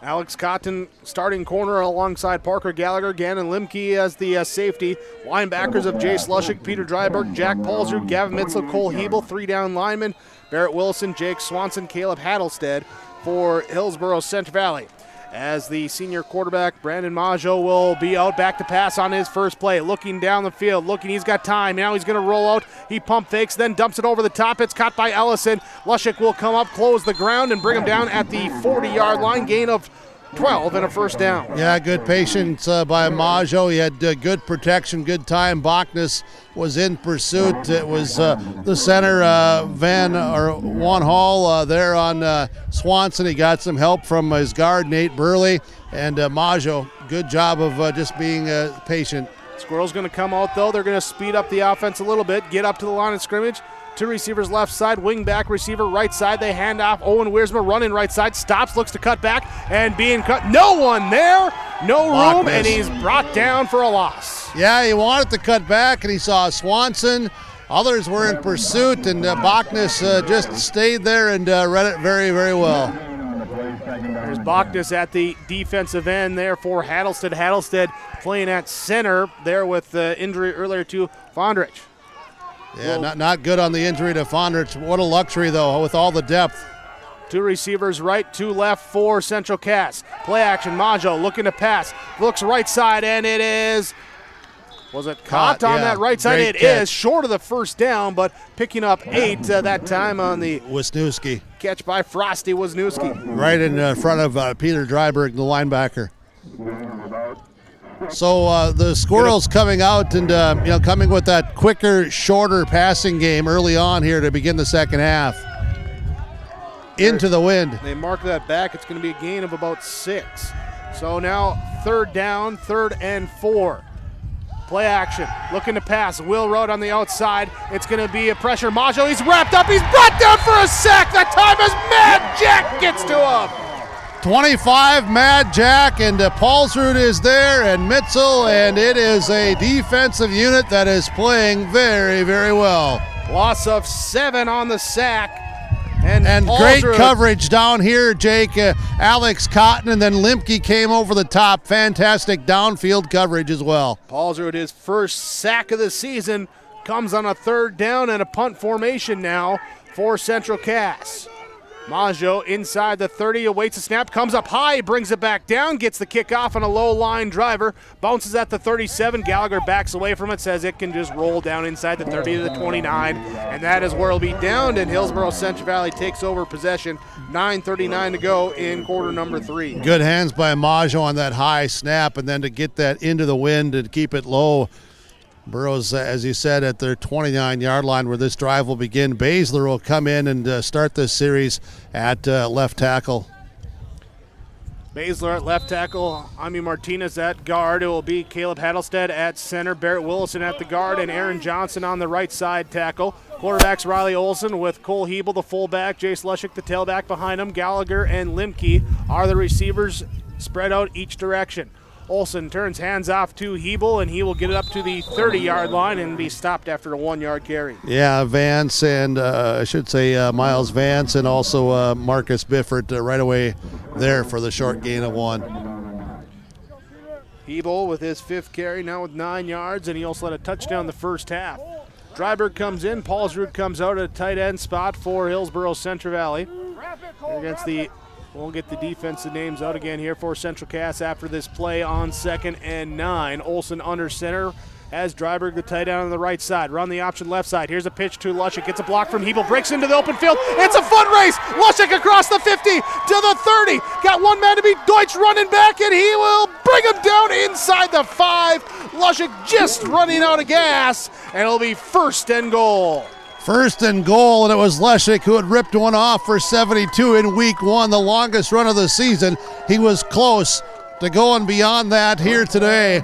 Alex Cotton starting corner alongside Parker Gallagher, Gannon Limke as the safety. Linebackers of Jay Slushik, Peter Dryberg, Jack Paulsrud, Gavin Mitzel, Cole Hebel. 3 down linemen, Barrett Wilson, Jake Swanson, Caleb Hattlestead for Hillsboro Central Valley. As the senior quarterback, Brandon Maggio, will be out back to pass on his first play. Looking down the field, he's got time. Now he's going to roll out. He pump fakes, then dumps it over the top. It's caught by Ellison. Lushik will come up, close the ground, and bring him down at the 40-yard line. Gain of 12 and a first down. Yeah, good patience by Maggio. He had good protection, good time. Bachnes was in pursuit. It was the center, Juan Hall there on Swanson. He got some help from his guard, Nate Burley. And Maggio, good job of just being patient. Squirrel's going to come out, though. They're going to speed up the offense a little bit, get up to the line of scrimmage. 2 receivers left side, wing back receiver right side. They hand off. Owen Wiersma running right side, stops, looks to cut back, and being cut. No one there, no room, and he's brought down for a loss. Yeah, he wanted to cut back, and he saw Swanson. Others were in pursuit, and Bachnes just stayed there and read it very, very well. There's Bachnes at the defensive end there for Hattlestead. Hattlestead playing at center there with the injury earlier to Fondrich. Yeah, not good on the injury to Fondrich. What a luxury, though, with all the depth. 2 receivers right, 2 left for Central Cass. Play action, Maggio looking to pass. Looks right side, and it is... Was it caught on that right side? It is short of the first down, but picking up 8 that time on the Wisniewski catch by Frosty Wisniewski. Right in front of Peter Dryberg, the linebacker. So the Squirrels coming out and coming with that quicker, shorter passing game early on here to begin the second half. Into the wind. They mark that back. It's going to be a gain of about 6. So now 3rd down, 3rd and 4. Play action, looking to pass. Will Road on the outside. It's going to be a pressure. Maggio, he's wrapped up. He's brought down for a sack. That time as Mad Jack gets to him. 25, Mad Jack, and Paulsrud is there, and Mitzel, and it is a defensive unit that is playing very, very well. Loss of 7 on the sack. And great coverage down here, Jake. Alex Cotton, and then Limke came over the top. Fantastic downfield coverage as well. Paulsrud, his first sack of the season, comes on a 3rd down and a punt formation now for Central Cass. Maggio inside the 30, awaits a snap, comes up high, brings it back down, gets the kickoff on a low line driver, bounces at the 37. Gallagher backs away from it, says it can just roll down inside the 30 to the 29, and that is where it'll be downed, and Hillsboro Central Valley takes over possession. 9:39 to go in quarter number 3. Good hands by Maggio on that high snap, and then to get that into the wind and keep it low. Burrows, as you said, at their 29-yard line where this drive will begin. Baszler will come in and start this series at left tackle. Baszler at left tackle, Ami Martinez at guard. It will be Caleb Hattlestead at center, Barrett Willison at the guard, and Aaron Johnson on the right side tackle. Quarterbacks Riley Olson with Cole Hebel, the fullback, Jace Lushik, the tailback behind him. Gallagher and Limke are the receivers spread out each direction. Olson turns hands off to Hebel, and he will get it up to the 30-yard line and be stopped after a 1-yard carry. Yeah, Vance and I should say Miles Vance and also Marcus Biffert right away there for the short gain of 1. Hebel with his 5th carry now with 9 yards, and he also had a touchdown the first half. Dryberg comes in. Paulsrud comes out at a tight end spot for Hillsboro Central Valley. We'll get the defensive names out again here for Central Cass after this play on 2nd and 9. Olson under center has Dryberg the tight end on the right side. Run the option left side. Here's a pitch to Lushik. Gets a block from Hebel. Breaks into the open field. It's a foot race. Lushik across the 50 to the 30. Got one man to beat. Deutsch running back, and he will bring him down inside the 5. Lushik just running out of gas, and it'll be 1st and goal. 1st and goal, and it was Lushik who had ripped one off for 72 in week 1, the longest run of the season. He was close to going beyond that here today.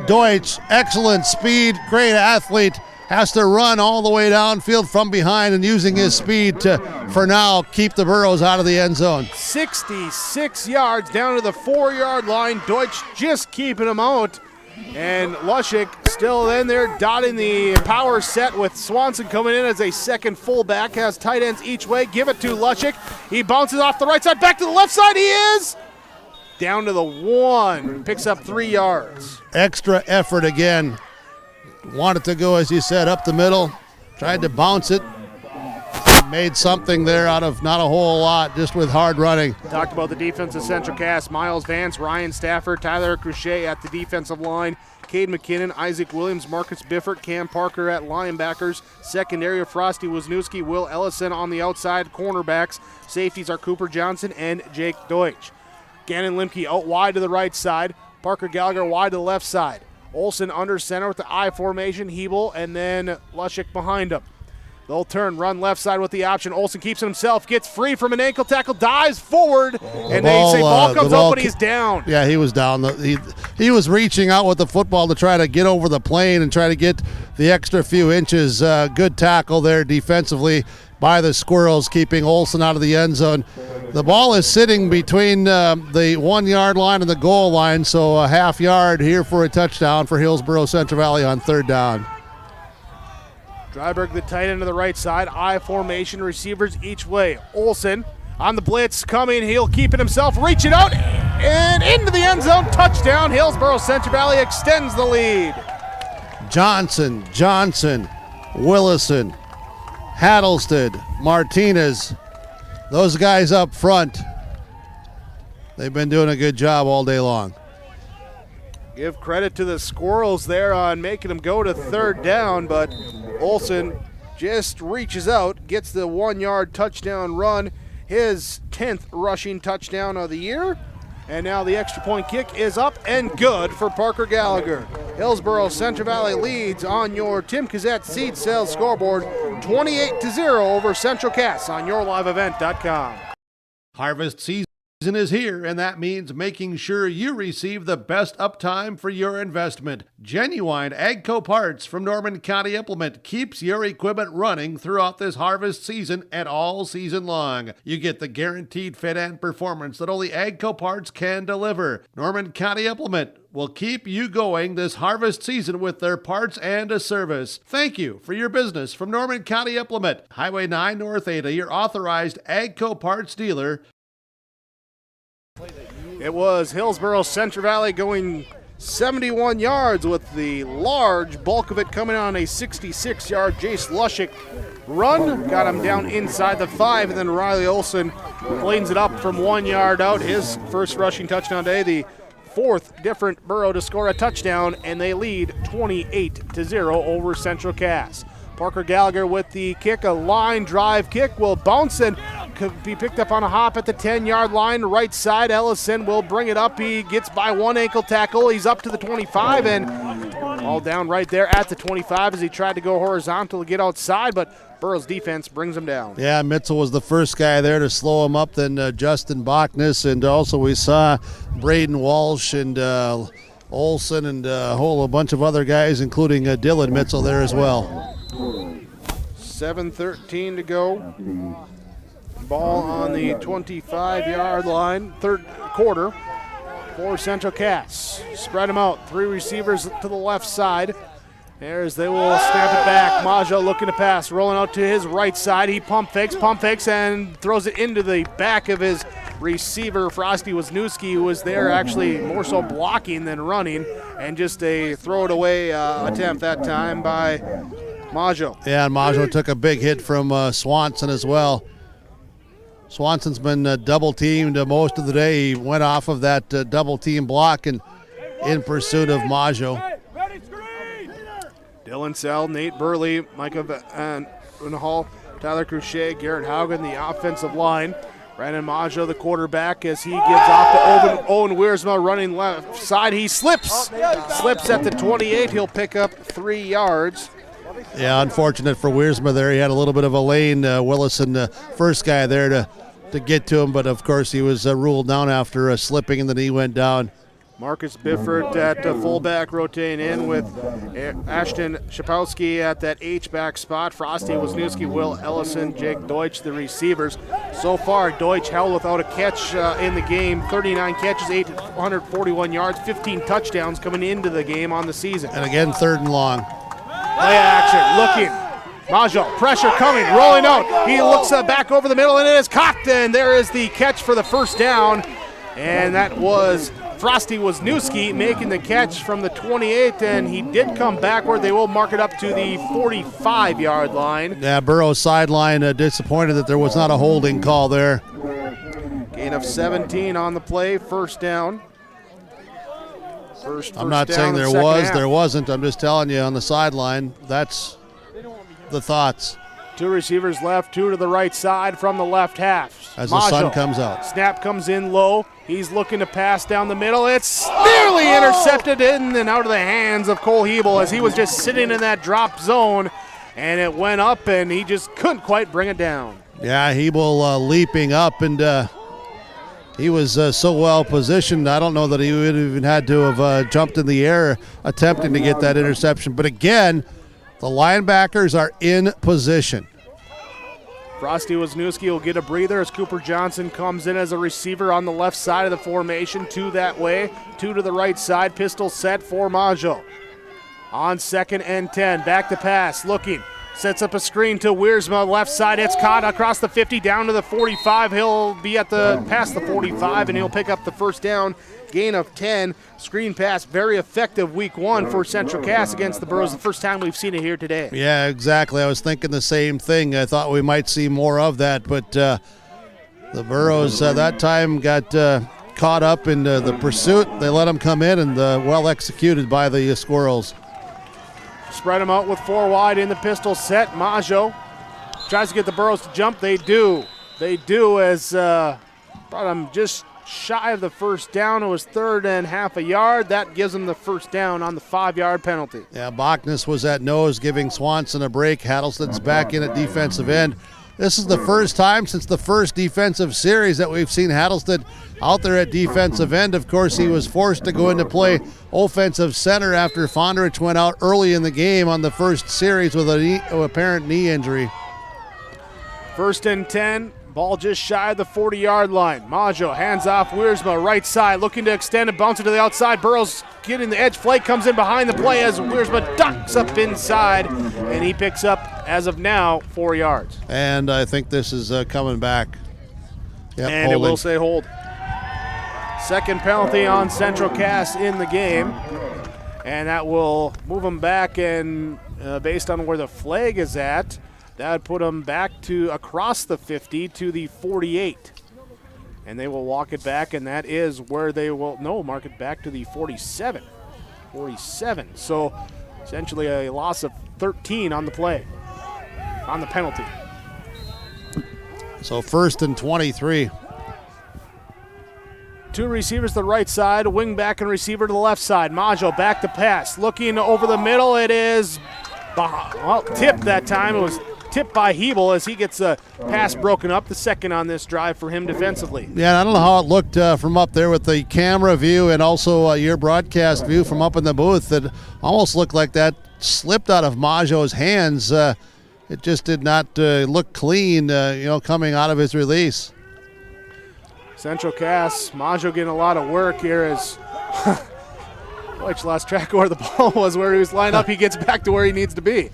Deutsch, excellent speed, great athlete, has to run all the way downfield from behind and using his speed to, for now, keep the Burros out of the end zone. 66 yards down to the 4-yard line. Deutsch just keeping him out. And Lushik still in there dotting the power set with Swanson coming in as a second fullback. Has tight ends each way. Give it to Lushik. He bounces off the right side. Back to the left side. He is down to the 1. Picks up 3 yards. Extra effort again. Wanted to go, as you said, up the middle. Tried to bounce it. Made something there out of not a whole lot, just with hard running. Talked about the defense of Central Cass. Miles Vance, Ryan Stafford, Tyler Crochet at the defensive line. Cade McKinnon, Isaac Williams, Marcus Biffert, Cam Parker at linebackers. Secondary of Frosty Wisniewski, Will Ellison on the outside cornerbacks. Safeties are Cooper Johnson and Jake Deutsch. Gannon Limke out wide to the right side. Parker Gallagher wide to the left side. Olson under center with the I formation. Hebel and then Lushik behind him. They'll turn, run left side with the option. Olson keeps it himself, gets free from an ankle tackle, dives forward, and they say ball comes up, but he's down. Yeah, he was down. He was reaching out with the football to try to get over the plane and try to get the extra few inches. Good tackle there defensively by the Squirrels, keeping Olson out of the end zone. The ball is sitting between the 1-yard line and the goal line, so a half yard here for a touchdown for Hillsboro Central Valley on 3rd down. Dryberg the tight end to the right side. I formation, receivers each way. Olson on the blitz coming. He'll keep it himself. Reach it out and into the end zone. Touchdown. Hillsboro Central Valley extends the lead. Johnson, Willison, Hattlestead, Martinez. Those guys up front, they've been doing a good job all day long. Give credit to the Squirrels there on making them go to 3rd down, but Olson just reaches out, gets the 1-yard touchdown run, his 10th rushing touchdown of the year, and now the extra point kick is up and good for Parker Gallagher. Hillsboro Central Valley leads on your Tim Kazette Seed Sales scoreboard 28-0 over Central Cass on yourliveevent.com. Harvest season is here, and that means making sure you receive the best uptime for your investment. Genuine AGCO parts from Norman County Implement keeps your equipment running throughout this harvest season and all season long. You get the guaranteed fit and performance that only AGCO parts can deliver. Norman County Implement will keep you going this harvest season with their parts and a service. Thank you for your business from Norman County Implement. Highway 9 North Ada, your authorized AGCO parts dealer. It was Hillsboro Central Valley going 71 yards with the large bulk of it coming on a 66-yard Jace Lushik run. Got him down inside the 5, and then Riley Olson cleans it up from 1 yard out. His first rushing touchdown today, the 4th different Burro to score a touchdown, and they lead 28-0 over Central Cass. Parker Gallagher with the kick, a line drive kick will bounce and could be picked up on a hop at the 10-yard line. Right side, Ellison will bring it up. He gets by one ankle tackle. He's up to the 25 and all down right there at the 25 as he tried to go horizontal to get outside, but Burrow's defense brings him down. Yeah, Mitchell was the first guy there to slow him up, then Justin Bachnes, and also we saw Braden Walsh and Olson and a whole bunch of other guys, including Dylan Mitchell there as well. 7:13 to go. Ball on the 25-yard line, third quarter for Central Cass. Spread them out. 3 receivers to the left side. There's, they will snap it back. Majo looking to pass, rolling out to his right side. He pump fakes, and throws it into the back of his receiver. Frosty Wisniewski, who was there actually more so blocking than running, and just a throw it away attempt that time by Majo. Yeah, and Majo took a big hit from Swanson as well. Swanson's been double teamed most of the day. He went off of that double team block and in pursuit of Majo. Dylan Sell, Nate Burley, Micah Van Hall, Tyler Cruchet, Garrett Haugen, the offensive line. Brandon Majo, the quarterback, as he gives off to Owen Wiersma running left side. He slips at the 28. He'll pick up 3 yards. Yeah, unfortunate for Wiersma there. He had a little bit of a lane. Willison, the first guy there to get to him, but of course he was ruled down after slipping, and then he went down. Marcus Biffert at fullback, rotating in with Ashton Shapowski at that H-back spot. Frosty Wisniewski, Will Ellison, Jake Deutsch, the receivers. So far, Deutsch held without a catch in the game. 39 catches, 841 yards, 15 touchdowns coming into the game on the season. And again, 3rd and long. Play action, looking. Majo, pressure coming, rolling out. He looks back over the middle, and it is caught, and there is the catch for the first down. And that was Frosty Wisniewski making the catch from the 28, and he did come backward. They will mark it up to the 45-yard line. Yeah, Burroughs sideline disappointed that there was not a holding call there. Gain of 17 on the play, first down. I'm not saying there was, there wasn't. I'm just telling you on the sideline, that's the thoughts. 2 receivers left, 2 to the right side from the left half. As the sun comes out. Snap comes in low. He's looking to pass down the middle. It's nearly intercepted in and out of the hands of Cole Hebel as he was just sitting in that drop zone, and it went up, and he just couldn't quite bring it down. Yeah, Hebel leaping up, and he was so well positioned. I don't know that he would have even had to have jumped in the air attempting to get that interception. But again, the linebackers are in position. Frosty Wisniewski will get a breather as Cooper Johnson comes in as a receiver on the left side of the formation. 2 that way, 2 to the right side. Pistol set for Majo. On 2nd and 10, back to pass, looking. Sets up a screen to Wiersma, left side. It's caught across the 50, down to the 45. He'll be at the past the 45, and he'll pick up the first down. Gain of 10. Screen pass, very effective week 1 for Central Cass against the Burros. The first time we've seen it here today. Yeah, exactly. I was thinking the same thing. I thought we might see more of that, but the Burros that time got caught up in the pursuit. They let them come in, and well executed by the Squirrels. Spread them out with 4 wide in the pistol set. Majo tries to get the Burros to jump. They do. They do, as brought them just shy of the first down. It was 3rd and half a yard. That gives them the first down on the 5-yard penalty. Yeah, Bachnes was at nose, giving Swanson a break. Hattlestead's back in at defensive end. This is the first time since the first defensive series that we've seen Hattlestead out there at defensive end. Of course, he was forced to go into play offensive center after Fondrich went out early in the game on the first series with an apparent knee injury. 1st and 10. Ball just shy of the 40-yard line. Majo hands off Wiersma, right side, looking to extend and bounce it to the outside. Burroughs getting the edge. Flake comes in behind the play as Wiersma ducks up inside, and he picks up, as of now, 4 yards. And I think this is coming back. Yep, and holding. It will say hold. Second penalty on Central Cass in the game, and that will move them back, and based on where the flag is at, that would put them back to across the 50 to the 48. And they will walk it back, and that is where they will, mark it back to the 47. 47. So essentially a loss of 13 on the play, on the penalty. So 1st and 23. 2 receivers to the right side, a wing back and receiver to the left side. Majo back to pass, looking over the middle. It is, tipped that time. It was tipped by Hebel as he gets a pass broken up, the second on this drive for him defensively. Yeah, I don't know how it looked from up there with the camera view and also your broadcast view from up in the booth. It almost looked like that slipped out of Majo's hands. it just did not look clean, coming out of his release. Central Cass, Maggio getting a lot of work here as Deutsch lost track of where the ball was, where he was lined up. He gets back to where he needs to be.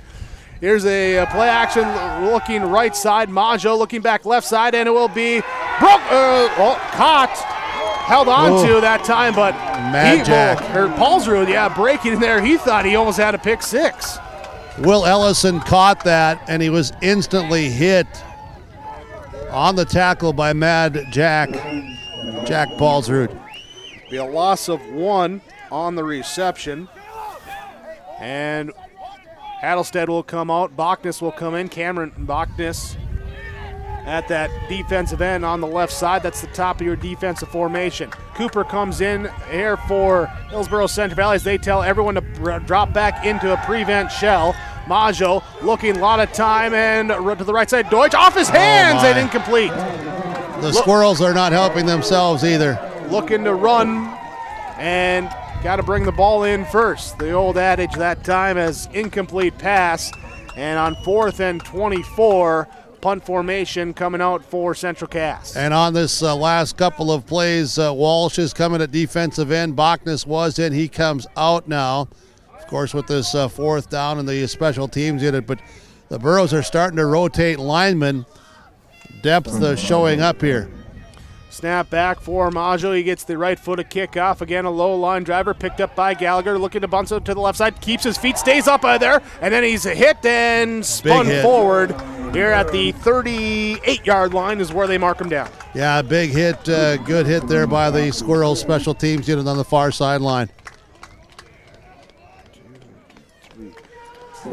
Here's a play action looking right side. Maggio looking back left side, and it will be caught. Held on to that time, but Paulsrud, breaking in there. He thought he almost had a pick six. Will Ellison caught that, and he was instantly hit on the tackle by Jack Paulsrud. Be a loss of 1 on the reception. And Hattelstead will come out. Bachnes will come in. Cameron Bachnes at that defensive end on the left side. That's the top of your defensive formation. Cooper comes in here for Hillsboro Central Valley as they tell everyone to drop back into a prevent shell. Maggio looking a lot of time and to the right side. Deutsch off his hands and incomplete. The Squirrels are not helping themselves either. Looking to run and got to bring the ball in first. The old adage that time as incomplete pass. And on 4th and 24, punt formation coming out for Central Cass. And on this last couple of plays, Walsh is coming at defensive end. Bachnes was in. He comes out now. Of course, with this 4th down and the special teams unit. But the Burros are starting to rotate linemen. Depth showing up here. Snap back for Maggio. He gets the right foot a kickoff. Again, a low line driver picked up by Gallagher. Looking to bounce it to the left side. Keeps his feet, stays up there. And then he's hit and spun forward. Here at the 38-yard line is where they mark him down. Yeah, big hit. Good hit there by the Squirrels special teams unit on the far sideline.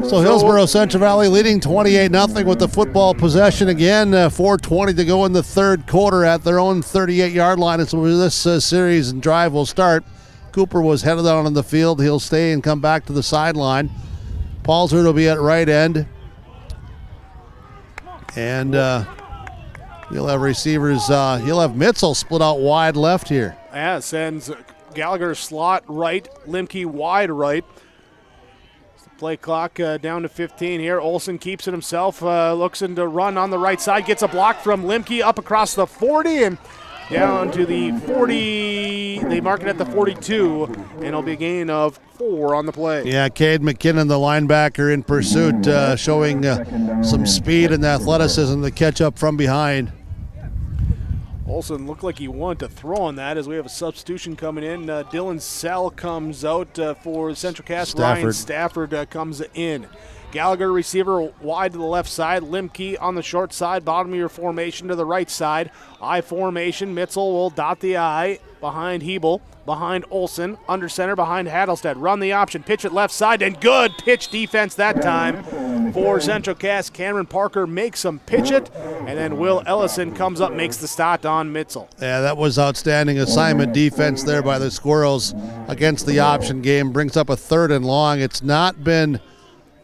So Hillsboro Central Valley leading 28-0 with the football possession again. 4:20 to go in the third quarter at their own 38-yard line. It's where this series and drive will start. Cooper was headed out on the field. He'll stay and come back to the sideline. Paulsrud will be at right end. And you'll have receivers. You'll have Mitzel split out wide left here. Yeah, sends Gallagher slot right, Limke wide right. Play clock down to 15 here. Olsen keeps it himself, looks into run on the right side, gets a block from Limke up across the 40 and down to the 40. They mark it at the 42, and it'll be a gain of 4 on the play. Yeah, Cade McKinnon, the linebacker in pursuit, showing some speed and athleticism to catch up from behind. Olsen looked like he wanted to throw on that as we have a substitution coming in. Dylan Sell comes out for Central Cass. Ryan Stafford comes in. Gallagher receiver wide to the left side. Limke on the short side. Bottom of your formation to the right side. I formation. Mitzel will dot the I behind Hebel. Behind Olsen. Under center behind Hattelstead. Run the option. Pitch it left side. And good pitch defense that time for Central Cass. Cameron Parker makes him pitch it. And then Will Ellison comes up, makes the stop on Mitzel. Yeah, that was outstanding assignment defense there by the Squirrels against the option game. Brings up a 3rd and long. It's not been...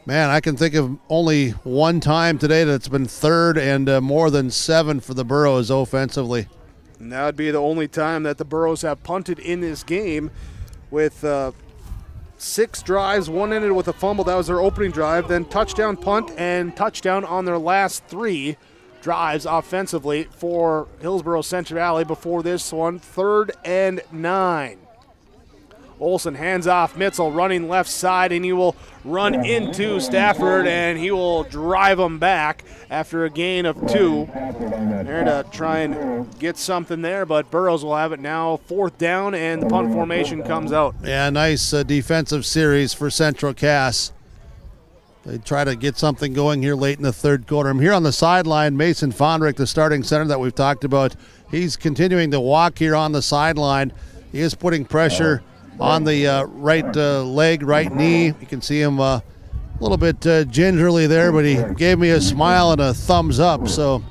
Man, I can think of only one time today that it's been 3rd and more than 7 for the Burros offensively. And that would be the only time that the Burros have punted in this game with 6 drives. One ended with a fumble. That was their opening drive. Then touchdown, punt, and touchdown on their last 3 drives offensively for Hillsboro Central Valley before this one. 3rd and 9. Olsen hands off Mitzel, running left side, and he will run into Stafford, and he will drive him back after a gain of 2. There to try and get something there, but Burrows will have it now. 4th down, and the punt formation comes out. Yeah, nice defensive series for Central Cass. They try to get something going here late in the third quarter. I'm here on the sideline. Mason Fondrick, the starting center that we've talked about, he's continuing to walk here on the sideline. He is putting pressure on the right leg, right knee. You can see him a little bit gingerly there, but he gave me a smile and a thumbs up. So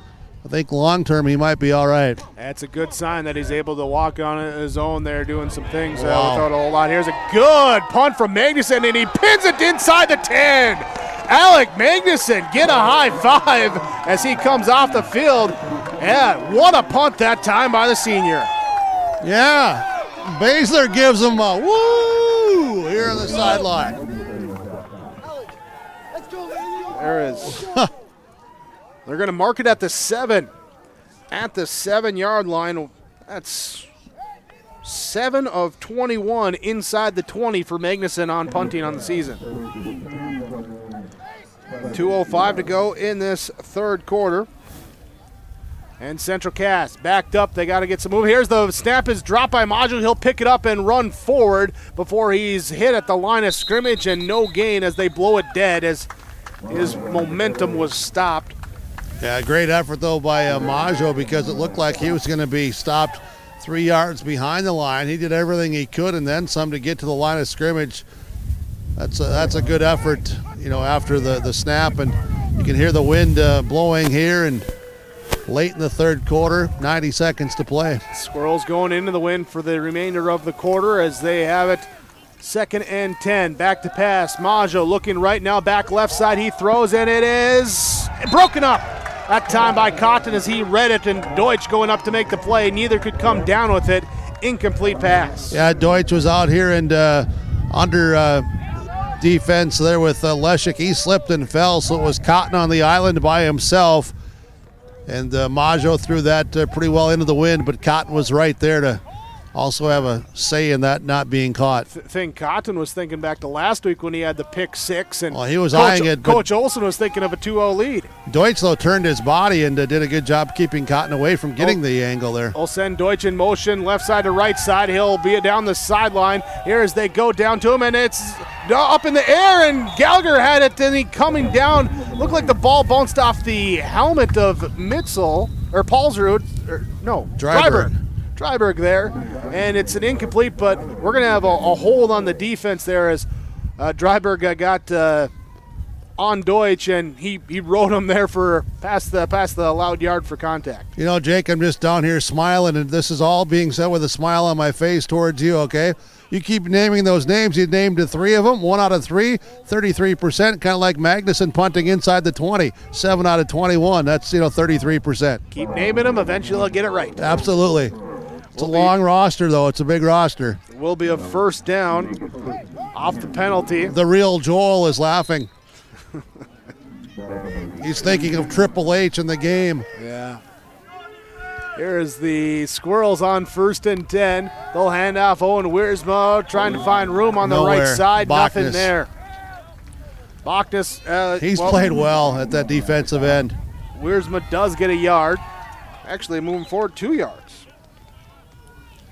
I think long term he might be all right. That's a good sign that he's able to walk on his own there, doing some things without a whole lot. Here's a good punt from Magnuson, and he pins it inside the 10. Alec Magnuson get a high five as he comes off the field. Yeah, what a punt that time by the senior. Yeah. Baszler gives him a woo here on the sideline. There is. They're going to mark it at the 7. At the 7-yard line. That's 7 of 21 inside the 20 for Magnuson on punting on the season. 2:05 to go in this third quarter. And Central Cass backed up. They got to get some move. Here's the snap is dropped by Module. He'll pick it up and run forward before he's hit at the line of scrimmage, and no gain as they blow it dead as his momentum was stopped. Yeah, great effort, though, by Maggio, because it looked like he was going to be stopped 3 yards behind the line. He did everything he could and then some to get to the line of scrimmage. That's a good effort, after the snap. And you can hear the wind blowing here, and late in the third quarter, 90 seconds to play. Squirrels going into the wind for the remainder of the quarter as they have it 2nd and 10. Back to pass. Maggio looking right now, back left side. He throws, and it is broken up. That time by Cotton as he read it, and Deutsch going up to make the play. Neither could come down with it. Incomplete pass. Yeah, Deutsch was out here and under defense there with Leshik. He slipped and fell, so it was Cotton on the island by himself. And Maggio threw that pretty well into the wind, but Cotton was right there to also have a say in that not being caught. I think Cotton was thinking back to last week when he had the pick 6, and he was eyeing it. Coach Olson was thinking of a 2-0 lead. Deutsch, though, turned his body and did a good job keeping Cotton away from getting the angle there. Olson, Deutsch in motion, left side to right side. He'll be down the sideline here as they go down to him, and it's up in the air, and Gallagher had it, and he coming down. Looked like the ball bounced off the helmet of Mitzel, or Paulsrud, Dryberg there, and it's an incomplete, but we're going to have a hold on the defense there as Dryberg got on Deutsch, and he rode him there for past the allowed yard for contact. Jake, I'm just down here smiling, and this is all being said with a smile on my face towards you, okay? You keep naming those names. You named 3 of them, 1 out of 3, 33%, kind of like Magnuson punting inside the 20, 7 out of 21. That's, 33%. Keep naming them. Eventually they'll get it right. Absolutely. It's a long roster, though. It's a big roster. Will be a first down off the penalty. The real Joel is laughing. He's thinking of Triple H in the game. Yeah. Here's the Squirrels on 1st and 10. They'll hand off Owen Wiersma, trying to find room on the right side. Bachnes. Nothing there. Bachnes. He's played well at that defensive end. Wiersma does get a yard. Actually moving forward 2 yards.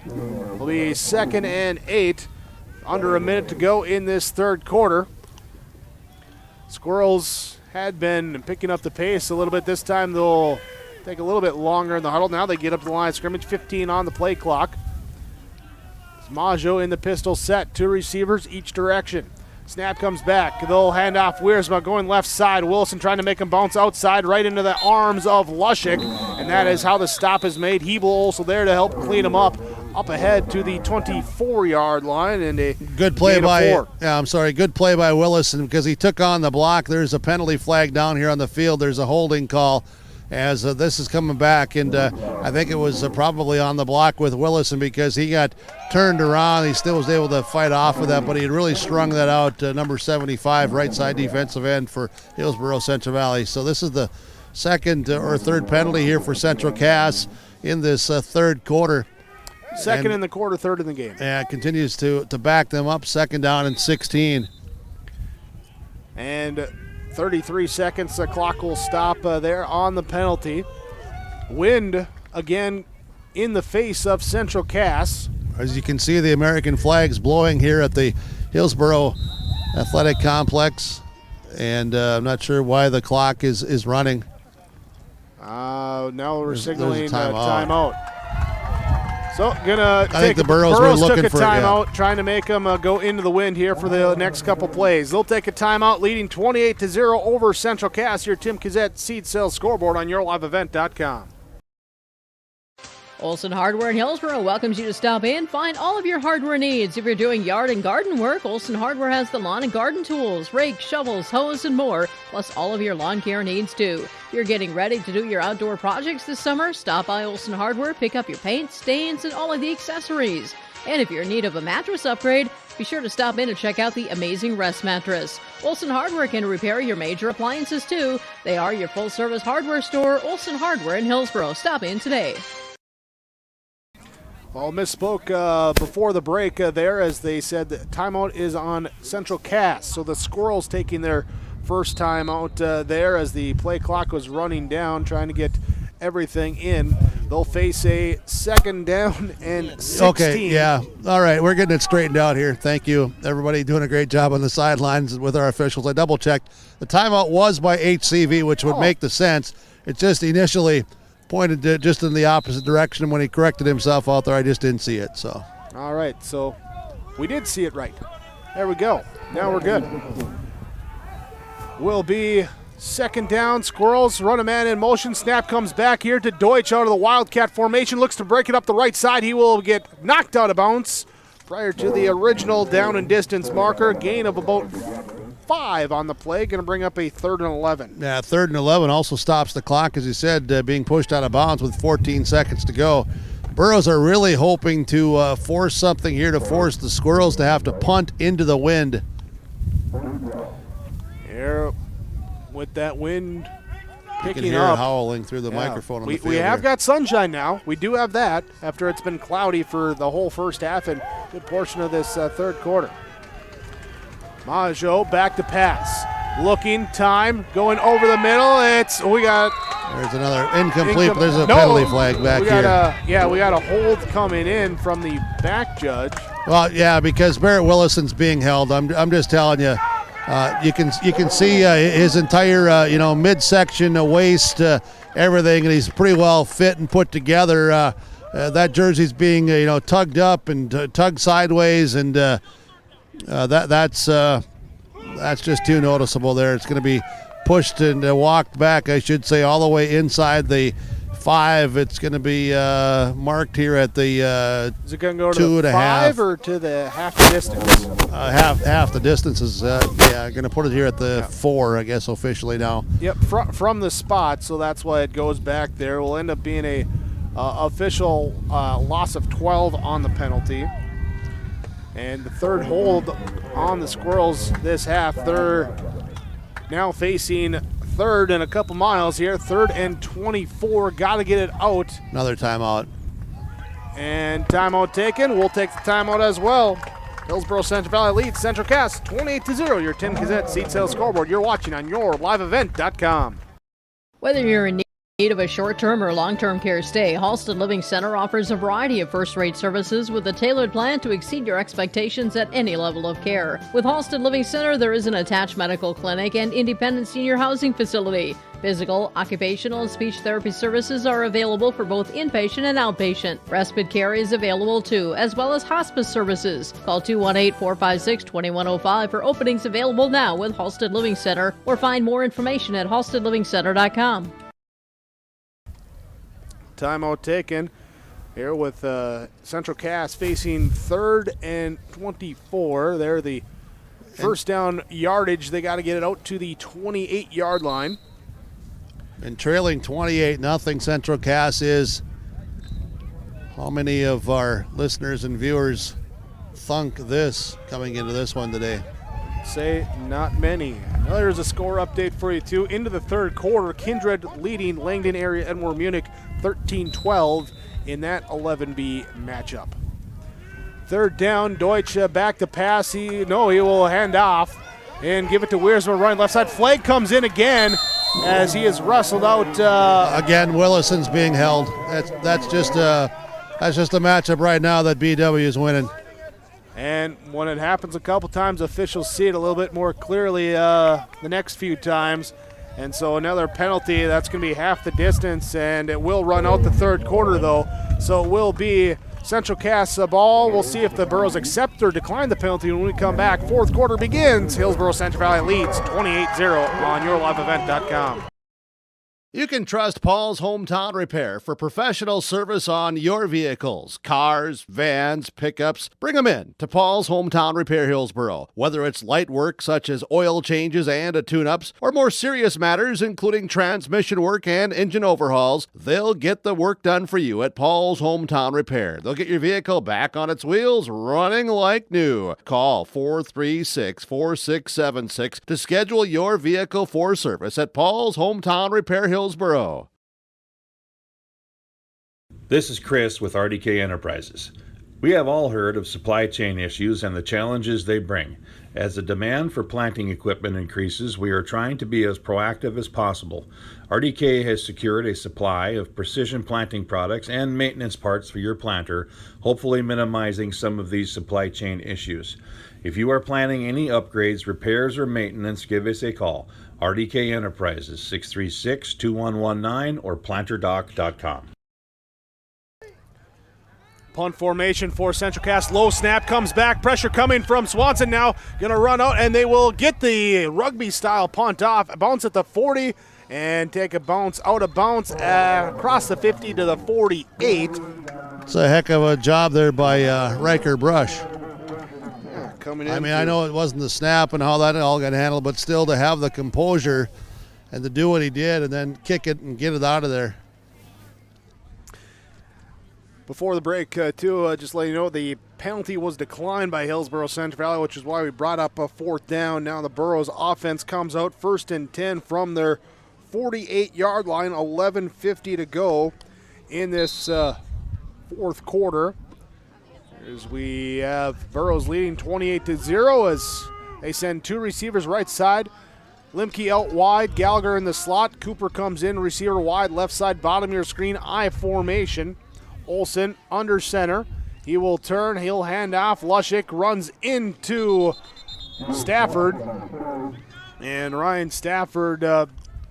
It'll be 2nd and 8. Under a minute to go in this third quarter. Squirrels had been picking up the pace a little bit. This time they'll take a little bit longer in the huddle. Now they get up to the line of scrimmage. 15 on the play clock. Maggio in the pistol set. 2 receivers each direction. Snap comes back. They'll hand off Wiersma going left side. Wilson trying to make him bounce outside right into the arms of Lushik. And that is how the stop is made. Hebel also there to help clean him up ahead to the 24-yard line. And a good play good play by Willison because he took on the block. There's a penalty flag down here on the field. There's a holding call as this is coming back, and I think it was probably on the block with Willison because he got turned around. He still was able to fight off of that, but he had really strung that out. Number 75, right side defensive end for Hillsboro Central Valley. So this is the second or third penalty here for Central Cass in this third quarter. Second in the quarter, third in the game. Yeah, it continues to back them up. 2nd down and 16. And 33 seconds, the clock will stop there on the penalty. Wind again in the face of Central Cass. As you can see, the American flag's blowing here at the Hillsboro Athletic Complex. And I'm not sure why the clock is running. Now we're signaling timeout. So I think the Burros were looking took a for timeout, trying to make them go into the wind here for the next couple plays. They'll take a timeout, leading 28-0 over Central Cass. Your Tim Kazette Seed Sales Scoreboard on YourLiveEvent.com. Olson Hardware in Hillsboro welcomes you to stop in. Find all of your hardware needs. If you're doing yard and garden work, Olson Hardware has the lawn and garden tools, rakes, shovels, hose, and more, plus all of your lawn care needs too. You're getting ready to do your outdoor projects this summer? Stop by Olson Hardware, pick up your paint, stains, and all of the accessories. And if you're in need of a mattress upgrade, be sure to stop in and check out the amazing Rest Mattress. Olson Hardware can repair your major appliances too. They are your full-service hardware store, Olson Hardware in Hillsboro. Stop in today. Well, misspoke before the break there as they said that timeout is on Central Cass. So the Squirrels taking their first timeout there as the play clock was running down, trying to get everything in. They'll face a second down and 16. Okay, yeah. All right, we're getting it straightened out here. Thank you. Everybody doing a great job on the sidelines with our officials. I double-checked. The timeout was by HCV, which would make the sense. It just initially pointed to just in the opposite direction. When he corrected himself out there, I just didn't see it. So. All right, so we did see it right. There we go. Now we're good. Will be second down. Squirrels run a man in motion. Snap comes back here to Deutsch out of the Wildcat formation. Looks to break it up the right side. He will get knocked out of bounds prior to the original down and distance marker. Gain of about 5 on the play. Going to bring up a 3rd and 11. Yeah, 3rd and 11 also stops the clock, as you said, being pushed out of bounds with 14 seconds to go. Burrows are really hoping to force something here to force the Squirrels to have to punt into the wind. Here with that wind picking up. You can hear it howling through the microphone on the field. We have got sunshine now. We do have that after it's been cloudy for the whole first half and a good portion of this third quarter. Majo back to pass. Looking, time, going over the middle. There's another incomplete. There's a penalty flag back here. We got a hold coming in from the back judge. Well, yeah, because Barrett Willison's being held. I'm just telling you. You can see his entire midsection, waist, everything, and he's pretty well fit and put together. That jersey's being tugged up and tugged sideways, and that's just too noticeable there. It's going to be pushed and walked back, I should say, all the way inside the 5. It's going to be marked here at the is it going to go to 2.5 the 5 or to the half the distance? Half the distance is going to put it here at the 4, I guess, officially now. Yep, from the spot, so that's why it goes back there. Will end up being a official loss of 12 on the penalty. And the third hold on the Squirrels this half. They're now facing 3rd and a couple miles here. 3rd and 24. Got to get it out. Another timeout. And timeout taken. We'll take the timeout as well. Hillsboro Central Valley leads Central Cass 28-0. Your Tim Gazette seat sales scoreboard. You're watching on yourliveevent.com. Whether you're in need of a short-term or long-term care stay, Halsted Living Center offers a variety of first-rate services with a tailored plan to exceed your expectations at any level of care. With Halsted Living Center, there is an attached medical clinic and independent senior housing facility. Physical, occupational, and speech therapy services are available for both inpatient and outpatient. Respite care is available too, as well as hospice services. Call 218-456-2105 for openings available now with Halsted Living Center, or find more information at halstedlivingcenter.com. Timeout taken here with Central Cass facing 3rd and 24. They're the first down yardage. They got to get it out to the 28-yard line. And trailing 28-0, Central Cass is. How many of our listeners and viewers thunk this coming into this one today? Say not many. Now there's a score update for you too. Into the third quarter, Kindred leading Langdon area Edmore Munich 13-12 in that 11B matchup. 3rd down, Deutsch back to pass. He will hand off and give it to Weersma running left side. Flag comes in again as he is wrestled out. Again, Willison's being held. That's just a matchup right now that BW is winning. And when it happens a couple times, officials see it a little bit more clearly the next few times. And so another penalty, that's going to be half the distance, and it will run out the third quarter, though. So it will be Central Cass ball. We'll see if the Burros accept or decline the penalty when we come back. Fourth quarter begins. Hillsboro Central Valley leads 28-0 on yourliveevent.com. You can trust Paul's Hometown Repair for professional service on your vehicles, cars, vans, pickups. Bring them in to Paul's Hometown Repair Hillsboro. Whether it's light work such as oil changes and tune-ups, or more serious matters including transmission work and engine overhauls, they'll get the work done for you at Paul's Hometown Repair. They'll get your vehicle back on its wheels, running like new. Call 436-4676 to schedule your vehicle for service at Paul's Hometown Repair Hillsboro. This is Chris with RDK Enterprises. We have all heard of supply chain issues and the challenges they bring. As the demand for planting equipment increases, we are trying to be as proactive as possible. RDK has secured a supply of precision planting products and maintenance parts for your planter, hopefully minimizing some of these supply chain issues. If you are planning any upgrades, repairs, or maintenance, give us a call. RDK Enterprises, 636-2119 or planterdoc.com. Punt formation for Central Cass. Low snap comes back. Pressure coming from Swanson now. Going to run out, and they will get the rugby-style punt off. Bounce at the 40 and take a bounce out of bounds across the 50 to the 48. It's a heck of a job there by Riker Brush. Coming in. I mean, I know it wasn't the snap and how that all got handled, but still to have the composure and to do what he did and then kick it and get it out of there. Before the break, just letting you know, the penalty was declined by Hillsboro Central Valley, which is why we brought up a fourth down. Now the Burros offense comes out 1st and 10 from their 48-yard line, 11:50 to go in this fourth quarter. As we have Burros leading 28-0 as they send two receivers right side. Limke out wide, Gallagher in the slot. Cooper comes in, receiver wide, left side, bottom of your screen, I formation. Olsen under center. He will turn, he'll hand off. Lushik runs into Stafford. And Ryan Stafford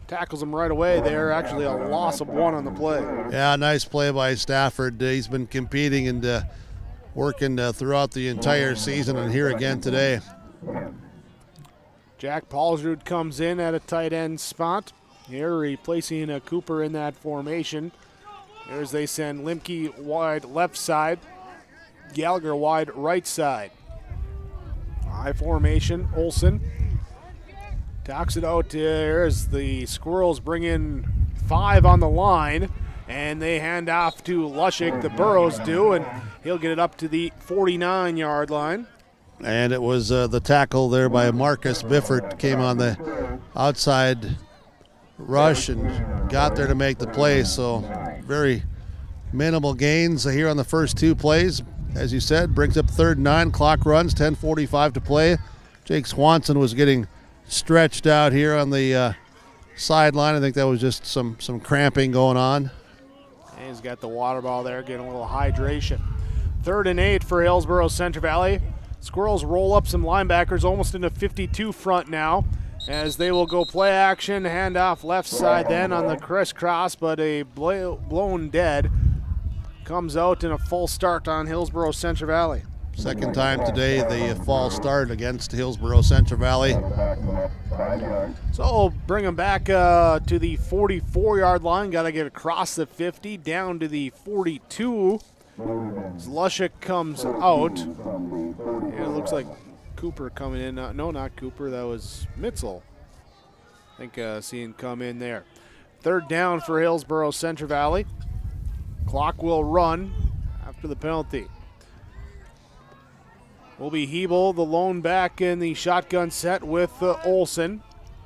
tackles him right away there. Actually a loss of 1 on the play. Yeah, nice play by Stafford. He's been competing and working throughout the entire season and here again today. Jack Paulsrud comes in at a tight end spot. Here replacing Cooper in that formation. Here's they send Limke wide left side, Gallagher wide right side. High formation, Olsen talks it out. Here's the Squirrels bring in 5 on the line, and they hand off to Lushik, the Burros do, and he'll get it up to the 49-yard line. And it was the tackle there by Marcus Bifford came on the outside rush and got there to make the play. So very minimal gains here on the first 2 plays. As you said, brings up 3rd and 9. Clock runs, 10:45 to play. Jake Swanson was getting stretched out here on the sideline. I think that was just some cramping going on. And he's got the water ball there, getting a little hydration. 3rd and 8 for Hillsboro Central Valley. Squirrels roll up some linebackers almost into 52 front now as they will go play action, hand off left side then on the crisscross, but a blown dead comes out in a full start on Hillsboro Central Valley. Second time today the false start against Hillsboro Central Valley. So we'll bring them back to the 44-yard line. Got to get across the 50 down to the 42. Lushik comes out. And it looks like Cooper coming in. No, not Cooper. That was Mitzel. I think seeing come in there. 3rd down for Hillsboro Central Valley. Clock will run after the penalty. Will be Hebel, the lone back in the shotgun set with Olsen.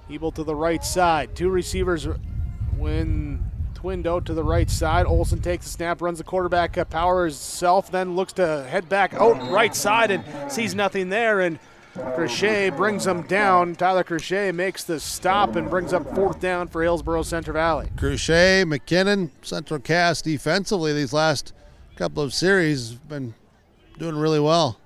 Hebel to the right side. 2 receivers when twinned out to the right side. Olsen takes the snap, runs the quarterback, powers self, then looks to head back out right side and sees nothing there. And Crochet brings him down. Tyler Crochet makes the stop and brings up 4th down for Hillsboro Central Valley. Crochet, McKinnon, Central Cass defensively these last couple of series have been doing really well.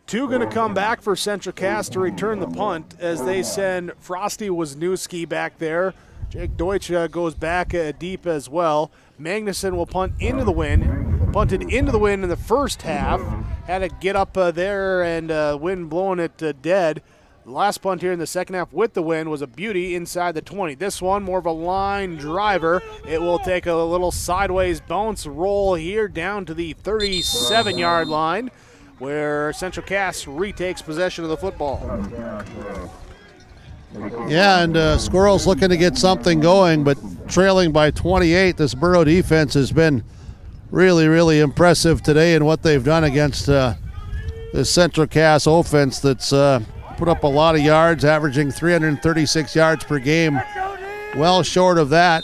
2 going to come back for Central Cass to return the punt as they send Frosty Wisniewski back there. Jake Deutsch goes back deep as well. Magnuson will punt into the wind. Punted into the wind in the first half. Had to get up there and wind blowing it dead. The last punt here in the second half with the win was a beauty inside the 20. This one, more of a line driver. It will take a little sideways bounce roll here down to the 37-yard line, where Central Cass retakes possession of the football. Yeah, and Squirrels looking to get something going, but trailing by 28. This Borough defense has been really, really impressive today in what they've done against the Central Cass offense that's put up a lot of yards, averaging 336 yards per game. Well short of that.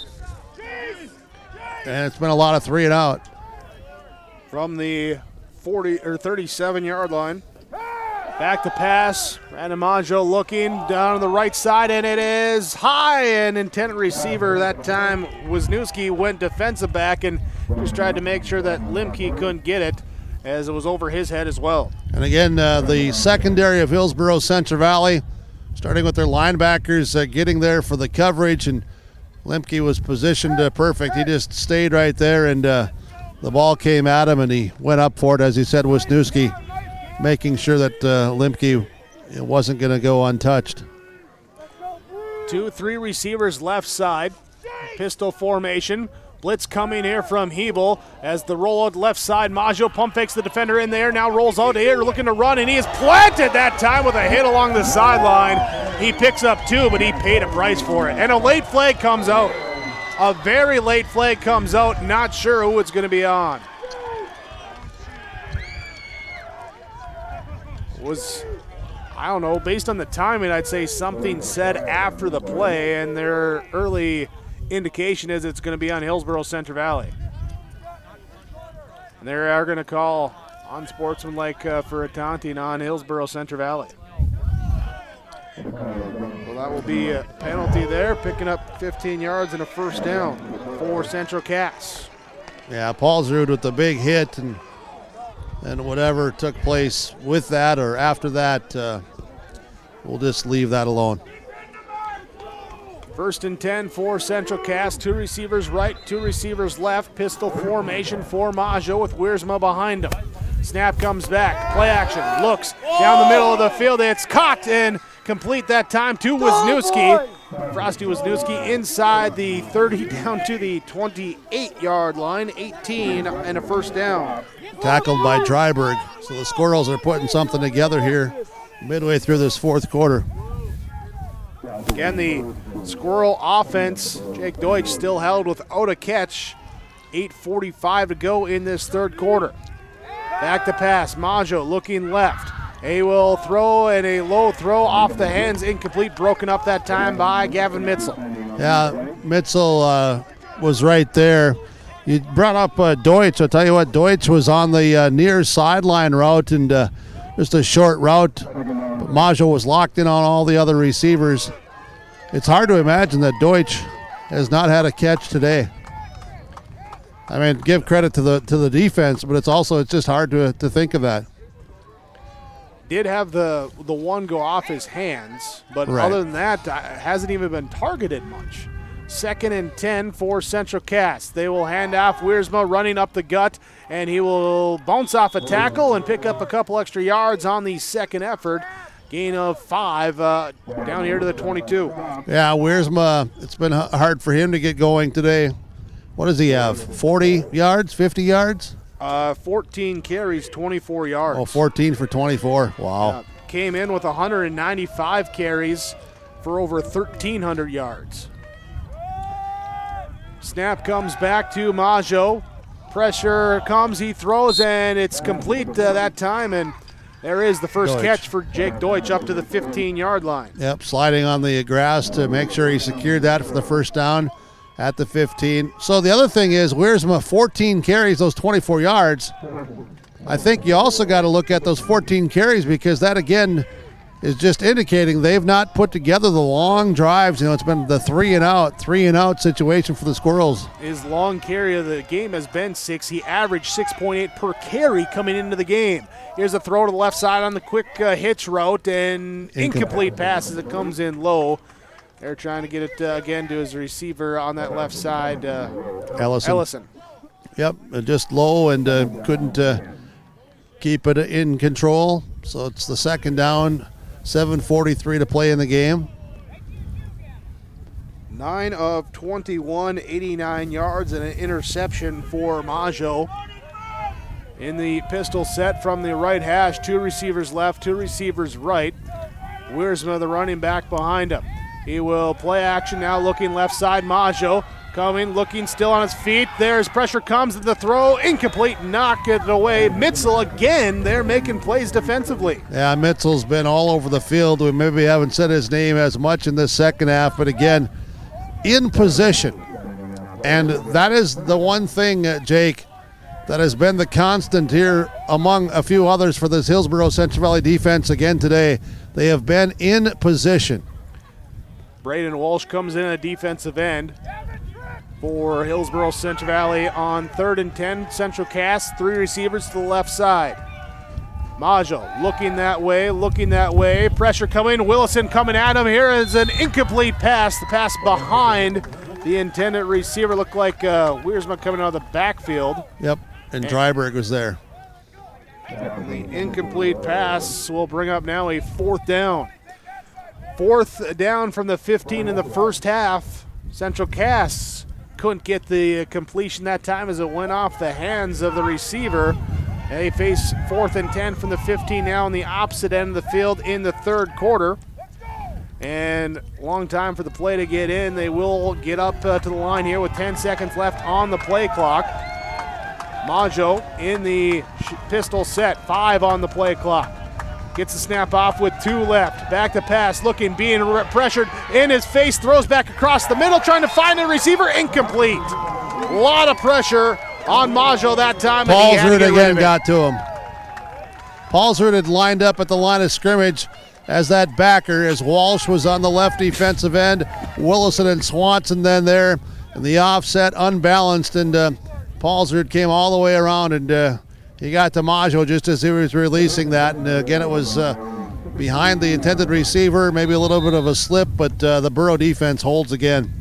And it's been a lot of 3 and out. From the 40 or 37-yard line. Back to pass. Ranamajo looking down on the right side, and it is high. And intended receiver that time, Wisniewski, went defensive back and just tried to make sure that Limke couldn't get it, as it was over his head as well. And again, the secondary of Hillsboro Central Valley, starting with their linebackers getting there for the coverage, and Limke was positioned perfect. He just stayed right there, and the ball came at him, and he went up for it, as he said, Wisniewski, making sure that Limke wasn't going to go untouched. 2-3 receivers left side. Pistol formation. Blitz coming here from Hebel as the rollout left side. Maggio pump fakes the defender in there. Now rolls out here looking to run, and he is planted that time with a hit along the sideline. He picks up 2, but he paid a price for it. And a late flag comes out. A very late flag comes out. Not sure who it's going to be on. I don't know, based on the timing, I'd say something said after the play, and their early indication is it's going to be on Hillsboro Central Valley. And they are going to call unsportsmanlike for a taunting on Hillsboro Central Valley. Well, that will be a penalty there, picking up 15 yards and a first down for Central Cass. Yeah, Paulsrud with the big hit, and whatever took place with that or after that, we'll just leave that alone. 1st and 10 for Central Cass. 2 receivers right, 2 receivers left. Pistol formation for Maggio with Wiersma behind him. Snap comes back. Play action. Looks down the middle of the field. It's caught and complete that time to Wisniewski. Frosty Wisniewski inside the 30 down to the 28-yard line. 18 and a first down. Tackled by Dryberg. So the Squirrels are putting something together here midway through this fourth quarter. Again, the Squirrel offense, Jake Deutsch still held without a catch. 8:45 to go in this third quarter. Back to pass. Maggio looking left. He will throw, and a low throw off the hands, incomplete, broken up that time by Gavin Mitzel. Yeah, Mitzel was right there. You brought up Deutsch. I'll tell you what, Deutsch was on the near sideline route, and just a short route. But Maggio was locked in on all the other receivers. It's hard to imagine that Deutsch has not had a catch today. I mean, give credit to the defense, but it's just hard to think of that. Did have the one go off his hands, but right. Other than that, hasn't even been targeted much. 2nd and 10 for Central Cass. They will hand off. Wiersma running up the gut, and he will bounce off a tackle and pick up a couple extra yards on the second effort. Gain of 5 down here to the 22. Yeah, Wiersma, it's been hard for him to get going today. What does he have, 40 yards, 50 yards? 14 carries, 24 yards. Oh, 14 for 24. Wow. Came in with 195 carries for over 1,300 yards. Snap comes back to Maggio. Pressure comes, he throws, and it's complete that time, and there is the first catch for Jake Deutsch up to the 15-yard line. Yep, sliding on the grass to make sure he secured that for the first down at the 15. So the other thing is, Wiersma, 14 carries, those 24 yards. I think you also got to look at those 14 carries, because that, again, is just indicating they've not put together the long drives. You know, it's been the three and out situation for the Squirrels. His long carry of the game has been 6. He averaged 6.8 per carry coming into the game. Here's a throw to the left side on the quick hitch route, and incomplete pass as it comes in low. They're trying to get it again to his receiver on that left side, Ellison. Yep, just low and couldn't keep it in control. So it's the second down. 7:43 to play in the game. 9 of 21, 89 yards, and an interception for Maggio. In the pistol set from the right hash, 2 receivers left, 2 receivers right. Wiersma, the running back, behind him. He will play action now, looking left side. Maggio coming, looking still on his feet. There's pressure comes at the throw, incomplete, knock it away. Mitzel again, they're making plays defensively. Yeah, Mitzel's been all over the field. We maybe haven't said his name as much in this second half, but again, in position. And that is the one thing, Jake, that has been the constant here among a few others for this Hillsboro Central Valley defense again today. They have been in position. Braden Walsh comes in at defensive end for Hillsboro Central Valley on 3rd and 10. Central Cass, 3 receivers to the left side. Maggio looking that way. Pressure coming. Willison coming at him. Here is an incomplete pass. The pass behind the intended receiver. Looked like Wiersma coming out of the backfield. Yep, and Dryberg was there. The incomplete pass will bring up now a 4th down. 4th down from the 15 in the first half. Central Cass couldn't get the completion that time as it went off the hands of the receiver. And they face 4th and 10 from the 15 now on the opposite end of the field in the 3rd quarter. And long time for the play to get in. They will get up to the line here with 10 seconds left on the play clock. Maggio in the pistol set, 5 on the play clock. Gets the snap off with 2 left. Back to pass, looking, being pressured in his face, throws back across the middle, trying to find a receiver, incomplete. A lot of pressure on Maggio that time. Paulsrud again got to him. Paulsrud had lined up at the line of scrimmage as that backer, as Walsh was on the left defensive end. Willison and Swanson then there in the offset, unbalanced, and Paulsrud came all the way around, and he got to Maggio just as he was releasing that. And again, it was behind the intended receiver, maybe a little bit of a slip, but the Borough defense holds again.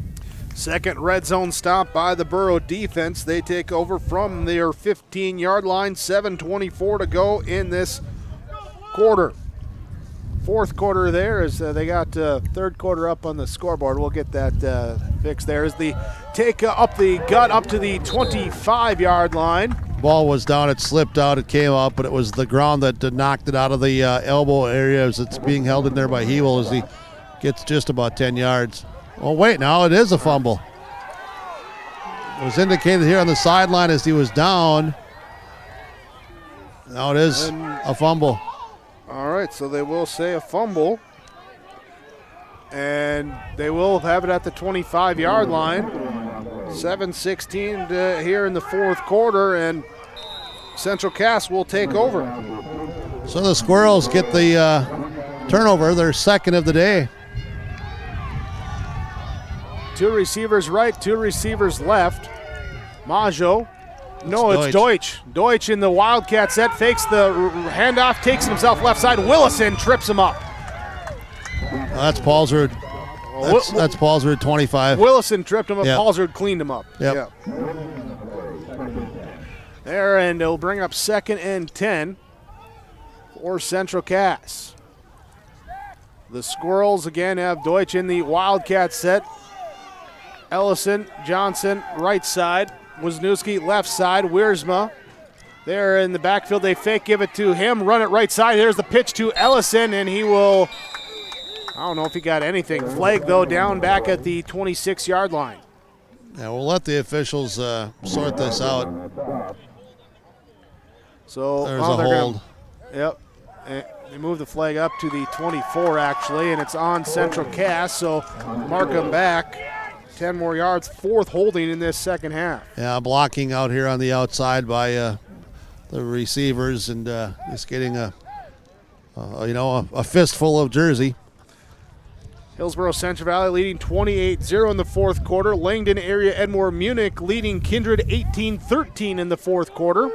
Second red zone stop by the Borough defense. They take over from their 15-yard line. 7:24 to go in this quarter. 4th quarter there as they got 3rd quarter up on the scoreboard. We'll get that fixed there as the take up the gut up to the 25-yard line. Ball was down, it slipped out, it came up, but it was the ground that knocked it out of the elbow area as it's being held in there by Hewell as he gets just about 10 yards. Oh, wait, now it is a fumble. It was indicated here on the sideline as he was down. Now it is a fumble. All right, so they will say a fumble. And they will have it at the 25-yard line. 7:16 here in the 4th quarter, and Central Cass will take over. So the Squirrels get the turnover, their 2nd of the day. 2 receivers right, 2 receivers left. Maggio. No, it's Deutsch. Deutsch in the Wildcat set, fakes the handoff, takes it himself left side. Willison trips him up. That's Paulsrud. That's Paulsrud, 25. Willison tripped him up. Yep. Paulsrud cleaned him up. Yep. There, and it'll bring up 2nd and 10 for Central Cass. The Squirrels again have Deutsch in the Wildcat set. Ellison, Johnson, right side. Wisniewski, left side. Wiersma there in the backfield. They fake, give it to him, run it right side. Here's the pitch to Ellison, and he will, I don't know if he got anything. Flag, though, down back at the 26-yard line. Yeah, we'll let the officials sort this out. So there's a hold. Yep. They move the flag up to the 24, actually, and it's on Central Cass, so mark them back. 10 more yards, 4th holding in this second half. Yeah, blocking out here on the outside by the receivers, and just getting a fistful of jersey. Hillsboro Central Valley leading 28-0 in the 4th quarter. Langdon area Edmore Munich leading Kindred 18-13 in the 4th quarter.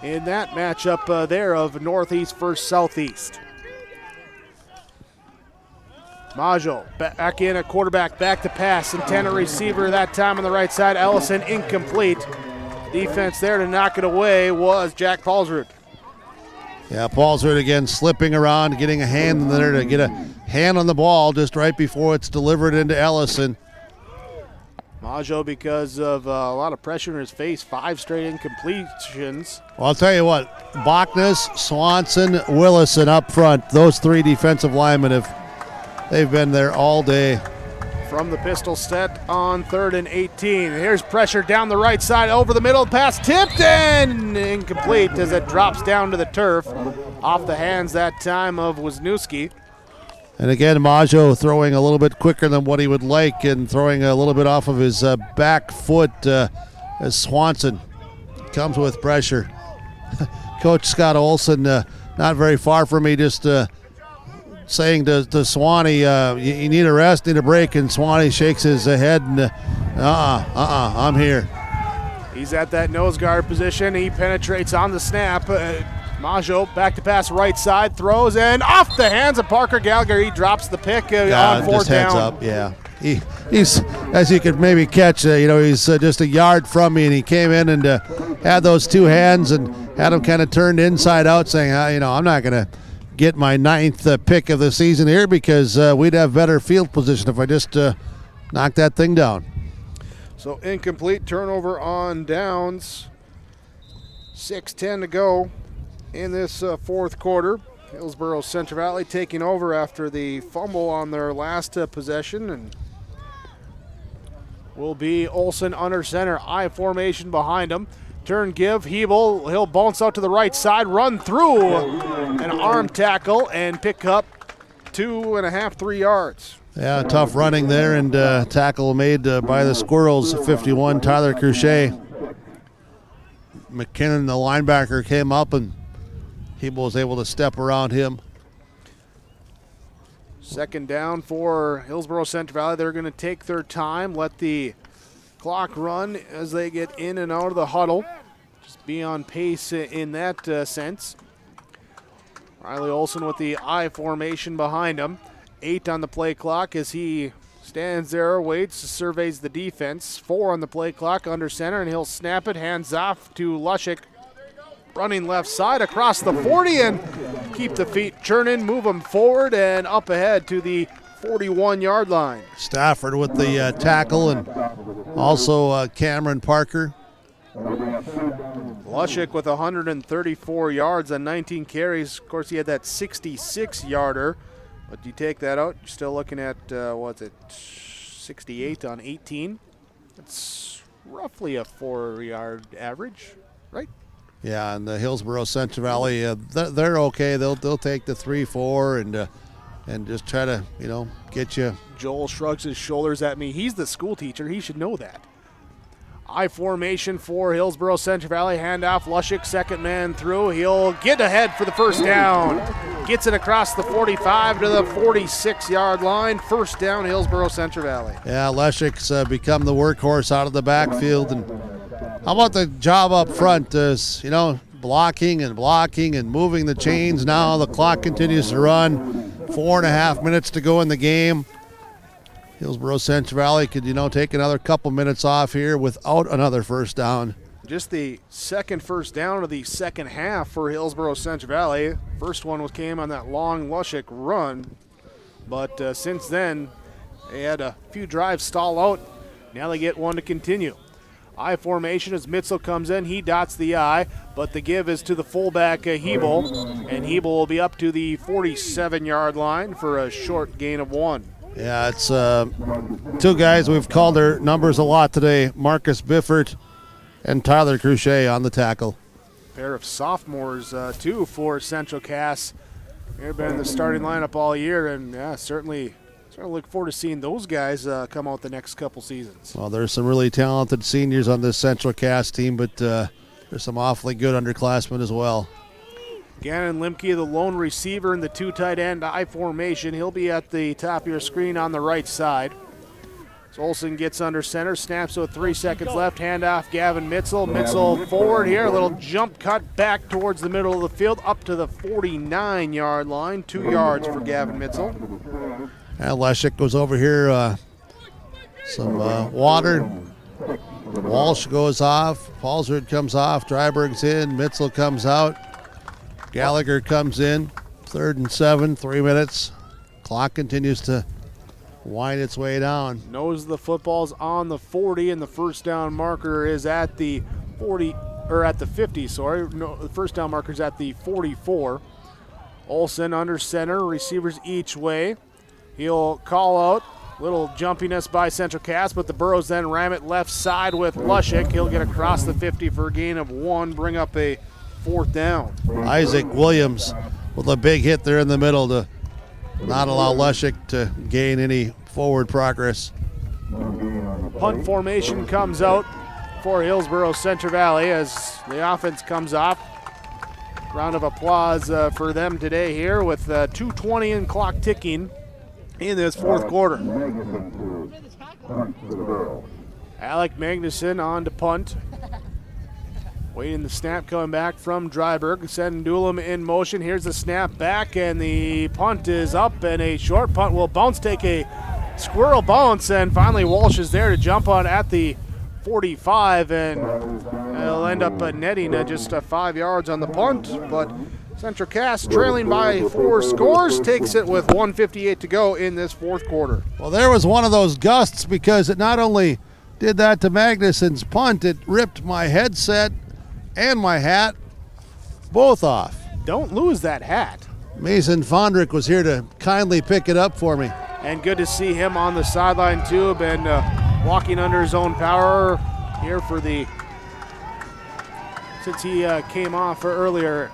In that matchup there of Northeast versus Southeast. Maggio back in at quarterback, back to pass. Intended receiver that time on the right side. Ellison incomplete. Defense there to knock it away was Jack Paulsrud. Yeah, Paulsford again slipping around, getting a hand in there to get a hand on the ball just right before it's delivered into Ellison. Maggio, because of a lot of pressure in his face, 5 straight incompletions. Well, I'll tell you what, Bachnes, Swanson, Willison up front, those 3 defensive linemen, they've been there all day. From the pistol set on 3rd and 18. Here's pressure down the right side, over the middle, pass tipped and incomplete as it drops down to the turf. Off the hands that time of Wisniewski. And again, Maggio throwing a little bit quicker than what he would like and throwing a little bit off of his back foot as Swanson comes with pressure. Coach Scott Olson, not very far from me, just saying to Swanee, you need a rest, need a break, and Swanee shakes his head and I'm here. He's at that nose guard position. He penetrates on the snap. Maggio back to pass right side, throws, and off the hands of Parker Gallagher. He drops the pick on 4th down. Heads up, yeah. He's, as you could maybe catch, he's just a yard from me, and he came in and had those 2 hands and had him kind of turned inside out, saying, I'm not going to get my 9th pick of the season here because we'd have better field position if I just knocked that thing down. So incomplete, turnover on downs. 6:10 to go in this 4th quarter. Hillsboro Central Valley taking over after the fumble on their last possession, and will be Olson under center. I formation behind him. Turn give, Hebel, he'll bounce out to the right side, run through an arm tackle and pick up 2.5, 3 yards. Yeah, tough running there, and tackle made by the Squirrels, 51, Tyler Cruchet. McKinnon, the linebacker, came up and Hebel was able to step around him. 2nd down for Hillsboro Central Valley. They're going to take their time, let the clock run as they get in and out of the huddle. Just be on pace in that sense. Riley Olson with the I formation behind him. 8 on the play clock as he stands there, waits, surveys the defense. 4 on the play clock under center, and he'll snap it, hands off to Lushik. Running left side across the 40 and keep the feet churning, move them forward and up ahead to the 41-yard line. Stafford with the tackle, and also Cameron Parker. Lushik with 134 yards on 19 carries. Of course, he had that 66-yarder, but you take that out, you're still looking at, 68 on 18. That's roughly a 4-yard average, right? Yeah, and the Hillsboro Central Valley, they're okay. They'll take the 3-4 and just try to, get you. Joel shrugs his shoulders at me. He's the school teacher. He should know that. I formation for Hillsboro Central Valley. Handoff, Lushik, 2nd man through. He'll get ahead for the 1st down. Gets it across the 45 to the 46-yard line. 1st down, Hillsboro Central Valley. Yeah, Lushik's become the workhorse out of the backfield. And how about the job up front? Blocking and moving the chains. Now the clock continues to run. 4.5 minutes to go in the game. Hillsboro Central Valley could, take another couple minutes off here without another 1st down. Just the 2nd 1st down of the 2nd half for Hillsboro Central Valley. First one came on that long Lushik run, but since then they had a few drives stall out. Now they get one to continue. I formation as Mitzel comes in. He dots the I, but the give is to the fullback, Hebel, and Hebel will be up to the 47-yard line for a short gain of 1. Yeah, it's 2 guys we've called their numbers a lot today, Marcus Biffert and Tyler Cruchet on the tackle. Pair of sophomores, too, for Central Cass. They've been in the starting lineup all year, and certainly look forward to seeing those guys come out the next couple seasons. Well, there's some really talented seniors on this Central Cass team, but there's some awfully good underclassmen as well. Gannon Limke, the lone receiver in the 2 tight end I formation. He'll be at the top of your screen on the right side. So Olson gets under center, snaps with 3 seconds left, handoff Gavin Mitzel. Mitzel forward here, a little jump cut back towards the middle of the field, up to the 49-yard line, 2 yards for Gavin Mitzel. And Leshik goes over here, some water. Walsh goes off, Paulsford comes off, Dryberg's in, Mitzel comes out. Gallagher comes in, 3rd and 7, 3 minutes. Clock continues to wind its way down. Knows the football's on the 40, and the first down marker is at the 40, or at the 50, sorry. No, the first down marker is at the 44. Olsen under center, receivers each way. He'll call out. Little jumpiness by Central Cass, but the Burros then ram it left side with Lushik. He'll get across the 50 for a gain of 1, bring up a 4th down. Isaac Williams with a big hit there in the middle to not allow Lushik to gain any forward progress. Punt formation comes out for Hillsboro Central Valley as the offense comes off. Round of applause for them today here with 2:20 and clock ticking in this 4th quarter. Alec Magnuson on to punt. Waiting the snap coming back from Dryberg. Sendulum in motion. Here's the snap back, and the punt is up, and a short punt will bounce, take a squirrel bounce, and finally Walsh is there to jump on at the 45, and it'll end up netting just 5 yards on the punt, but Central Cass trailing by 4 scores, takes it with 1:58 to go in this 4th quarter. Well, there was one of those gusts because it not only did that to Magnuson's punt, it ripped my headset and my hat both off. Don't lose that hat. Mason Fondrick was here to kindly pick it up for me. And good to see him on the sideline tube and walking under his own power here for since he came off earlier.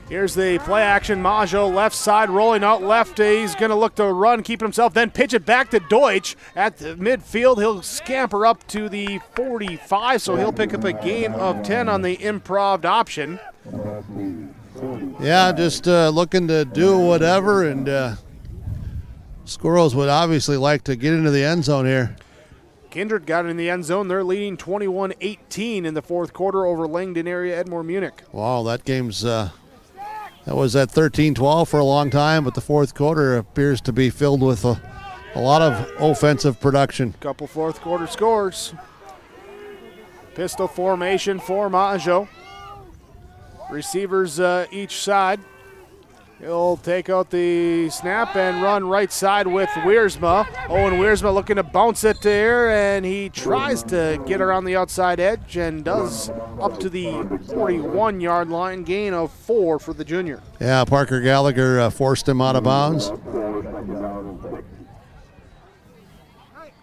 Here's the play action. Maggio left side rolling out left. He's going to look to run, keep himself, then pitch it back to Deutsch at the midfield. He'll scamper up to the 45, so he'll pick up a gain of 10 on the improv option. Yeah, just looking to do whatever, and Squirrels would obviously like to get into the end zone here. Kindred got in the end zone. They're leading 21-18 in the 4th quarter over Langdon area Edmore Munich. Wow, that game's that was at 13-12 for a long time, but the 4th quarter appears to be filled with a lot of offensive production. Couple 4th quarter scores. Pistol formation for Maggio. Receivers each side. He'll take out the snap and run right side with Wiersma. Owen Wiersma looking to bounce it there, and he tries to get around the outside edge and does up to the 41-yard line, gain of 4 for the junior. Yeah, Parker Gallagher forced him out of bounds.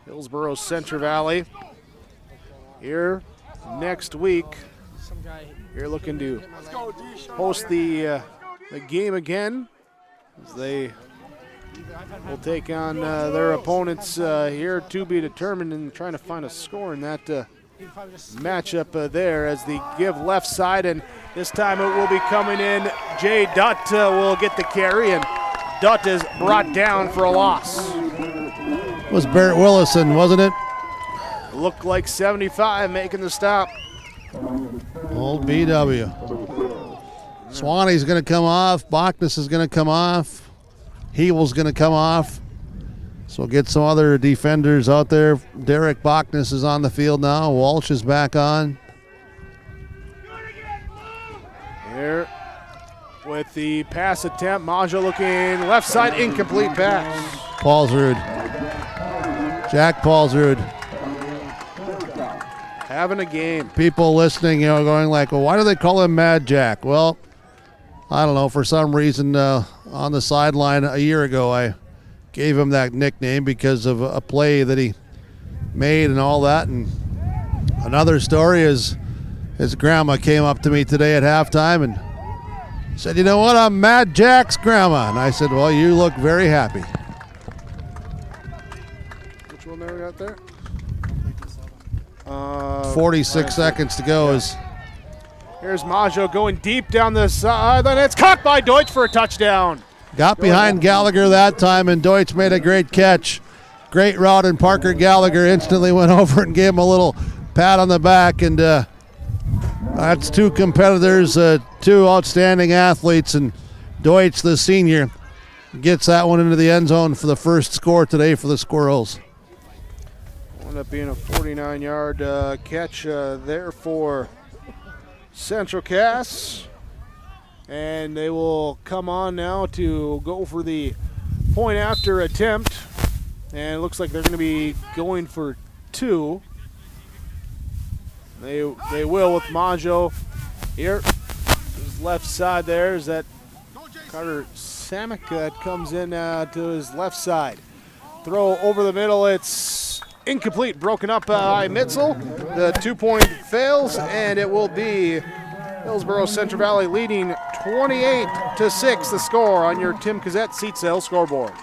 Hillsboro Central Valley here next week. You're looking to host the game again as they will take on their opponents here to be determined, and trying to find a score in that matchup there as they give left side, and this time it will be coming in. Jay Dutt will get the carry, and Dutt is brought down for a loss. It was Barrett Willison, wasn't it? Looked like 75 making the stop. Old BW. Swanee's going to come off. Bachnes is going to come off. Hevel's going to come off. So we'll get some other defenders out there. Derek Bachnes is on the field now. Walsh is back on. Here with the pass attempt. Maggio looking left side, incomplete pass. Paulsrud. Jack Paulsrud. Having a game. People listening, going like, well, why do they call him Mad Jack? Well, I don't know. For some reason, on the sideline a year ago, I gave him that nickname because of a play that he made and all that. And another story is his grandma came up to me today at halftime and said, "You know what? I'm Mad Jack's grandma." And I said, "Well, you look very happy." Which one there we got there? 46 seconds to go. Here's Maggio going deep down the side, and it's caught by Deutsch for a touchdown. Got behind Gallagher that time, and Deutsch made a great catch. Great route, and Parker Gallagher instantly went over and gave him a little pat on the back. And that's two competitors, two outstanding athletes, and Deutsch, the senior, gets that one into the end zone for the first score today for the Squirrels. Wound up being a 49-yard catch there for Central Cass. And they will come on now to go for the point after attempt. And it looks like they're going to be going for 2. They will with Majo here. His left side there is that Carter Samick that comes in to his left side. Throw over the middle. It's incomplete. Broken up by Mitzel. The 2-point fails, and it will be Hillsboro Central Valley leading 28-6 the score on your Tim Cassette seat sale scoreboard.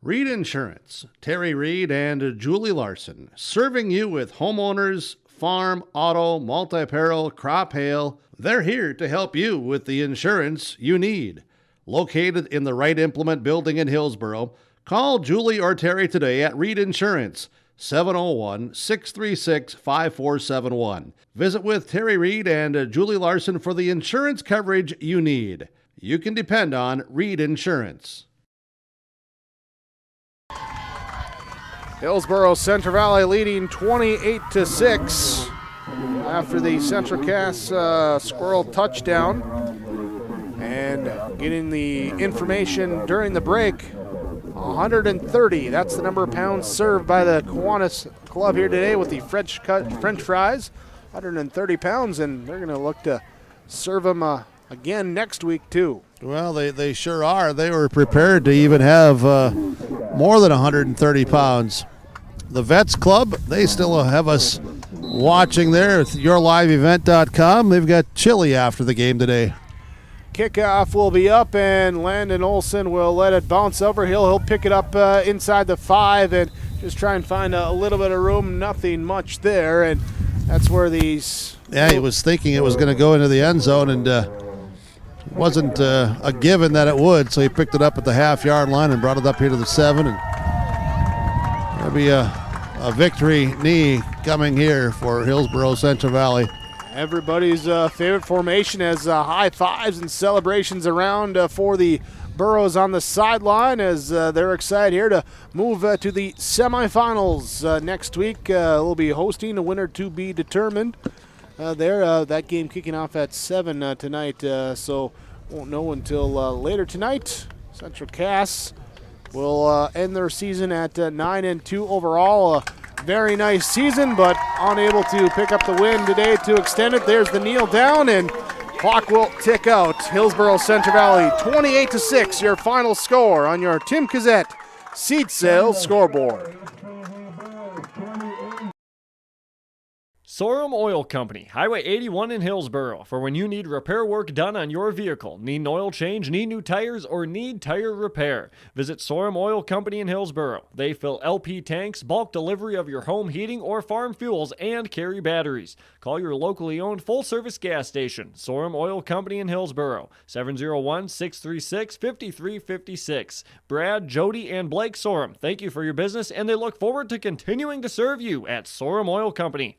Reed Insurance, Terry Reed and Julie Larson, serving you with homeowners, farm, auto, multi-peril, crop hail. They're here to help you with the insurance you need. Located in the Wright Implement Building in Hillsboro, call Julie or Terry today at Reed Insurance, 701-636-5471. Visit with Terry Reed and Julie Larson for the insurance coverage you need. You can depend on Reed Insurance. Hillsboro Central Valley leading 28-6 after the Central Cass Squirrel touchdown. And getting the information during the break, 130. That's the number of pounds served by the Kiwanis Club here today with the French fries. 130 pounds, and they're going to look to serve them again next week too. Well, they sure are. They were prepared to even have more than 130 pounds. The Vets Club, they still have us watching there at yourliveevent.com. They've got chili after the game today. Kickoff will be up, and Landon Olson will let it bounce over. He'll pick it up inside the 5 and just try and find a little bit of room. Nothing much there, and that's where these... Yeah, he was thinking it was going to go into the end zone, and wasn't a given that it would, so he picked it up at the half-yard line and brought it up here to the 7, and there'll be a victory knee coming here for Hillsboro Central Valley. Everybody's favorite formation as high fives and celebrations around for the Burros on the sideline as they're excited here to move to the semifinals next week. We'll be hosting a winner to be determined there. That game kicking off at 7 tonight, so won't know until later tonight. Central Cass will end their season at 9-2 overall. Very nice season, but unable to pick up the win today to extend it. There's the kneel down, and clock will tick out. Hillsboro Central Valley 28-6, your final score on your Tim Cassette seat sales scoreboard. Sorum Oil Company, Highway 81 in Hillsboro. For when you need repair work done on your vehicle, need an oil change, need new tires, or need tire repair, visit Sorum Oil Company in Hillsboro. They fill LP tanks, bulk delivery of your home heating or farm fuels, and carry batteries. Call your locally owned full-service gas station, Sorum Oil Company in Hillsboro, 701-636-5356. Brad, Jody, and Blake Sorum, thank you for your business, and they look forward to continuing to serve you at Sorum Oil Company.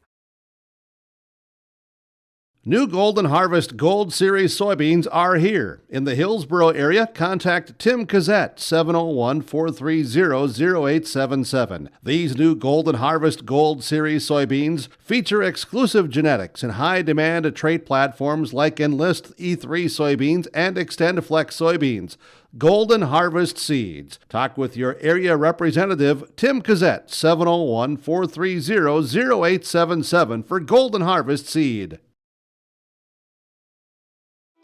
New Golden Harvest Gold Series soybeans are here. In the Hillsboro area, contact Tim Cassette, 701-430-0877. These new Golden Harvest Gold Series soybeans feature exclusive genetics and high-demand trait platforms like Enlist E3 soybeans and XtendFlex soybeans. Golden Harvest Seeds. Talk with your area representative, Tim Cassette, 701-430-0877 for Golden Harvest Seed.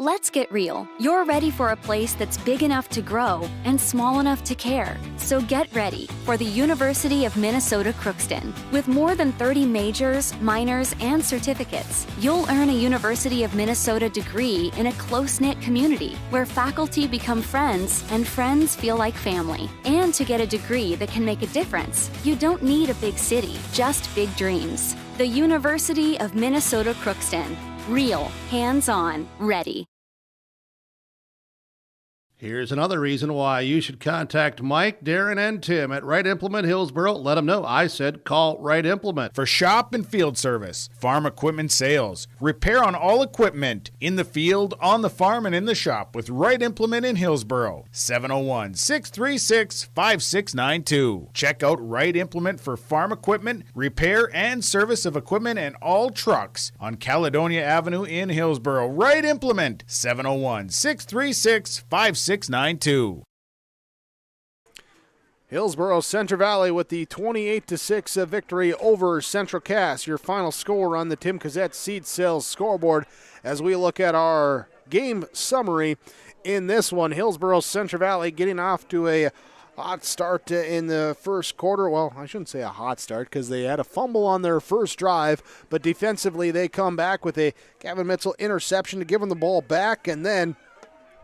Let's get real. You're ready for a place that's big enough to grow and small enough to care. So get ready for the University of Minnesota Crookston. With more than 30 majors, minors, and certificates, you'll earn a University of Minnesota degree in a close-knit community where faculty become friends and friends feel like family. And to get a degree that can make a difference, you don't need a big city, just big dreams. The University of Minnesota Crookston. Real, hands-on, ready. Here's another reason why you should contact Mike, Darren, and Tim at Wright Implement Hillsboro. Let them know I said call Wright Implement. For shop and field service, farm equipment sales, repair on all equipment, in the field, on the farm, and in the shop with Wright Implement in Hillsboro. 701-636-5692. Check out Wright Implement for farm equipment, repair, and service of equipment and all trucks on Caledonia Avenue in Hillsboro. Wright Implement, 701-636-5692. Hillsboro Central Valley with the 28-6 victory over Central Cass. Your final score on the Tim Cazette Seed Sales scoreboard as we look at our game summary in this one. Hillsboro Central Valley getting off to a hot start in the first quarter. Well, I shouldn't say a hot start because they had a fumble on their first drive, but defensively they come back with a Gavin Mitchell interception to give them the ball back, and then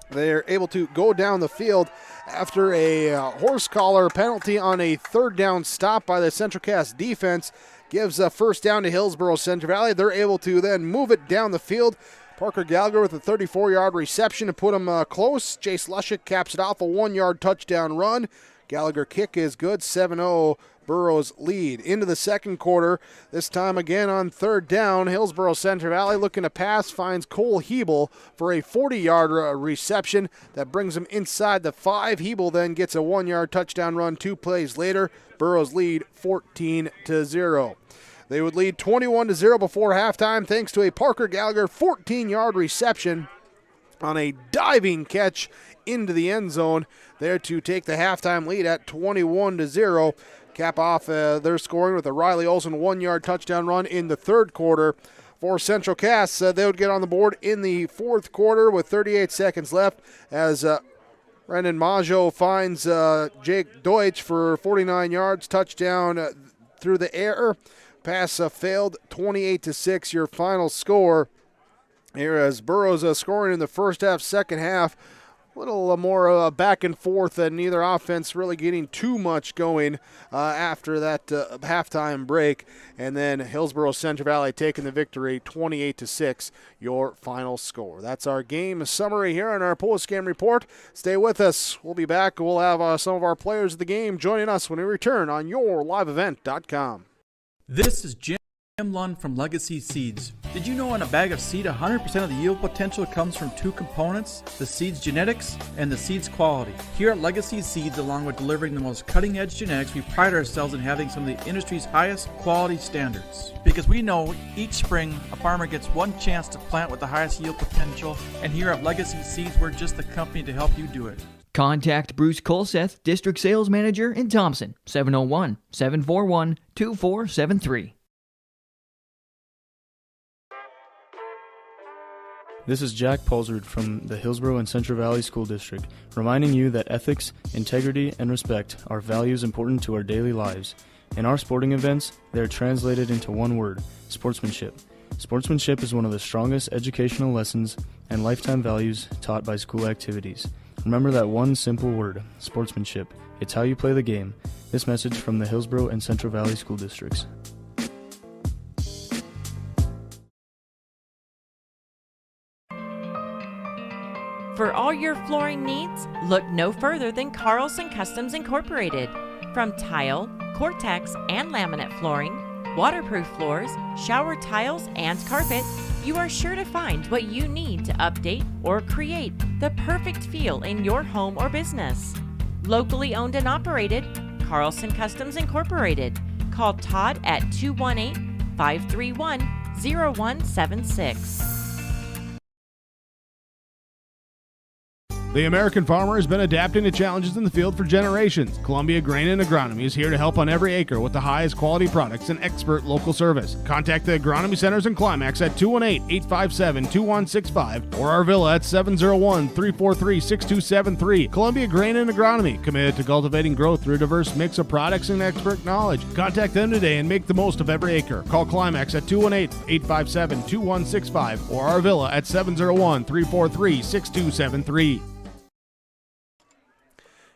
they're able to go down the field after a horse collar penalty on a third down stop by the Central Cass defense. Gives a first down to Hillsboro Central Valley. They're able to then move it down the field. Parker Gallagher with a 34-yard reception to put him close. Jace Lushik caps it off, a 1-yard touchdown run. Gallagher kick is good, 7-0 Burrows lead. Into the second quarter, this time again on third down, Hillsboro Central Valley looking to pass, finds Cole Hebel for a 40-yard reception that brings him inside the 5. Hebel then gets a 1-yard touchdown run 2 plays later. Burrows lead 14-0. They would lead 21-0 before halftime thanks to a Parker Gallagher 14-yard reception on a diving catch into the end zone there to take the halftime lead at 21-0. Cap off their scoring with a Riley Olsen 1-yard touchdown run in the third quarter. For Central Cass, they would get on the board in the fourth quarter with 38 seconds left as Brendan Maggio finds Jake Deutsch for 49 yards, touchdown through the air. Pass failed, 28-6, your final score. Here as Burrows scoring in the first half, second half. A little more back and forth, and neither offense really getting too much going after that halftime break. And then Hillsboro Central Valley taking the victory, 28-6, your final score. That's our game summary here on our post-game report. Stay with us. We'll be back. We'll have some of our players of the game joining us when we return on yourliveevent.com. This is Jim Lund from Legacy Seeds. Did you know in a bag of seed, 100% of the yield potential comes from 2 components, the seed's genetics and the seed's quality? Here at Legacy Seeds, along with delivering the most cutting-edge genetics, we pride ourselves in having some of the industry's highest quality standards. Because we know each spring, a farmer gets one chance to plant with the highest yield potential, and here at Legacy Seeds, we're just the company to help you do it. Contact Bruce Colseth, District Sales Manager in Thompson, 701-741-2473. This is Jack Pulsard from the Hillsboro and Central Valley School District, reminding you that ethics, integrity, and respect are values important to our daily lives. In our sporting events, they are translated into one word: sportsmanship. Sportsmanship is one of the strongest educational lessons and lifetime values taught by school activities. Remember that one simple word, sportsmanship. It's how you play the game. This message from the Hillsboro and Central Valley School Districts. For all your flooring needs, look no further than Carlson Customs Incorporated. From tile, Cortex, and laminate flooring, waterproof floors, shower tiles, and carpet, you are sure to find what you need to update or create the perfect feel in your home or business. Locally owned and operated, Carlson Customs Incorporated. Call Todd at 218-531-0176. The American farmer has been adapting to challenges in the field for generations. Columbia Grain and Agronomy is here to help on every acre with the highest quality products and expert local service. Contact the Agronomy Centers in Climax at 218-857-2165 or our villa at 701-343-6273. Columbia Grain and Agronomy, committed to cultivating growth through a diverse mix of products and expert knowledge. Contact them today and make the most of every acre. Call Climax at 218-857-2165 or our villa at 701-343-6273.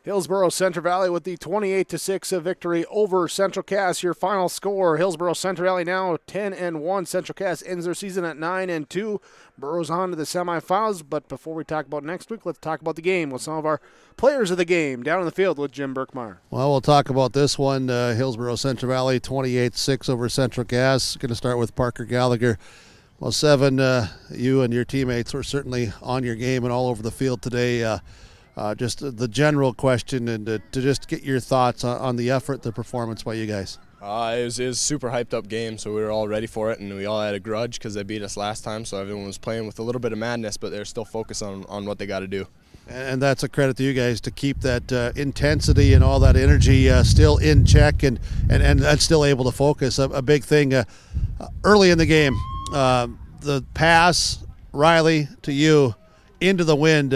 Hillsboro Central Valley with the 28-6 victory over Central Cass. Your final score: Hillsboro Central Valley now 10-1. Central Cass ends their season at 9-2. Burrows on to the semifinals. But before we talk about next week, let's talk about the game with some of our players of the game down in the field with Jim Burkmeyer. Well, we'll talk about this one. Hillsboro Central Valley 28-6 over Central Cass. Going to start with Parker Gallagher. Well, Seven, you and your teammates were certainly on your game and all over the field today. Just the general question, and to just get your thoughts on the effort, the performance by you guys. It was a super hyped up game, so we were all ready for it, and we all had a grudge because they beat us last time, so everyone was playing with a little bit of madness, but they're still focused on what they got to do. And that's a credit to you guys to keep that intensity and all that energy still in check and still able to focus. A big thing early in the game, the pass, Riley, to you, into the wind,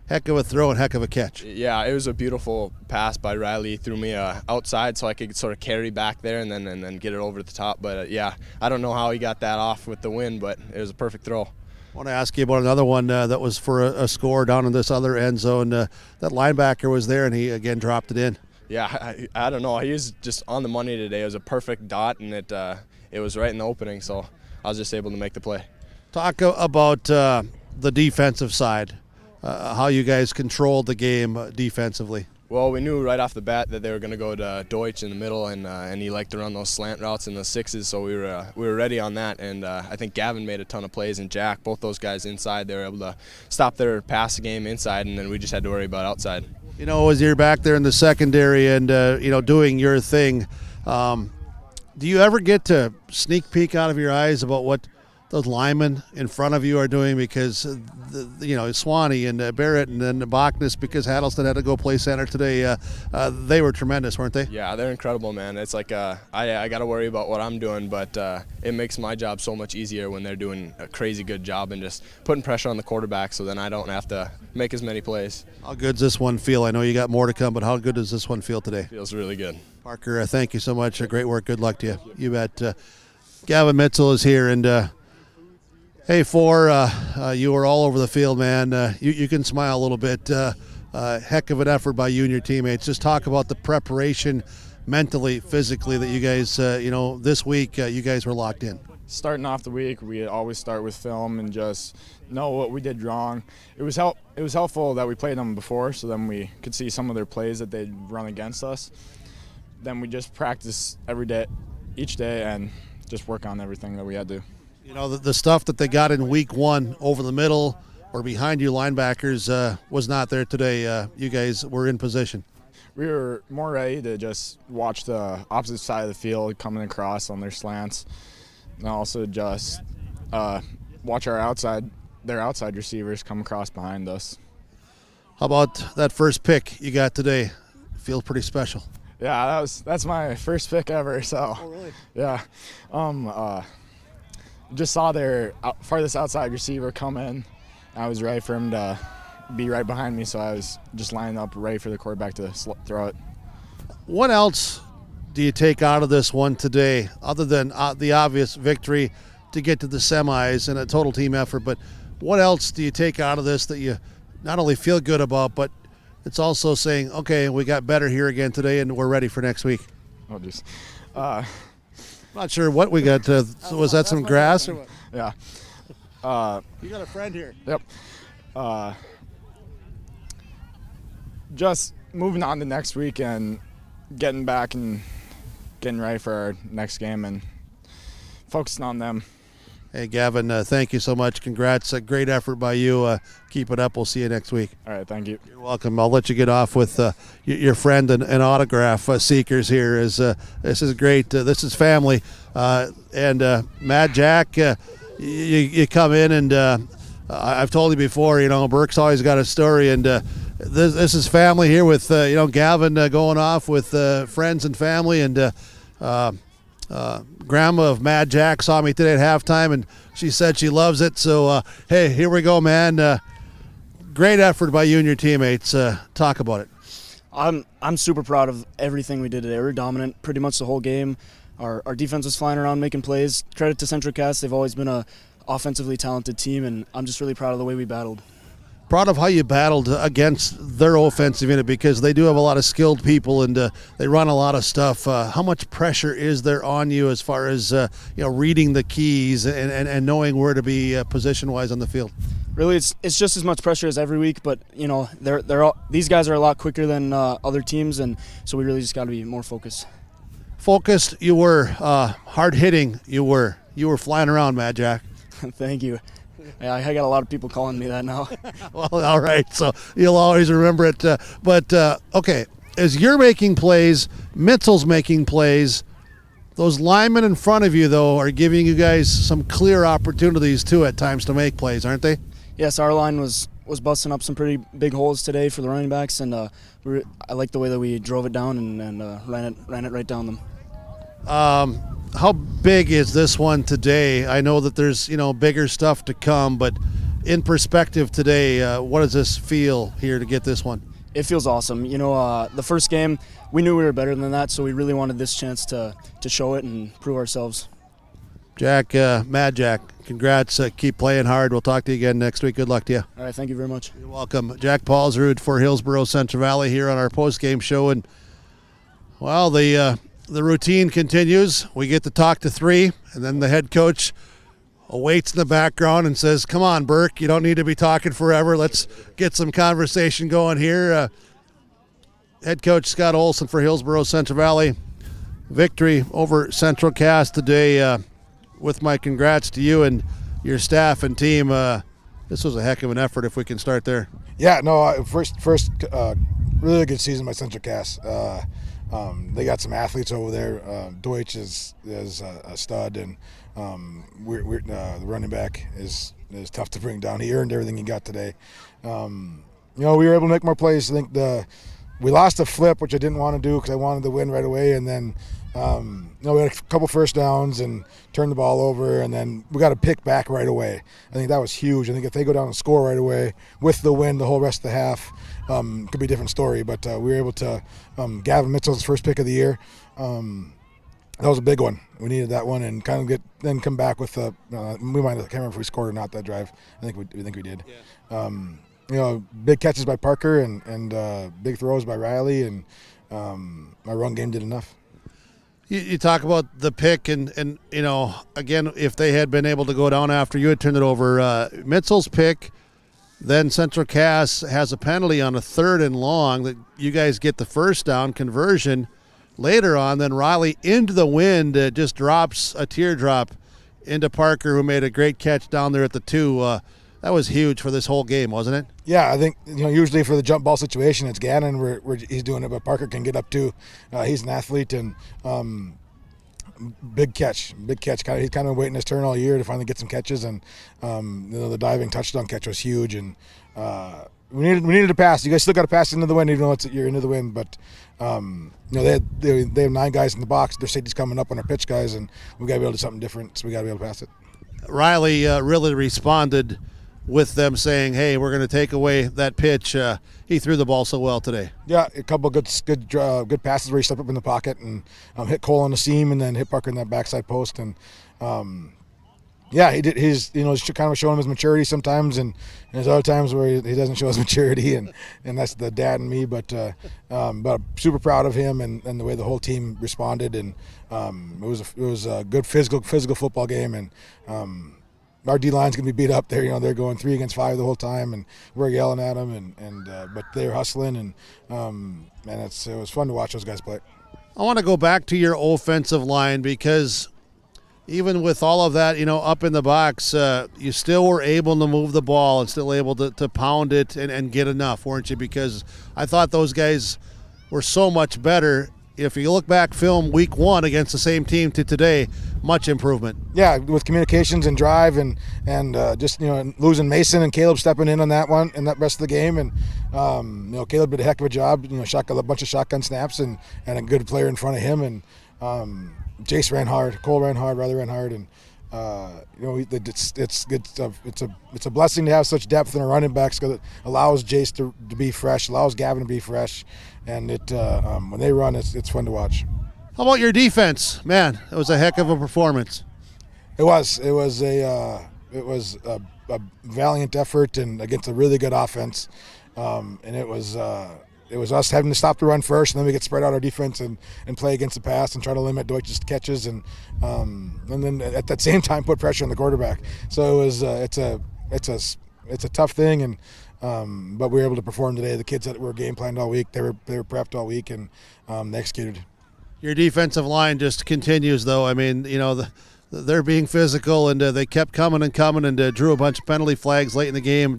heck of a throw and heck of a catch. Yeah, it was a beautiful pass by Riley. He threw me outside so I could sort of carry back there and then get it over the top. But yeah, I don't know how he got that off with the wind, but it was a perfect throw. I want to ask you about another one that was for a score down in this other end zone. That linebacker was there, and he again dropped it in. Yeah, I don't know. He was just on the money today. It was a perfect dot, and it was right in the opening, so I was just able to make the play. Talk about the defensive side, how you guys controlled the game defensively. Well, we knew right off the bat that they were going to go to Deutsch in the middle, and he liked to run those slant routes in the sixes, so we were ready on that. And I think Gavin made a ton of plays, and Jack, both those guys inside, they were able to stop their pass game inside, and then we just had to worry about outside. You know, as you're back there in the secondary and doing your thing, do you ever get to sneak peek out of your eyes about what those linemen in front of you are doing? Because Swanee and Barrett and then Bachnes, because Hattleston had to go play center today, they were tremendous, weren't they? Yeah, they're incredible, man. It's like I got to worry about what I'm doing, but it makes my job so much easier when they're doing a crazy good job and just putting pressure on the quarterback, so then I don't have to make as many plays. How good does this one feel? I know you got more to come, but how good does this one feel today? Feels really good. Parker, thank you so much. Great work. Good luck to you. You bet. Gavin Mitzel is here, and hey, you were all over the field, man. You can smile a little bit. Heck of an effort by you and your teammates. Just talk about the preparation mentally, physically that you guys, this week you guys were locked in. Starting off the week, we always start with film and just know what we did wrong. It was helpful that we played them before, so then we could see some of their plays that they'd run against us. Then we just practice each day, and just work on everything that we had to. You know, the stuff that they got in week one over the middle or behind you linebackers was not there today. You guys were in position. We were more ready to just watch the opposite side of the field coming across on their slants, and also just watch their outside receivers come across behind us. How about that first pick you got today? Feels pretty special. Yeah, that's my first pick ever. So. Oh, really? Yeah. Just saw their farthest outside receiver come in. I was ready for him to be right behind me, so I was just lining up ready for the quarterback to throw it. What else do you take out of this one today, other than the obvious victory to get to the semis and a total team effort? But what else do you take out of this that you not only feel good about, but it's also saying, okay, we got better here again today, and we're ready for next week? Oh, just. Not sure what we got. Was that some grass or what? Yeah. You got a friend here. Yep. Just moving on to next week and getting back and getting ready for our next game and focusing on them. Hey, Gavin, thank you so much. Congrats. A great effort by you. Keep it up. We'll see you next week. All right, thank you. You're welcome. I'll let you get off with your friend and autograph seekers here. This is great. This is family. And Mad Jack, you come in, and I've told you before, Burke's always got a story, and this is family here with, Gavin going off with friends and family, and grandma of Mad Jack saw me today at halftime, and she said she loves it. So, hey, here we go, man. Great effort by you and your teammates. Talk about it. I'm super proud of everything we did today. We were dominant pretty much the whole game. Our defense was flying around making plays. Credit to Central Cass. They've always been a offensively talented team, and I'm just really proud of the way we battled. proud of how you battled against their offensive unit, because they do have a lot of skilled people and they run a lot of stuff. How much pressure is there on you as far as reading the keys and knowing where to be position-wise on the field? Really, it's just as much pressure as every week, but these guys are a lot quicker than other teams, and so we really just got to be more focused. Focused, you were. Hard hitting, you were. You were flying around, Mad Jack. Thank you. Yeah, I got a lot of people calling me that now. Well, all right, so you'll always remember it. Okay, as you're making plays, Mitchell's making plays, those linemen in front of you, though, are giving you guys some clear opportunities, too, at times to make plays, aren't they? Yes, our line was busting up some pretty big holes today for the running backs, and I like the way that we drove it down and ran it right down them. How big is this one today? I know that there's bigger stuff to come, but in perspective today, what does this feel here to get this one? It feels awesome. The first game, we knew we were better than that, so we really wanted this chance to show it and prove ourselves. Jack, Mad Jack, congrats. Keep playing hard. We'll talk to you again next week. Good luck to you. All right, thank you very much. You're welcome. Jack Paulsrud for Hillsboro Central Valley here on our post-game show. And, well, the routine continues. We get to talk to three, and then the head coach waits in the background and says, come on, Burke, you don't need to be talking forever. Let's get some conversation going here. Head coach Scott Olson for Hillsboro Central Valley. Victory over Central Cass today. With my congrats to you and your staff and team. This was a heck of an effort, if we can start there. Yeah, no, first really good season by Central Cass. They got some athletes over there. Deutsch is a stud, and the running back is tough to bring down. He earned everything he got today. We were able to make more plays. I think we lost a flip, which I didn't want to do because I wanted to win right away, and then we had a couple first downs and turned the ball over, and then we got a pick back right away. I think that was huge. I think if they go down and score right away with the win the whole rest of the half, could be a different story. But we were able to Gavin Mitchell's first pick of the year. That was a big one. We needed that one and kind of come back with I can't remember if we scored or not that drive. I think we did. Yeah. Big catches by Parker and big throws by Riley, and my run game did enough. You talk about the pick, and again, if they had been able to go down after you had turned it over, Mitchell's pick, then Central Cass has a penalty on a 3rd and long that you guys get the first down conversion. Later on, then Riley into the wind just drops a teardrop into Parker, who made a great catch down there at the 2. That was huge for this whole game, wasn't it? Yeah, I think usually for the jump ball situation, it's Gannon where he's doing it, but Parker can get up too. He's an athlete, and big catch. He's kind of waiting his turn all year to finally get some catches, and the diving touchdown catch was huge. And we needed to pass. You guys still got to pass into the wind, even though you're into the wind. But they have 9 guys in the box. Their safety's coming up on our pitch guys, and we got to be able to do something different. So we got to be able to pass it. Riley really responded with them saying, hey, we're going to take away that pitch. He threw the ball so well today. Yeah, a couple of good passes where he stepped up in the pocket and hit Cole on the seam and then hit Parker in that backside post. And he did his, kind of showing him his maturity sometimes, and there's other times where he doesn't show his maturity, and that's the dad and me. But super proud of him and the way the whole team responded, and it was a good physical football game, and our D-line's going to be beat up there. They're going 3 against 5 the whole time, and we're yelling at them, but they're hustling, and it was fun to watch those guys play. I want to go back to your offensive line, because even with all of that, up in the box, you still were able to move the ball and still able to pound it and get enough, weren't you? Because I thought those guys were so much better. If you look back film week 1 against the same team to today, much improvement. Yeah, with communications and drive and just losing Mason and Caleb stepping in on that one and that rest of the game, and Caleb did a heck of a job. A bunch of shotgun snaps and a good player in front of him, and Jace ran hard, Cole ran hard, Riley ran hard, and it's good stuff. It's a blessing to have such depth in our running backs, because it allows Jace to be fresh, allows Gavin to be fresh, and when they run, it's fun to watch. How about your defense, man? It was a heck of a performance. It was a a valiant effort and against a really good offense, and it was us having to stop the run first, and then we get spread out our defense and play against the pass and try to limit Deutsch's catches, and then at that same time put pressure on the quarterback. So it was it's a tough thing, and but we were able to perform today. The kids that were game planned all week, they were prepped all week, and they executed. Your defensive line just continues, though. I mean, they're being physical, and they kept coming and drew a bunch of penalty flags late in the game.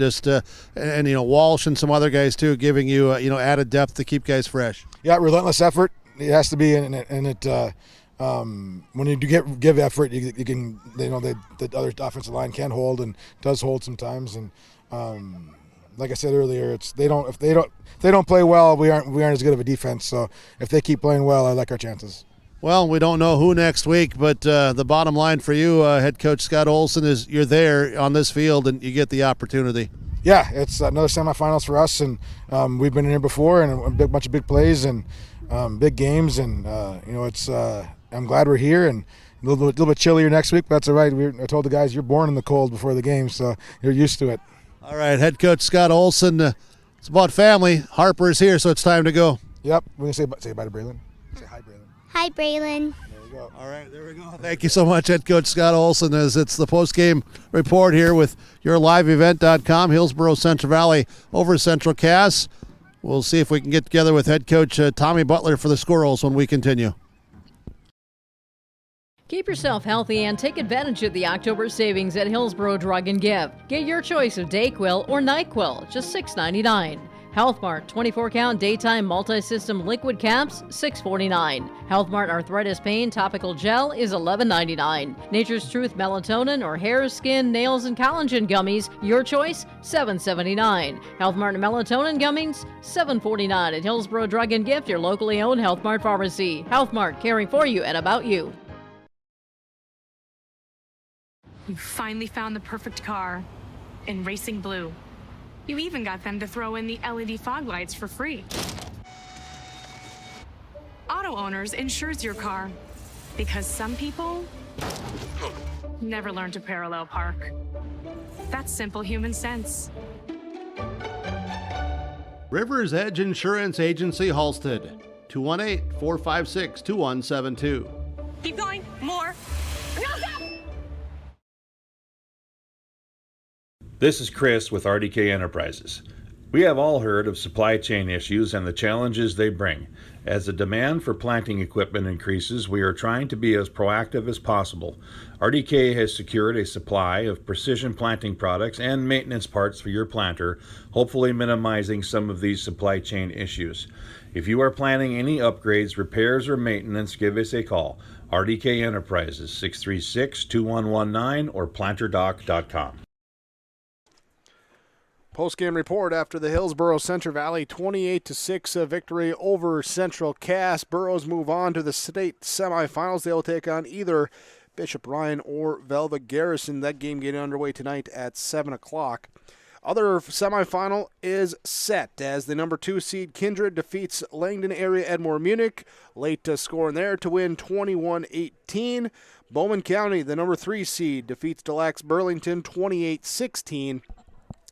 And Walsh and some other guys too, giving you added depth to keep guys fresh. Yeah, relentless effort. It has to be, and when you do give effort, you can. The other offensive line can hold and does hold sometimes, and like I said earlier, if they don't play well, we aren't as good of a defense. So if they keep playing well, I like our chances. Well, we don't know who next week, but the bottom line for you, head coach Scott Olson, is you're there on this field and you get the opportunity. Yeah, it's another semifinals for us, and we've been in here before, and a bunch of big plays and big games, and I'm glad we're here, and a little bit chillier next week, but that's all right. I told the guys you're born in the cold before the game, so you're used to it. All right, head coach Scott Olson. It's about family. Harper's here, so it's time to go. Yep, we can say bye to Braylon. Say hi, Braylon. Hi, Braylon. There we go. All right, there we go. Thank you so much, head coach Scott Olson, as it's the post-game report here with yourliveevent.com, Hillsboro Central Valley over Central Cass. We'll see if we can get together with head coach Tommy Butler for the Squirrels when we continue. Keep yourself healthy and take advantage of the October savings at Hillsboro Drug and Give. Get your choice of Dayquil or NyQuil, just $6.99. Health Mart 24-count daytime multi-system liquid caps, $6.49. Health Mart Arthritis Pain topical gel is $11.99. Nature's Truth melatonin or hair, skin, nails, and collagen gummies, your choice, $7.79. Health Mart melatonin gummies, $7.49 at Hillsboro Drug and Gift, your locally owned Health Mart pharmacy. Health Mart, caring for you and about you. You finally found the perfect car in racing blue. You even got them to throw in the LED fog lights for free. Auto Owners insures your car because some people never learn to parallel park. That's simple human sense. Rivers Edge Insurance Agency, Halstead, 218-456-2172. Keep going, more. No, stop! This is Chris with RDK Enterprises. We have all heard of supply chain issues and the challenges they bring. As the demand for planting equipment increases, we are trying to be as proactive as possible. RDK has secured a supply of precision planting products and maintenance parts for your planter, hopefully minimizing some of these supply chain issues. If you are planning any upgrades, repairs, or maintenance, give us a call. RDK Enterprises, 636-2119 or planterdoc.com. Post-game report after the Hillsboro Central Valley 28-6 victory over Central Cass. Burros move on to the state semifinals. They'll take on either Bishop Ryan or Velva Garrison. That game getting underway tonight at 7 o'clock. Other semifinal is set as the number 2 seed Kindred defeats Langdon area Edmore Munich. Late score in there to win 21-18. Bowman County, the number 3 seed, defeats Des Lacs Burlington 28-16.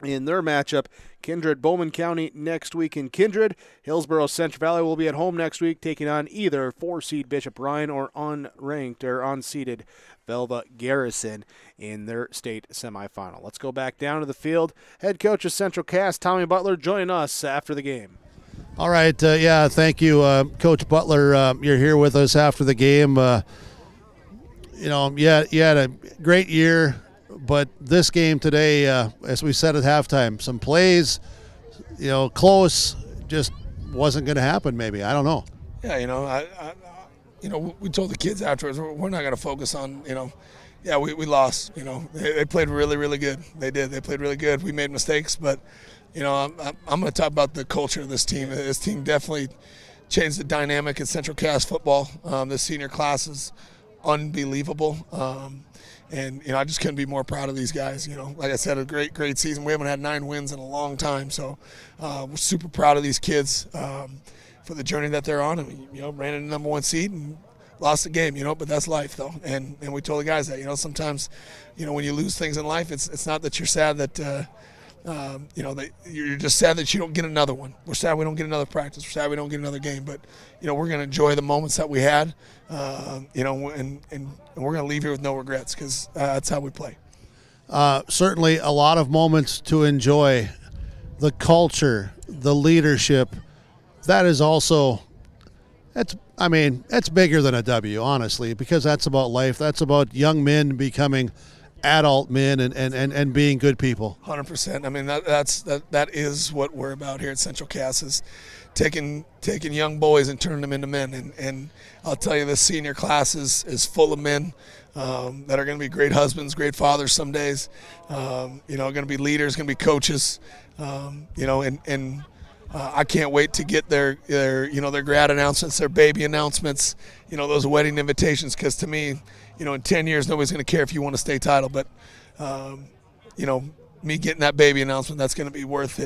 In their matchup, Kindred Bowman County next week in Kindred. Hillsboro Central Valley will be at home next week, taking on either 4-seed Bishop Ryan or unranked or unseeded Velva Garrison in their state semifinal. Let's go back down to the field. Head coach of Central Cass, Tommy Butler, join us after the game. All right, thank you, Coach Butler. You're here with us after the game. You had a great year. But this game today, as we said at halftime, some plays, close, just wasn't going to happen maybe. I don't know. Yeah, we told the kids afterwards, we're not going to focus on, we lost. They played really, really good. They did. They played really good. We made mistakes, but, I'm going to talk about the culture of this team. This team definitely changed the dynamic in Central Cass football. The senior class is unbelievable. And, I just couldn't be more proud of these guys. Like I said, a great, great season. We haven't had 9 wins in a long time. So we're super proud of these kids for the journey that they're on. And, ran in the number 1 seed and lost the game, but that's life though. And we told the guys that, sometimes, when you lose things in life, it's not that you're sad that, that you're just sad that you don't get another one. We're sad we don't get another practice. We're sad we don't get another game. But, we're going to enjoy the moments that we had, and we're going to leave here with no regrets because that's how we play. Certainly a lot of moments to enjoy. The culture, the leadership, that is also, it's bigger than a W, honestly, because that's about life. That's about young men becoming adult men and being good people. 100%. I mean, that is what we're about here at Central Cass, is taking young boys and turning them into men. And I'll tell you, this senior class is full of men that are going to be great husbands, great fathers some days. Going to be leaders, going to be coaches. I can't wait to get their grad announcements, their baby announcements, those wedding invitations, because to me, in 10 years, nobody's going to care if you won a state title. But, me getting that baby announcement, that's going to be worth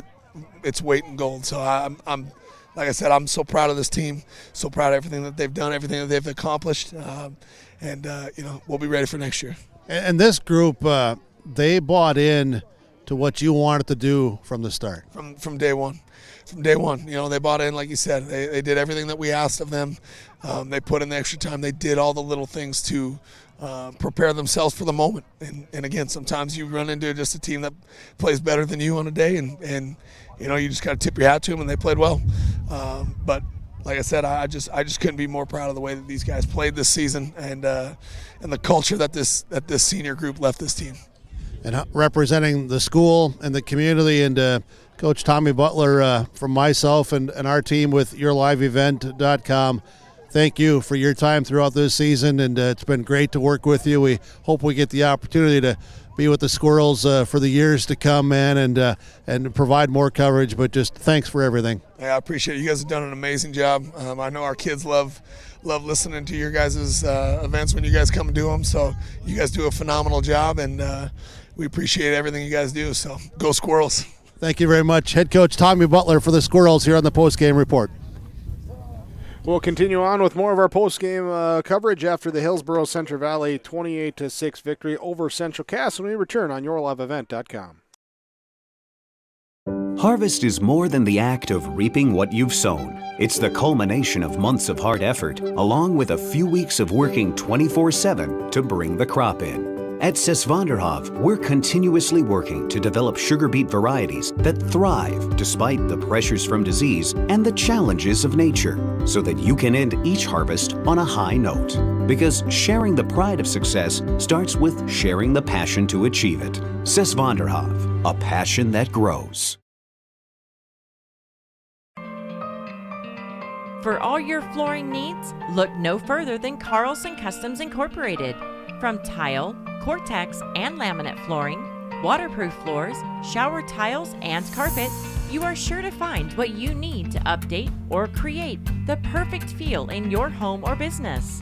its weight in gold. So I'm like I said, I'm so proud of this team, so proud of everything that they've done, everything that they've accomplished. We'll be ready for next year. And this group, they bought in to what you wanted to do from the start. From day one. From day one, they bought in, like you said. They did everything that we asked of them. They put in the extra time. They did all the little things to prepare themselves for the moment. And again, sometimes you run into just a team that plays better than you on a day, and you just got to tip your hat to them, and they played well. But like I said, I just couldn't be more proud of the way that these guys played this season, and the culture that this senior group left this team. And representing the school and the community, and Coach Tommy Butler, from myself and our team with YourLiveEvent.com, thank you for your time throughout this season, and it's been great to work with you. We hope we get the opportunity to be with the Squirrels for the years to come, man, and provide more coverage, but just thanks for everything. Yeah, I appreciate it. You guys have done an amazing job. I know our kids love listening to your guys' events when you guys come and do them, so you guys do a phenomenal job, and we appreciate everything you guys do, so go Squirrels. Thank you very much. Head coach Tommy Butler for the Squirrels here on the Post-Game Report. We'll continue on with more of our post-game coverage after the Hillsboro Central Valley 28-6 victory over Central Cass when we return on YourLiveEvent.com. Harvest is more than the act of reaping what you've sown. It's the culmination of months of hard effort, along with a few weeks of working 24/7 to bring the crop in. At Sesvanderhof, we're continuously working to develop sugar beet varieties that thrive despite the pressures from disease and the challenges of nature, so that you can end each harvest on a high note. Because sharing the pride of success starts with sharing the passion to achieve it. Sesvanderhof, a passion that grows. For all your flooring needs, look no further than Carlson Customs Incorporated. From tile, Cortex, and laminate flooring, waterproof floors, shower tiles, and carpet, you are sure to find what you need to update or create the perfect feel in your home or business.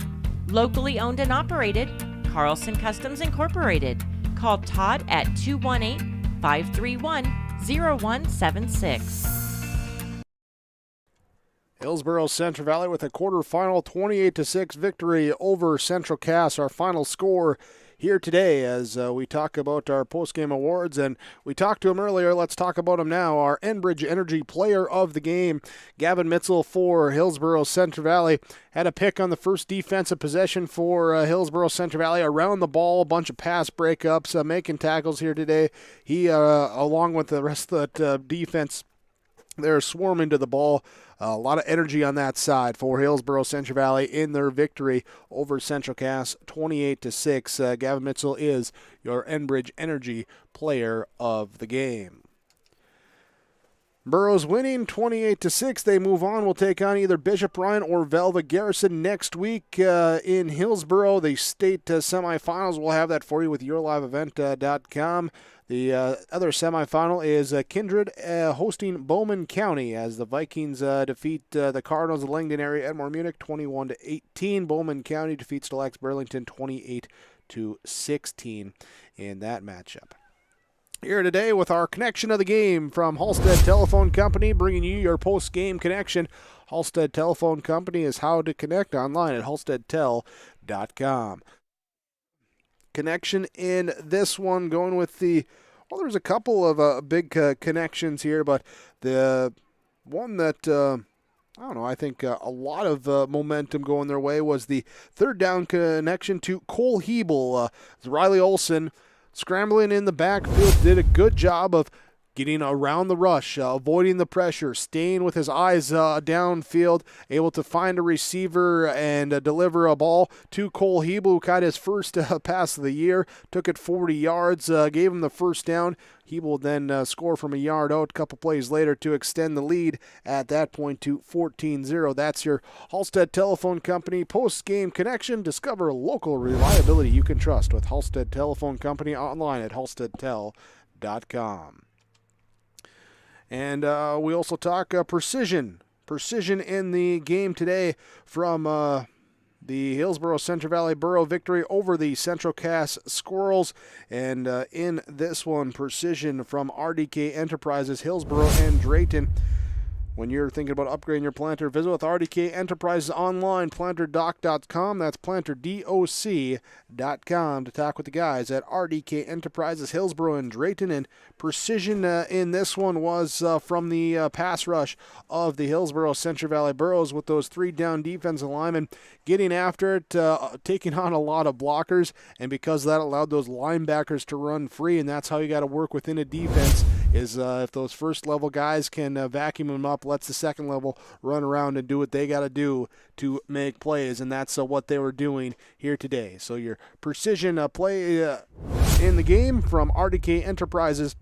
Locally owned and operated, Carlson Customs Incorporated. Call Todd at 218-531-0176. Hillsboro Central Valley with a quarterfinal 28-6 victory over Central Cass. Our final score here today as we talk about our post-game awards, and we talked to him earlier. Let's talk about him now. Our Enbridge Energy Player of the Game, Gavin Mitzel for Hillsboro Central Valley, had a pick on the first defensive possession for Hillsboro Central Valley, around the ball, a bunch of pass breakups, making tackles here today. He, along with the rest of that defense, they're swarming to the ball. A lot of energy on that side for Hillsboro Central Valley in their victory over Central Cass 28-6. Gavin Mitzel is your Enbridge Energy Player of the Game. Burroughs winning 28-6. They move on. We'll take on either Bishop Ryan or Velva Garrison next week in Hillsboro. The state semifinals. We'll have that for you with YourLiveEvent.com. The other semifinal is Kindred hosting Bowman County as the Vikings defeat the Cardinals of Langdon area Edmore Munich 21-18. Bowman County defeats Delax Burlington 28-16 in that matchup. Here today with our connection of the game from Halstead Telephone Company, bringing you your post-game connection. Halstead Telephone Company is how to connect online at halsteadtel.com. Connection in this one going with there's a couple of big connections here, but the one that I think a lot of momentum going their way was the third down connection to Cole Hebel. Riley Olson scrambling in the backfield, did a good job of getting around the rush, avoiding the pressure, staying with his eyes downfield, able to find a receiver and deliver a ball to Cole Hebel, who caught his first pass of the year, took it 40 yards, gave him the first down. Hebel then score from a yard out a couple plays later to extend the lead at that point to 14-0. That's your Halstead Telephone Company post-game connection. Discover local reliability you can trust with Halstead Telephone Company online at halsteadtel.com. And we also talk precision in the game today from the Hillsboro Central Valley Borough victory over the Central Cass Squirrels. And in this one, precision from RDK Enterprises, Hillsboro and Drayton. When you're thinking about upgrading your planter, visit with RDK Enterprises online, planterdoc.com. That's planterdoc.com to talk with the guys at RDK Enterprises, Hillsboro and Drayton. And precision in this one was from the pass rush of the Hillsboro Central Valley Boroughs with those 3 down defensive linemen getting after it, taking on a lot of blockers. And because that allowed those linebackers to run free, and that's how you got to work within a defense, is if those first level guys can vacuum them up, lets the second level run around and do what they got to do to make plays, and that's what they were doing here today. So your precision play in the game from RDK Enterprises,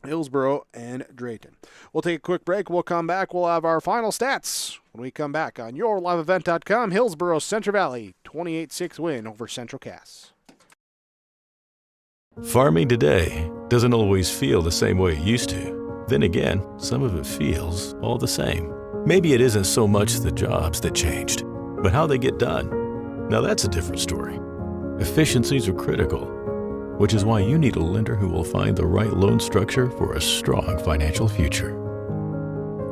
Hillsboro and Drayton. We'll take a quick break. We'll come back. We'll have our final stats when we come back on yourliveevent.com. Hillsboro Central Valley 28-6 win over Central Cass. Farming today doesn't always feel the same way it used to. Then again, some of it feels all the same. Maybe it isn't so much the jobs that changed, but how they get done. Now that's a different story. Efficiencies are critical, which is why you need a lender who will find the right loan structure for a strong financial future.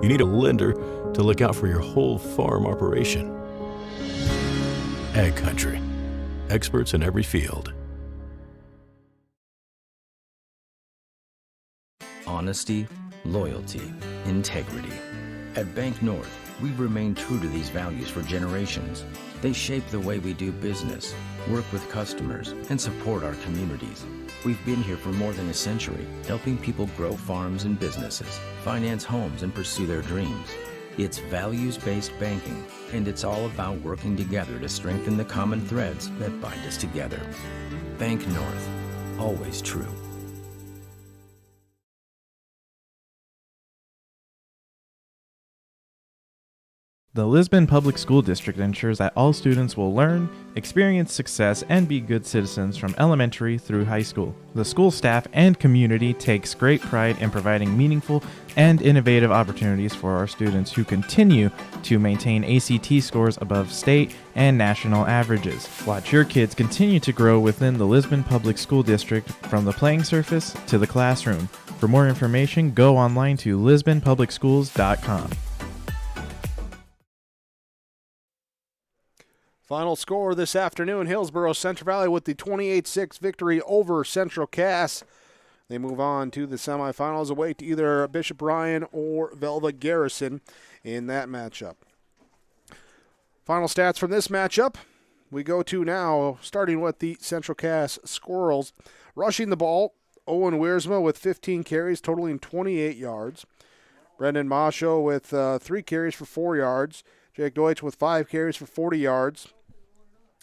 You need a lender to look out for your whole farm operation. Ag Country. Experts in every field. Honesty, loyalty, integrity. At Bank North, we've remained true to these values for generations. They shape the way we do business, work with customers, and support our communities. We've been here for more than a century, helping people grow farms and businesses, finance homes, and pursue their dreams. It's values-based banking, and it's all about working together to strengthen the common threads that bind us together. Bank North, always true. The Lisbon Public School District ensures that all students will learn, experience success, and be good citizens from elementary through high school. The school staff and community takes great pride in providing meaningful and innovative opportunities for our students who continue to maintain ACT scores above state and national averages. Watch your kids continue to grow within the Lisbon Public School District from the playing surface to the classroom. For more information, go online to lisbonpublicschools.com. Final score this afternoon, Hillsboro Central Valley with the 28-6 victory over Central Cass. They move on to the semifinals away to either Bishop Ryan or Velva Garrison in that matchup. Final stats from this matchup. We go to now, starting with the Central Cass Squirrels. Rushing the ball, Owen Wiersma with 15 carries, totaling 28 yards. Brendan Masho with 3 carries for 4 yards. Jake Deutsch with 5 carries for 40 yards.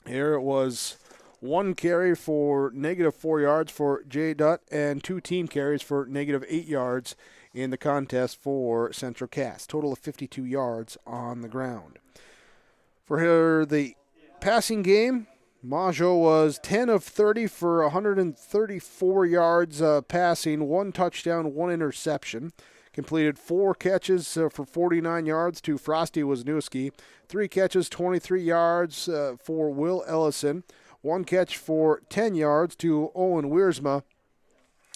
Here it was 1 carry for -4 yards for Jay Dutt and 2 team carries for -8 yards in the contest for Central Cass. Total of 52 yards on the ground. For here, the passing game, Majo was 10 of 30 for 134 yards passing, 1 touchdown, 1 interception. Completed 4 catches for 49 yards to Frosty Wisniewski. 3 catches, 23 yards for Will Ellison. 1 catch for 10 yards to Owen Wiersma.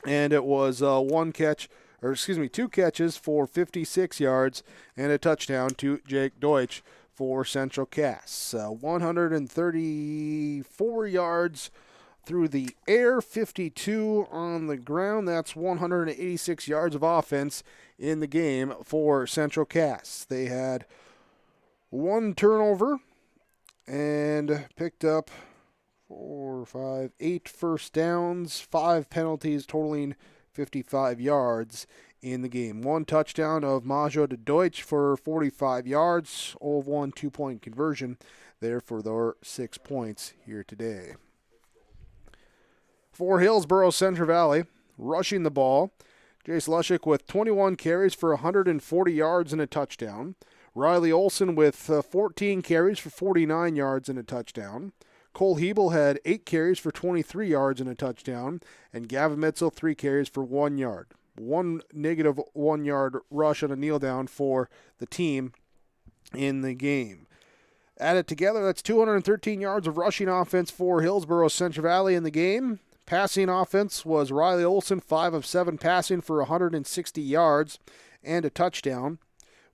and it was two catches for 56 yards and a touchdown to Jake Deutsch for Central Cass. 134 yards through the air, 52 on the ground. That's 186 yards of offense in the game for Central Cass. They had one turnover and picked up 8 first downs, 5 penalties totaling 55 yards in the game. One touchdown of Majo de Deutsch for 45 yards, 0-1 2-point conversion there for their 6 points here today. For Hillsboro Central Valley, rushing the ball, Jace Lushik with 21 carries for 140 yards and a touchdown. Riley Olson with 14 carries for 49 yards and a touchdown. Cole Hebel had 8 carries for 23 yards and a touchdown. And Gavin Mitzel, 3 carries for 1 yard. One negative 1 yard rush on a kneel down for the team in the game. Added together, that's 213 yards of rushing offense for Hillsboro Central Valley in the game. Passing offense was Riley Olson, 5 of 7 passing for 160 yards and a touchdown.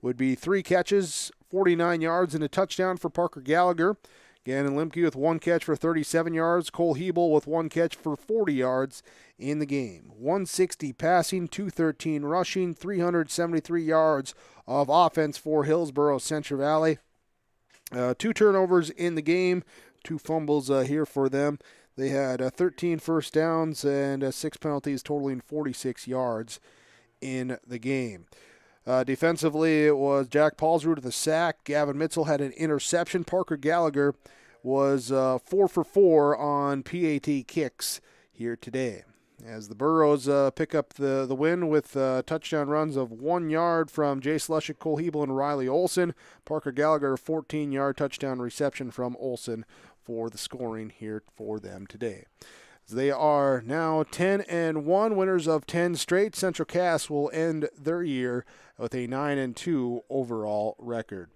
Would be 3 catches, 49 yards, and a touchdown for Parker Gallagher. Gannon Limke with 1 catch for 37 yards. Cole Hebel with 1 catch for 40 yards in the game. 160 passing, 213 rushing, 373 yards of offense for Hillsboro Central Valley. 2 turnovers in the game, 2 fumbles here for them. They had 13 first downs and 6 penalties totaling 46 yards in the game. Defensively, it was Jack Paulsrud with a sack. Gavin Mitzel had an interception. Parker Gallagher was 4 for 4 on PAT kicks here today. As the Burros pick up the win with touchdown runs of 1 yard from Jace Lushik, Cole Hebel, and Riley Olson. Parker Gallagher, 14-yard touchdown reception from Olson for the scoring here for them today. They are now 10-1, winners of 10 straight. Central Cass will end their year with a 9-2 overall record.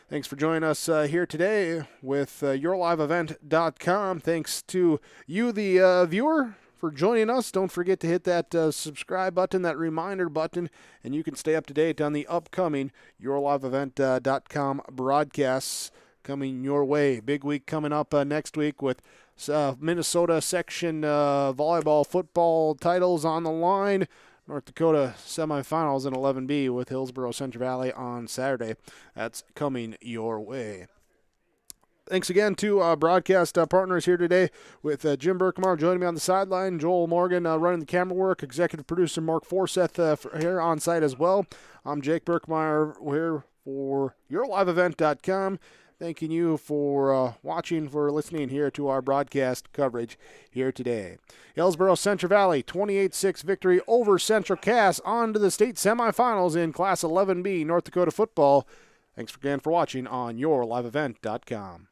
Thanks for joining us here today with YourLiveEvent.com. Thanks to you, the viewer, for joining us. Don't forget to hit that subscribe button, that reminder button, and you can stay up to date on the upcoming YourLiveEvent.com broadcasts coming your way. Big week coming up next week with Minnesota section volleyball, football titles on the line. North Dakota semifinals in 11B with Hillsboro Central Valley on Saturday. That's coming your way. Thanks again to our broadcast partners here today with Jim Berkmeyer joining me on the sideline, Joel Morgan running the camera work, executive producer Mark Forseth here on site as well. I'm Jake Berkmeyer here for YourLiveEvent.com. Thanking you for watching, for listening here to our broadcast coverage here today. Hillsboro Central Valley, 28-6 victory over Central Cass, on to the state semifinals in Class 11B North Dakota football. Thanks again for watching on YourLiveEvent.com.